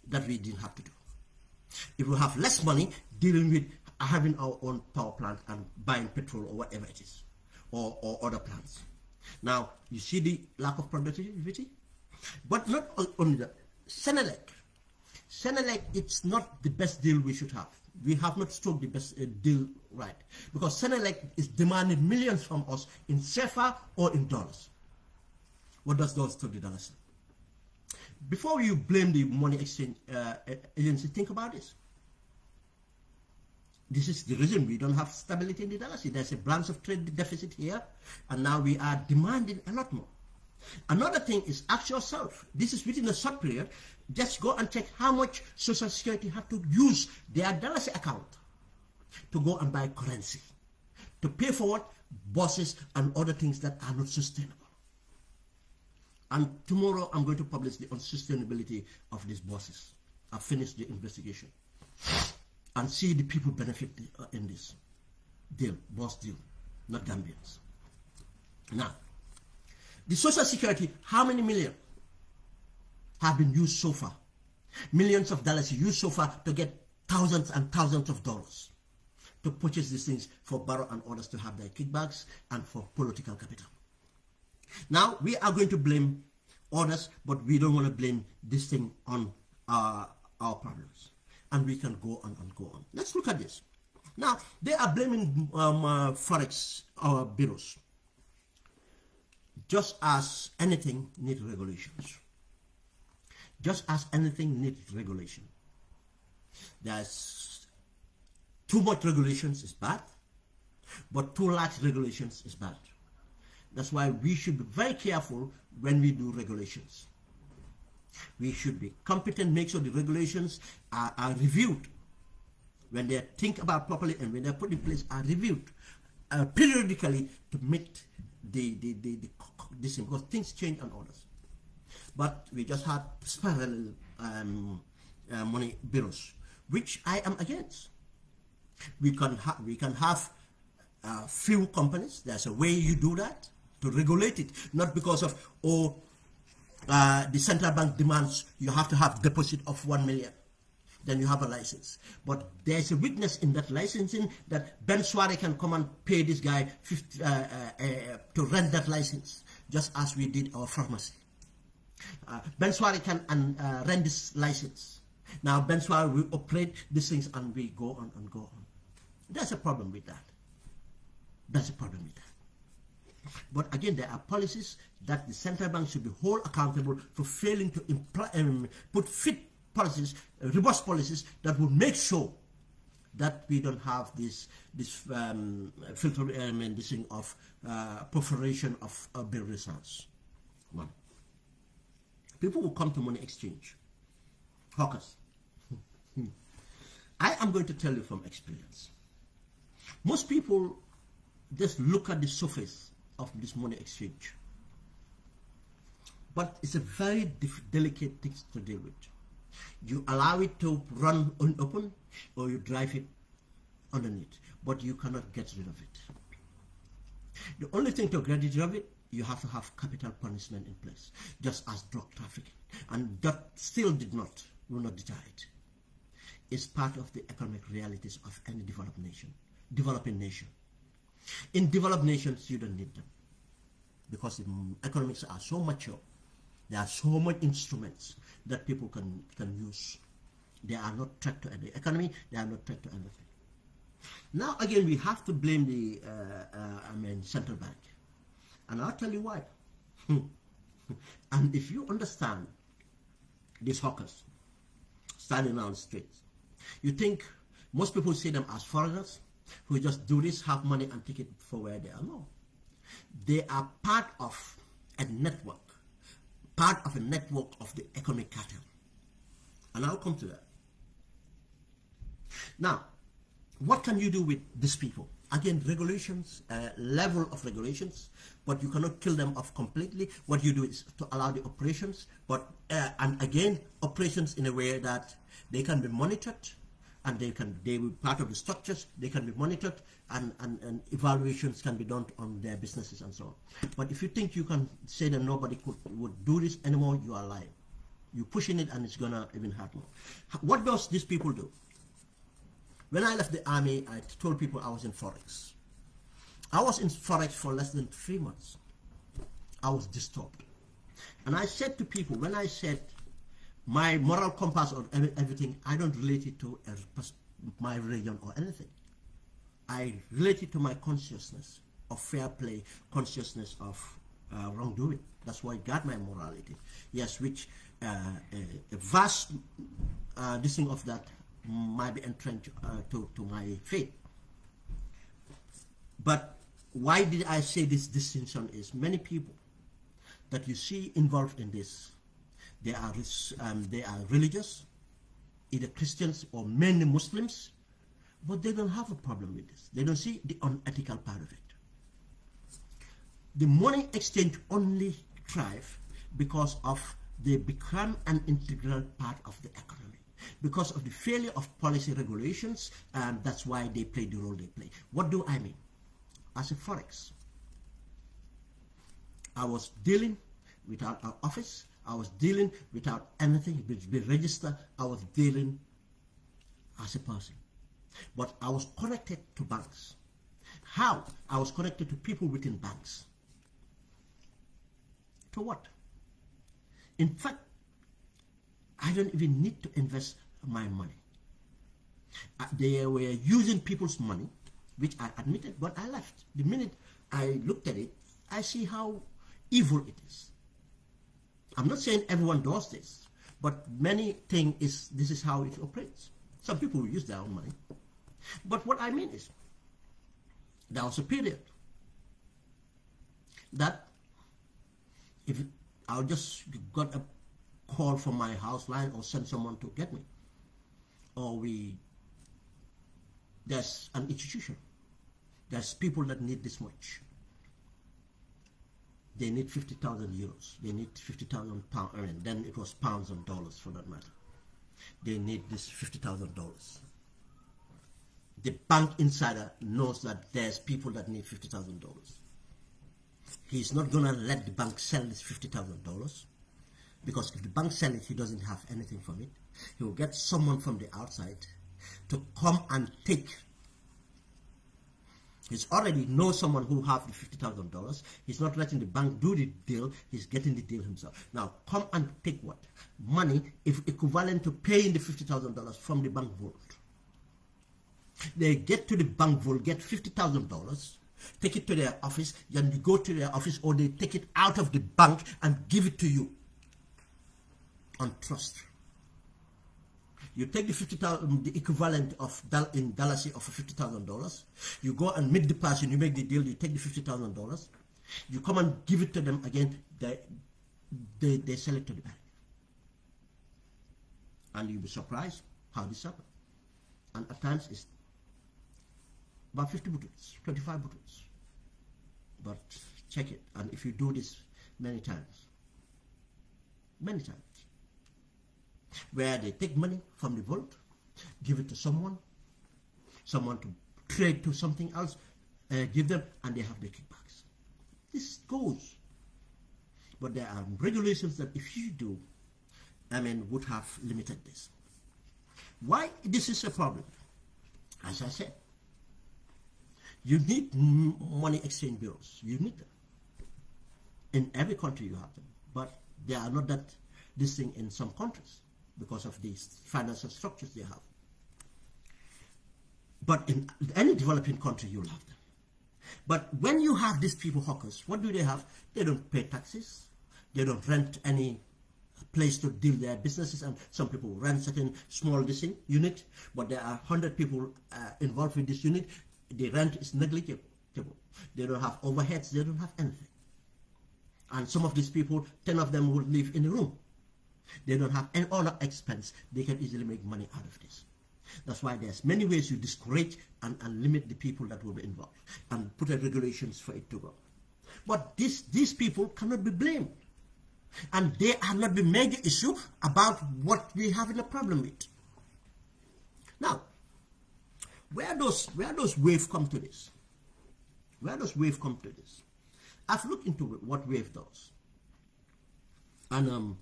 Speaker 1: that we didn't have to do. If we have less money dealing with having our own power plant and buying petrol or whatever it is, or other plants. Now, you see the lack of productivity? But not only that, Senelec, it's not the best deal we should have. We have not struck the best deal right, because Senelec is demanding millions from us in CFA or in dollars. What does those to the dollars? Before you blame the money exchange agency, think about this. This is the reason we don't have stability in the dollar. See, there's a balance of trade deficit here, and now we are demanding a lot more. Another thing is, ask yourself, this is within a short period, just go and check how much Social Security have to use their dollars account to go and buy currency, to pay for what? Buses and other things that are not sustainable. And tomorrow I'm going to publish the unsustainability of these buses. I've finished the investigation. And see the people benefit in this deal, boss deal, not Gambians. Now, the Social Security, how many million have been used so far? Millions of dollars used so far to get thousands and thousands of dollars to purchase these things for Barrow and others to have their kickbacks and for political capital. Now, we are going to blame others, but we don't want to blame this thing on our problems. And we can go on and go on. Let's look at this. Now, they are blaming forex bureaus. Just as anything needs regulations. Just as anything needs regulation. There's too much regulations is bad, but too large regulations is bad. That's why we should be very careful when we do regulations. We should be competent, make sure the regulations are reviewed. When they think about properly and when they're put in place, are reviewed periodically to meet this thing, because things change on others. But we just had parallel money bureaus, which I am against. We can have few companies. There's a way you do that, to regulate it, not because of the central bank demands you have to have deposit of 1 million. Then you have a license. But there's a weakness in that licensing that 𝒂𝒐𝒊𝒏 can come and pay this guy 50, to rent that license, just as we did our pharmacy. 𝒂𝒐𝒊𝒏 can rent this license. Now 𝒂𝒐𝒊𝒏 will operate these things and we go on and go on. There's a problem with that. That's a problem with that. But again, there are policies that the central bank should be held accountable for failing to put fit policies, robust policies that will make sure that we don't have this filter this thing of perforation of bill results. One. People will come to money exchange. Hawkers. I am going to tell you from experience. Most people just look at the surface of this money exchange. But it's a very delicate thing to deal with. You allow it to run unopened or you drive it underneath, but you cannot get rid of it. The only thing to get rid of it, you have to have capital punishment in place, just as drug trafficking, and that still will not deter it. It's part of the economic realities of any developing nation. In developed nations, you don't need them, because the economics are so mature. There are so many instruments that people can use. They are not threat to the economy. They are not threat to anything. Now again, we have to blame the central bank, and I'll tell you why. And if you understand these hawkers standing on the streets, you think most people see them as foreigners who just do this, have money, and take it for where they are. No, they are part of a network. Part of a network of the economic cartel. And I'll come to that. Now, what can you do with these people? Again, regulations, level of regulations, but you cannot kill them off completely. What you do is to allow the operations, but and again, operations in a way that they can be monitored, and they will be part of the structures. They can be monitored, and evaluations can be done on their businesses and so on. But if you think you can say that nobody would do this anymore, you are lying. You're pushing it, and it's gonna even hurt more. What does these people do? When I left the army, I told people I was in forex. I was in forex for less than 3 months. I was disturbed, and I said to people, when I said my moral compass or everything, I don't relate it to my religion or anything. I relate it to my consciousness of fair play, consciousness of wrongdoing. That's why I got my morality. Yes, which a vast this thing of that might be entrenched to my faith. But why did I say this distinction is many people that you see involved in this, they are religious, either Christians or mainly Muslims, but they don't have a problem with this. They don't see the unethical part of it. The money exchange only thrive because of they become an integral part of the economy. Because of the failure of policy regulations, that's why they play the role they play. What do I mean? As a forex, I was dealing without an office. I was dealing without anything, be registered. I was dealing as a person. But I was connected to banks. How? I was connected to people within banks. To what? In fact, I don't even need to invest my money. They were using people's money, which I admitted, but I left. The minute I looked at it, I see how evil it is. I'm not saying everyone does this, but many think this is how it operates. Some people will use their own money. But what I mean is, there was a period that if I just got a call from my house line or send someone to get me, or there's an institution, there's people that need this much. They need 50,000 euros. They need 50,000 pound earning. Then it was pounds and dollars for that matter. They need this $50,000. The bank insider knows that there's people that need $50,000. He's not gonna let the bank sell this $50,000, because if the bank sells it, he doesn't have anything from it. He will get someone from the outside to come and take. He's already knows someone who have the $50,000. He's not letting the bank do the deal. He's getting the deal himself. Now, come and take what? Money, if equivalent to paying the $50,000 from the bank vault. They get to the bank vault, get $50,000, take it to their office, then you go to their office, or they take it out of the bank and give it to you on trust. You take the $50,000, the equivalent of in dollars of $50,000. You go and meet the person. You make the deal. You take the $50,000. You come and give it to them again. They sell it to the bank, and you'll be surprised how this happens. And at times it's about 50 buckets, 25 buckets. But check it, and if you do this many times, where they take money from the vault, give it to someone to trade to something else, give them, and they have the kickbacks. This goes. But there are regulations that if you do, would have limited this. Why this is a problem? As I said, you need money exchange bureaus. You need them. In every country you have them. But they are not this thing in some countries, because of these financial structures they have. But in any developing country, you'll have them. But when you have these people, hawkers, what do they have? They don't pay taxes. They don't rent any place to deal their businesses, and some people rent certain small unit, but there are 100 people involved with this unit. The rent is negligible. They don't have overheads. They don't have anything. And some of these people, 10 of them will live in a room. They don't have any other expense. They can easily make money out of this. That's why there's many ways you discourage and limit the people that will be involved, and put regulations for it to go. But these people cannot be blamed, and they are not the major issue about what we have in a problem with. Now, where does wave come to this? Where does wave come to this? I've looked into what wave does, and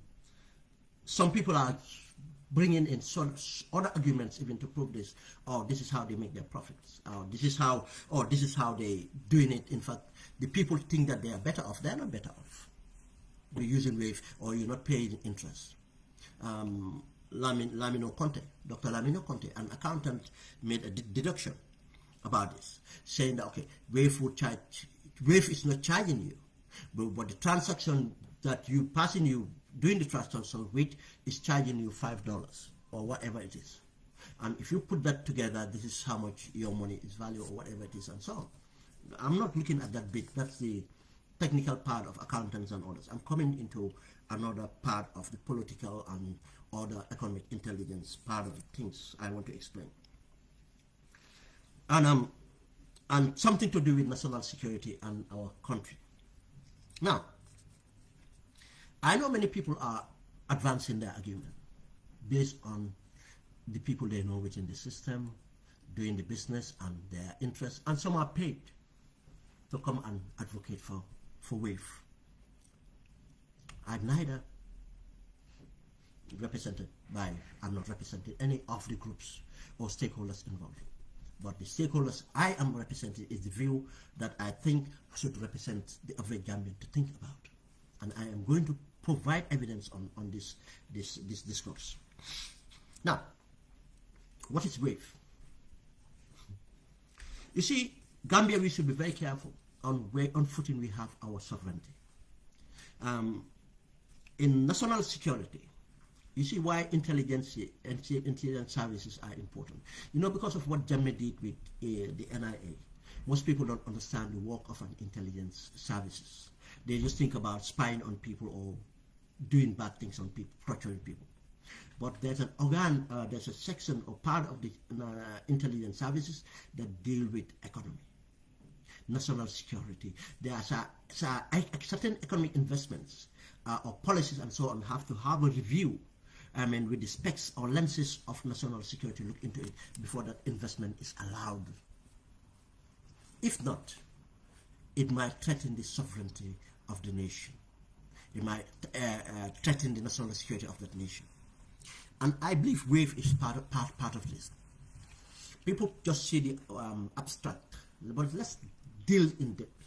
Speaker 1: some people are bringing in other arguments even to prove this. Oh, this is how they make their profits. This is how they doing it. In fact, the people think that they are better off. They are not better off. You're using wave, or you're not paying interest. Lamino Conte, Dr. Lamino Conte, an accountant, made a deduction about this, saying that okay, wave is not charging you, but the transaction that you passing you doing the transaction with is charging you $5 or whatever it is. And if you put that together, this is how much your money is value or whatever it is, and so on. I'm not looking at that bit. That's the technical part of accountants and others. I'm coming into another part of the political and other economic intelligence part of the things I want to explain. And something to do with national security and our country. Now, I know many people are advancing their argument based on the people they know within the system, doing the business and their interests, and some are paid to come and advocate for wave. I'm neither represented by, I'm not representing any of the groups or stakeholders involved. But the stakeholders I am representing is the view that I think should represent the average Gambian to think about. And I am going to provide evidence on this discourse. Now, what is wave? You see, Gambia, we should be very careful on where on footing we have our sovereignty. In national security, you see why intelligence services are important. You know, because of what Jammeh did with the NIA. Most people don't understand the work of an intelligence services. They just think about spying on people or doing bad things on people, torturing people. But there's an organ, there's a section or part of the intelligence services that deal with economy, national security. There's certain economic investments or policies and so on have to have a review. I mean, with the specs or lenses of national security, look into it before that investment is allowed. If not, it might threaten the sovereignty of the nation. It might threaten the national security of that nation. And I believe WAVE is part of this. People just see the abstract, but let's deal in depth.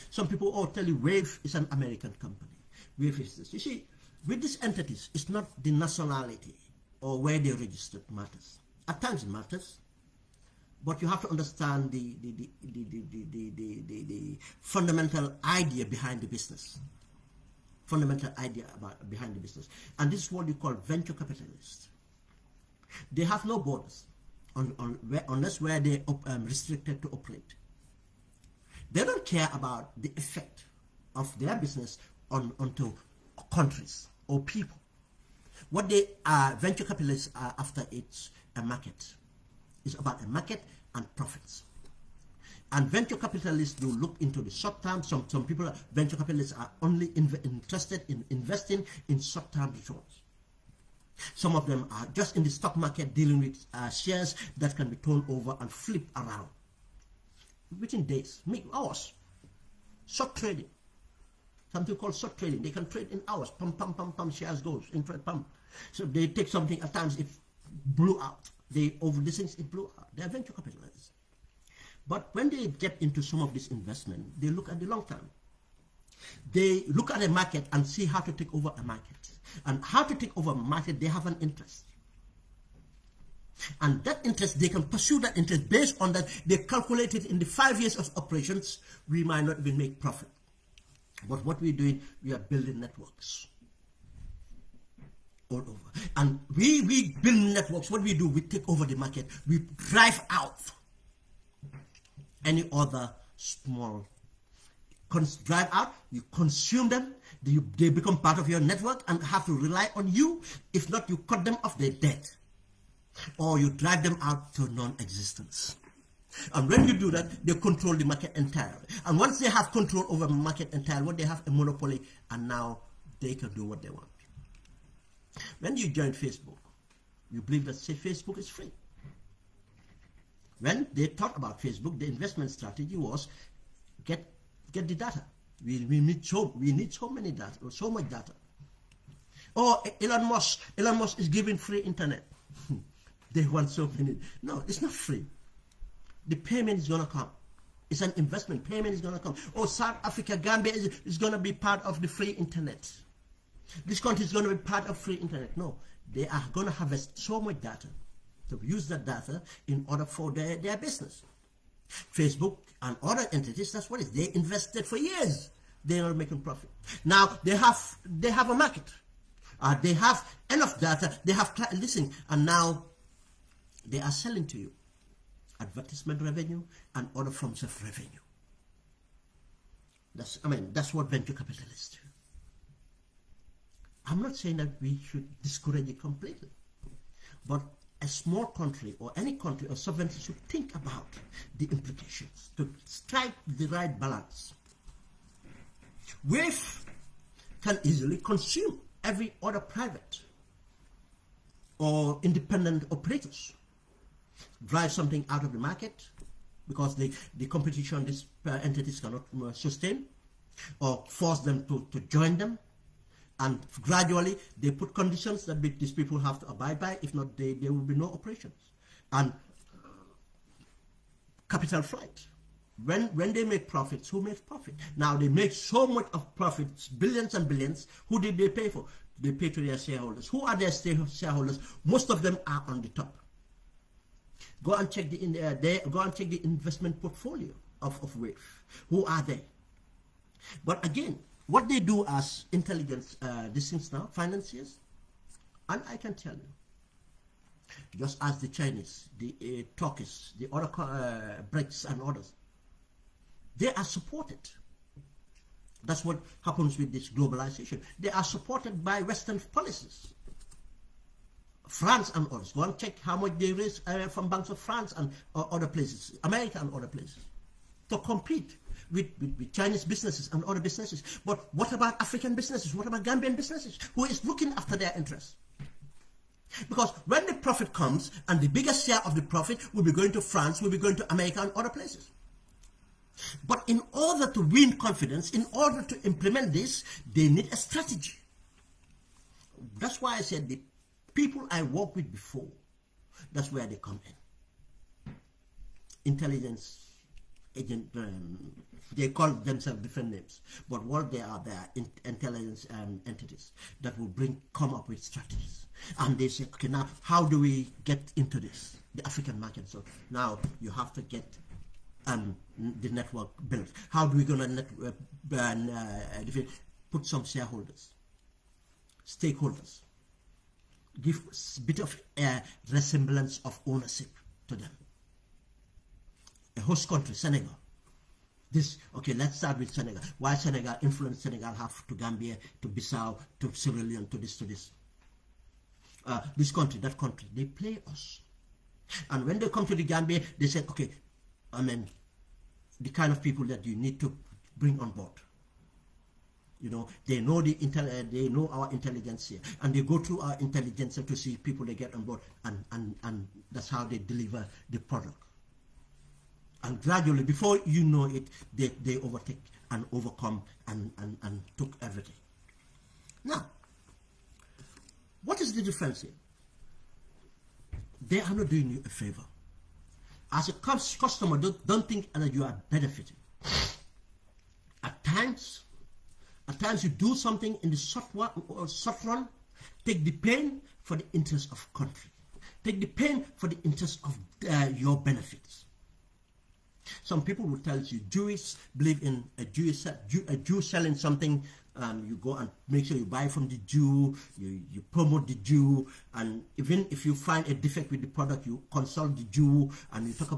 Speaker 1: Some people all tell you WAVE is an American company. WAVE is this. You see, with these entities, it's not the nationality or where they registered matters. At times it matters, but you have to understand the fundamental idea behind the business. Fundamental idea behind the business. And this is what you call venture capitalists. They have no borders unless where they restricted to operate. They don't care about the effect of their business onto countries or people. What they are, venture capitalists are after, it's a market. It's about a market and profits. And venture capitalists do look into the short term. Some people, venture capitalists are only interested in investing in short term returns. Some of them are just in the stock market dealing with shares that can be turned over and flipped around within days, hours. Short trading. Something called short trading. They can trade in hours. Pump, pump, pump, pump, shares goes, interest pump. So they take something, at times it blew out. They over these things, it blew out. They are venture capitalists. But when they get into some of this investment, they look at the long term. They look at a market and see how to take over a market. And how to take over a market, they have an interest. And that interest, they can pursue that interest based on that. They calculated in the 5 years of operations, we might not even make profit. But what we're doing, we are building networks all over. And we build networks. What we do, we take over the market. We drive out any other small, drive out, you consume them, they become part of your network and have to rely on you. If not, you cut them off, they're dead. Or you drive them out to non-existence. And when you do that, they control the market entirely. And once they have control over the market entirely, what they have a monopoly, and now they can do what they want. When you join Facebook, you believe that, say, Facebook is free. When they thought about Facebook, the investment strategy was get the data. We need so many data, so much data. Oh, Elon Musk is giving free internet. They want so many. No, it's not free. The payment is gonna come. It's an investment. Payment is gonna come. Oh, South Africa, Gambia is gonna be part of the free internet. This country is gonna be part of free internet. No, they are gonna harvest so much data to use that data in order for their business. Facebook and other entities, that's what it is. They invested for years. They are making profit. Now they have a market. They have enough data. They have listening, and now they are selling to you advertisement revenue and other forms of revenue. That's what venture capitalists do. I'm not saying that we should discourage it completely, but a small country or any country or sovereignty should think about the implications to strike the right balance. WAVE can easily consume every other private or independent operators, drive something out of the market because the competition these entities cannot sustain, or force them to join them. And gradually, they put conditions that these people have to abide by. If not, there will be no operations. And capital flight. When they make profits, who makes profit? Now, they make so much of profits, billions and billions. Who did they pay for? They pay to their shareholders. Who are their shareholders? Most of them are on the top. Go and check the investment portfolio of Wave. Who are they? But again, what they do as intelligence, these things now, financiers, and I can tell you, just as the Chinese, the Turkish, the other BRICS and others, they are supported. That's what happens with this globalization. They are supported by Western policies. France and others. Go and check how much they raise from banks of France and other places, America and other places, to compete with Chinese businesses and other businesses. But what about African businesses? What about Gambian businesses? Who is looking after their interests? Because when the profit comes, and the biggest share of the profit will be going to France, will be going to America and other places. But in order to win confidence, in order to implement this, they need a strategy. That's why I said the people I worked with before, that's where they come in. Intelligence agent, they call themselves different names, but what they are intelligence entities that will come up with strategies. And they say, okay, now how do we get into this, the African market? So now you have to get the network built. How do we gonna put some shareholders, stakeholders, give a bit of resemblance of ownership to them? A host country, Senegal. Okay, let's start with Senegal. Why Senegal? Influence Senegal have to Gambia, to Bissau, to Sierra Leone, to this, this country, that country. They play us. And when they come to the Gambia, they say, okay, I mean, the kind of people that you need to bring on board. You know, they know they know our intelligence here, and they go through our intelligence to see people they get on board, and that's how they deliver the product. And gradually, before you know it, they overtake and overcome and took everything. Now, what is the difference here? They are not doing you a favor. As a customer, don't think that you are benefiting. At times you do something in the short run, take the pain for the interest of country. Take the pain for the interest of your benefits. Some people will tell you Jews believe in a Jew selling something. You go and make sure you buy from the Jew, you promote the Jew, and even if you find a defect with the product, you consult the Jew and you talk to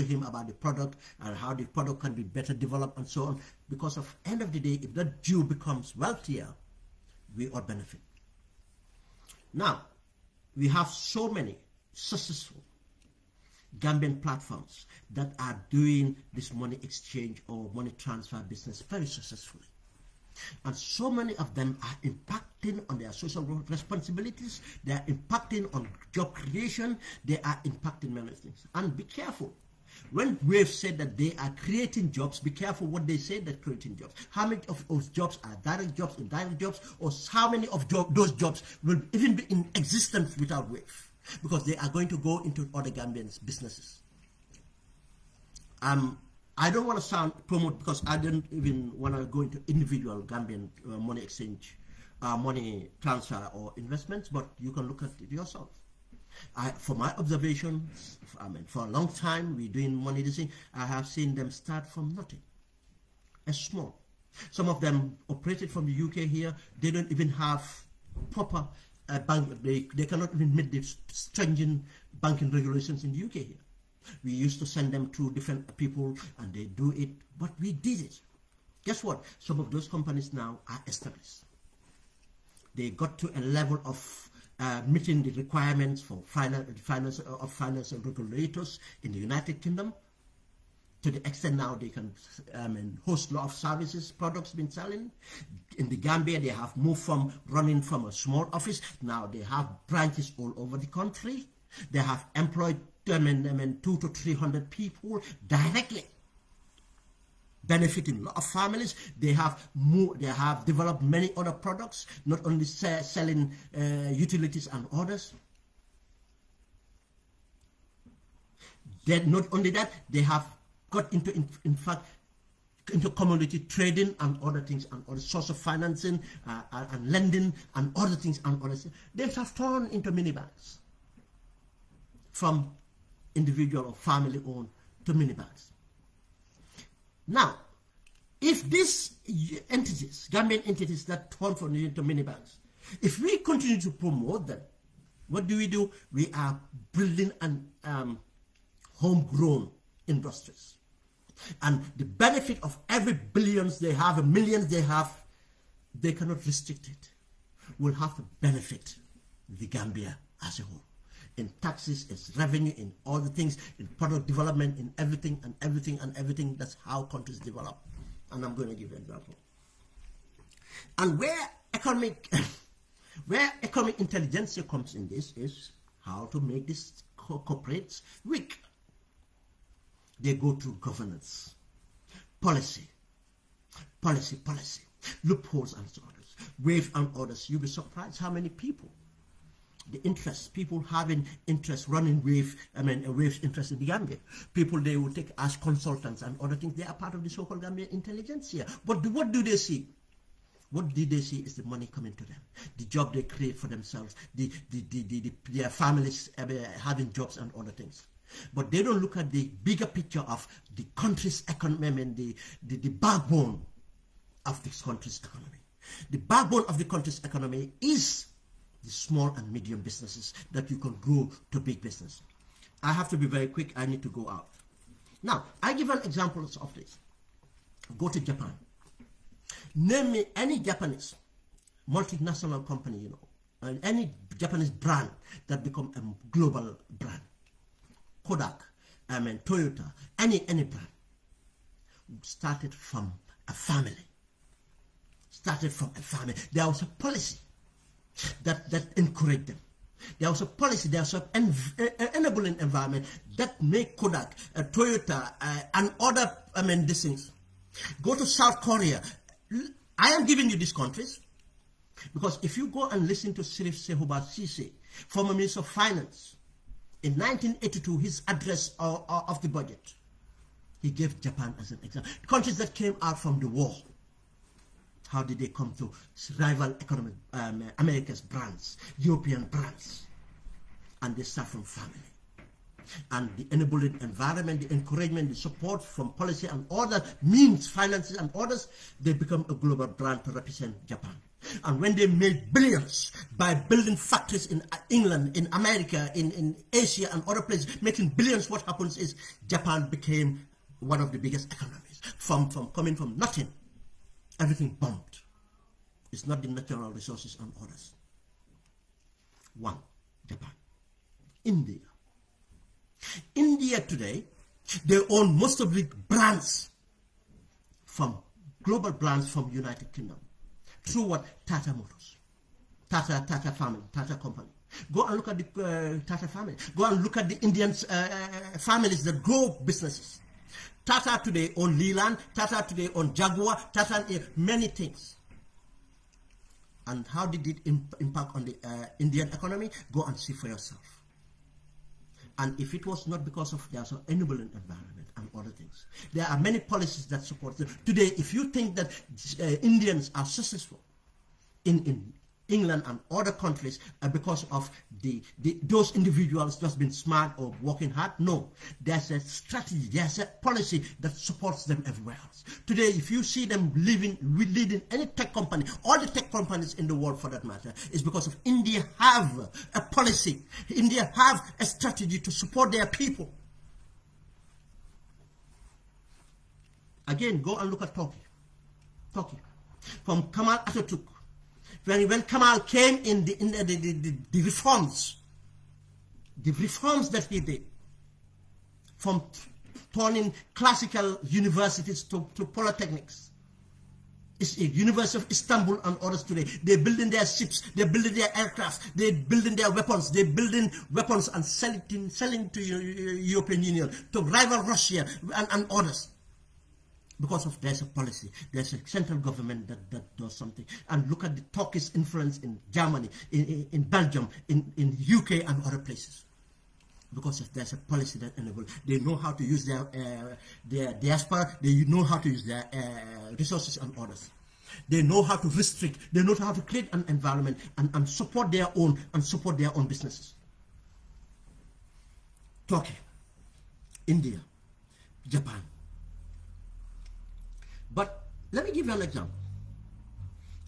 Speaker 1: him about the product and how the product can be better developed and so on. Because of end of the day, if that Jew becomes wealthier, we all benefit. Now, we have so many successful Gambian platforms that are doing this money exchange or money transfer business very successfully. And so many of them are impacting on their social responsibilities, they are impacting on job creation, they are impacting many things. And be careful. When Wave said that they are creating jobs, be careful what they say that creating jobs. How many of those jobs are direct jobs, indirect jobs, or how many of those jobs will even be in existence without Wave? Because they are going to go into other Gambian businesses. I don't want to promote, because I don't even want to go into individual Gambian money exchange, money transfer or investments, but you can look at it yourself. For my observations, for a long time, we're doing money this thing, I have seen them start from nothing. A small. Some of them operated from the UK here, they don't even have proper bank, they cannot even meet the stringent banking regulations in the UK here. We used to send them to different people and they do it, but we did it. Guess what? Some of those companies now are established. They got to a level of meeting the requirements for financial regulators in the United Kingdom, to the extent now they can host a lot of services, products been selling. In the Gambia, they have moved from running from a small office. Now they have branches all over the country. They have employed 200 to 300 people directly, benefiting a lot of families. They have developed many other products, not only selling utilities and others. Not only that, they have got into, in fact, into commodity trading and other things, and other source of financing and lending and other things and other things. They have turned into mini banks. from individual or family owned to mini banks. Now, if these entities, Gambian entities that turn from into mini banks, if we continue to promote them, what do? We are building an homegrown industries. And the benefit of every billions they have, millions they have, they cannot restrict it, will have to benefit the Gambia as a whole. In taxes, its revenue, in all the things, in product development, in everything and everything and everything. That's how countries develop. And I'm going to give you an example. And where economic intelligence comes in this is how to make these corporates weak. They go through governance, policy, loopholes and so others, wave and orders. You'll be surprised how many people, people having interest running wave's interest in the Gambia. People they will take as consultants and other things. They are part of the so-called Gambian intelligentsia. But what do they see? What did they see is the money coming to them, the job they create for themselves, their families having jobs and other things. But they don't look at the bigger picture of the country's economy and the backbone of this country's economy. The backbone of the country's economy is the small and medium businesses that you can grow to big business. I have to be very quick. I need to go out. Now, I give an example of this. Go to Japan. Name me any Japanese multinational company, you know, and any Japanese brand that become a global brand. Kodak, Toyota, any brand started from a family. There was a policy that encouraged them. There was a policy, there was an enabling environment that made Kodak, Toyota, and other these things. Go to South Korea. I am giving you these countries because if you go and listen to Ebrima Ceesay, former Minister of Finance, in 1982, his address of the budget, he gave Japan as an example. Countries that came out from the war, how did they come to rival economic America's brands, European brands? And they start from family. And the enabling environment, the encouragement, the support from policy and other means, finances and others, they become a global brand to represent Japan. And when they made billions by building factories in England, in America, in Asia and other places, making billions, what happens is Japan became one of the biggest economies. From coming from nothing, everything bombed. It's not the natural resources and others. One, Japan. India today, they own most of the brands from global brands from United Kingdom. Through what? Tata Motors, Tata family, Tata company. Go and look at the Tata family. Go and look at the Indian families that grow businesses. Tata today own Leland, Tata today own Jaguar, Tata many things. And how did it impact on the Indian economy? Go and see for yourself. And if it was not because of their enabling environment and other things, there are many policies that support them. Today, if you think that Indians are successful in England and other countries because of those individuals just being smart or working hard, no. There's a strategy, there's a policy that supports them everywhere else. Today, if you see them leading any tech company, all the tech companies in the world for that matter, is because of India have a policy. India have a strategy to support their people. Again, go and look at Turkey. From Kemal Atatürk. When Kemal came in the reforms that he did, from turning classical universities to polytechnics. It's a University of Istanbul and others today. They're building their ships, they're building their aircraft, they're building their weapons, they're building weapons and selling to European Union, to rival Russia and others. Because of there's a policy, there's a central government that does something. And look at the Turkish influence in Germany, in Belgium, in UK and other places. Because of there's a policy that enables, they know how to use their diaspora, they know how to use their resources and others. They know how to restrict, they know how to create an environment and support their own businesses. Turkey, India, Japan. But let me give you an example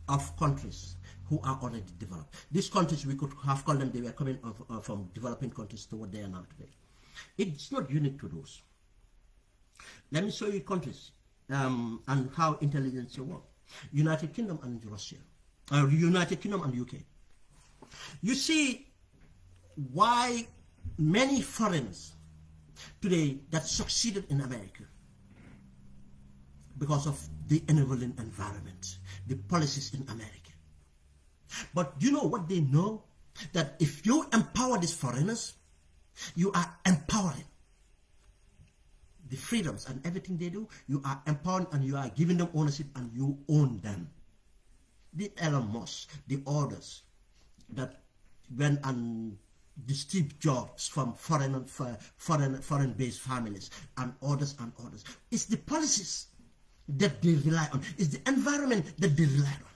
Speaker 1: of countries who are already developed. These countries, we could have called them, they were coming from developing countries to what they are now today. It's not unique to those. Let me show you countries and how intelligence works. United Kingdom and Russia. United Kingdom and UK. You see why many foreigners today that succeeded in America, because of the enabling environment, the policies in America. But you know what they know? That if you empower these foreigners, you are empowering the freedoms and everything they do. You are empowering and you are giving them ownership and you own them. The Elon Musk, the orders that went and the Steve Jobs from foreign-based families and others and others. It's the policies that they rely on. It's the environment that they rely on.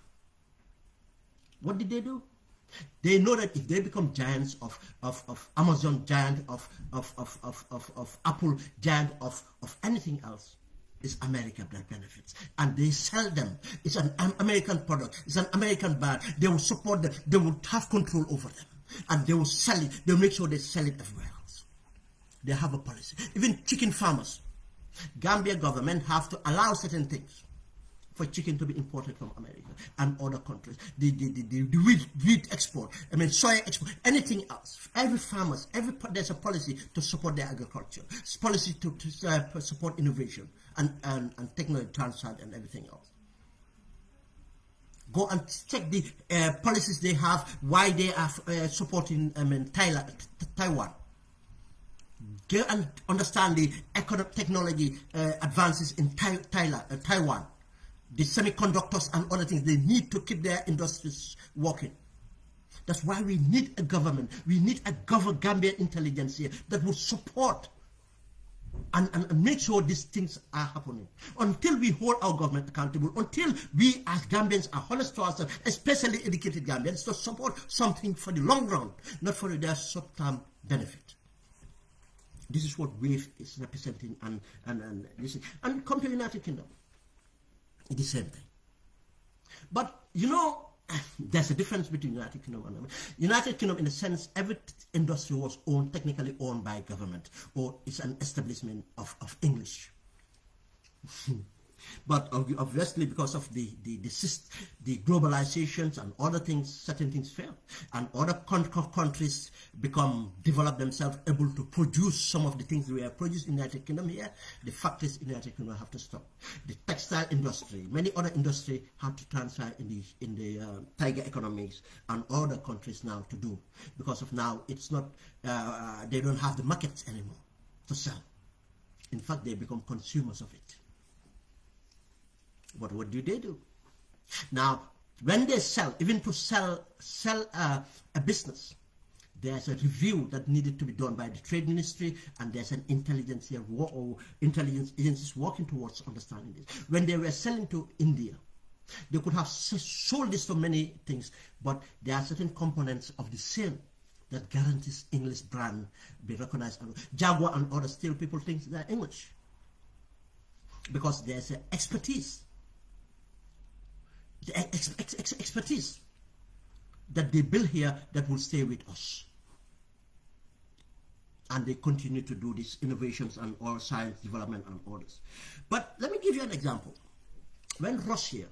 Speaker 1: What did they do? They know that if they become giants of Amazon, giant of Apple, giant of anything else, it's America that benefits. And they sell them. It's an American product. It's an American brand. They will support them. They will have control over them. And they will sell it. They'll make sure they sell it everywhere else. They have a policy. Even chicken farmers. Gambia government have to allow certain things for chicken to be imported from America and other countries. The wheat export, soy export, anything else. Every farmers, there's a policy to support their agriculture. It's policy to support innovation and technology transfer and everything else. Go and check the policies they have, why they are supporting Taiwan. Go and understand the economic technology advances in Taiwan. The semiconductors and other things, they need to keep their industries working. That's why we need a government. We need a Gambian intelligence here that will support and make sure these things are happening. Until we hold our government accountable, until we as Gambians are honest to ourselves, especially educated Gambians, to support something for the long run, not for their short-term benefit. This is what WAVE is representing and come to United Kingdom. The same thing. But you know, there's a difference between United Kingdom and America. United Kingdom, in a sense, every industry was technically owned by government, or it's an establishment of English. But obviously, because of the globalizations and other things, certain things fail, and other countries develop themselves, able to produce some of the things we have produced in the United Kingdom here. The factories in the United Kingdom have to stop. The textile industry, many other industries have to transfer in the tiger economies and other countries now to do, because of now it's not they don't have the markets anymore to sell. In fact, they become consumers of it. But what do? Now, when they sell, even to sell a business, there's a review that needed to be done by the trade ministry, and there's an intelligence here, or intelligence agencies working towards understanding this. When they were selling to India, they could have sold this to many things, but there are certain components of the sale that guarantees English brand be recognized. Jaguar and others, still people think they're English, because there's an expertise. The expertise that they build here that will stay with us, and they continue to do these innovations and all science development and others. But let me give you an example. When Russia,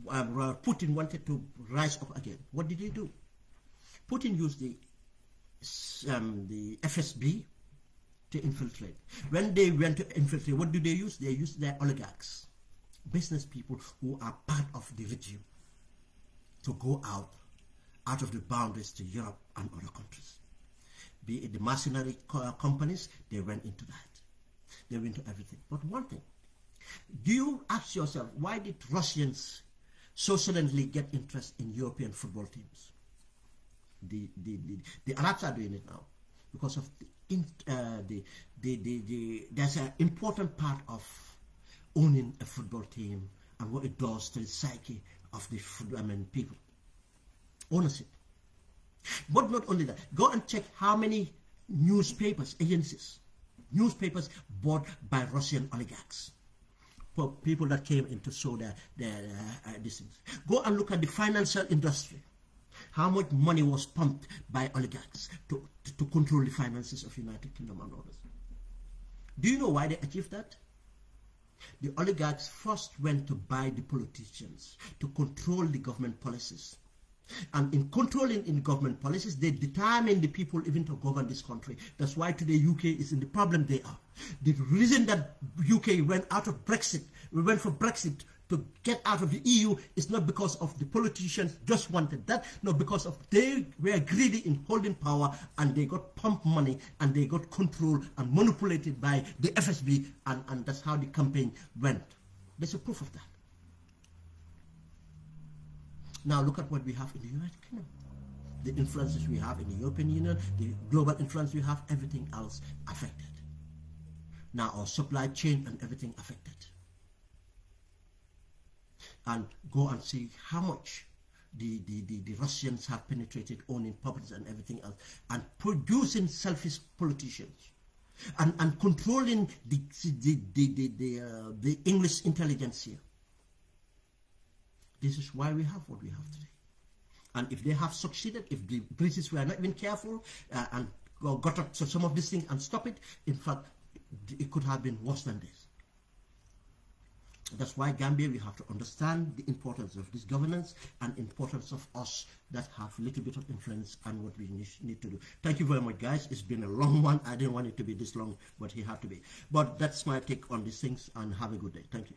Speaker 1: Putin wanted to rise up again, what did he do? Putin used the FSB to infiltrate. When they went to infiltrate, what do they use? They use their oligarchs, business people who are part of the regime, to go out of the boundaries to Europe and other countries. Be it the mercenary companies, they went into that. They went into everything. But one thing, do you ask yourself, why did Russians so suddenly get interest in European football teams? The Arabs are doing it now because of there's an important part of owning a football team and what it does to the psyche of the people. Ownership. But not only that, go and check how many newspapers, agencies, newspapers bought by Russian oligarchs, for people that came in to sow their these things. Go and look at the financial industry. How much money was pumped by oligarchs to control the finances of United Kingdom and others? Do you know why they achieved that? The oligarchs first went to buy the politicians to control the government policies. And in controlling in government policies, they determine the people even to govern this country. That's why today UK is in the problem they are. The reason that UK went out of Brexit, we went for Brexit to get out of the EU, is not because of the politicians just wanted that, no, because of they were greedy in holding power and they got pumped money and they got controlled and manipulated by the FSB, and that's how the campaign went. There's a proof of that. Now look at what we have in the United Kingdom. The influences we have in the European Union, the global influence we have, everything else affected. Now our supply chain and everything affected. And go and see how much the Russians have penetrated owning properties and everything else, and producing selfish politicians, and controlling the English intelligence here. This is why we have what we have today. And if they have succeeded, if the British were not even careful and got up to some of these things and stop it, in fact, it could have been worse than this. That's why Gambia, we have to understand the importance of this governance and importance of us that have a little bit of influence and what we need to do. Thank you very much, guys. It's been a long one. I didn't want it to be this long, but it had to be. But that's my take on these things, and have a good day. Thank you.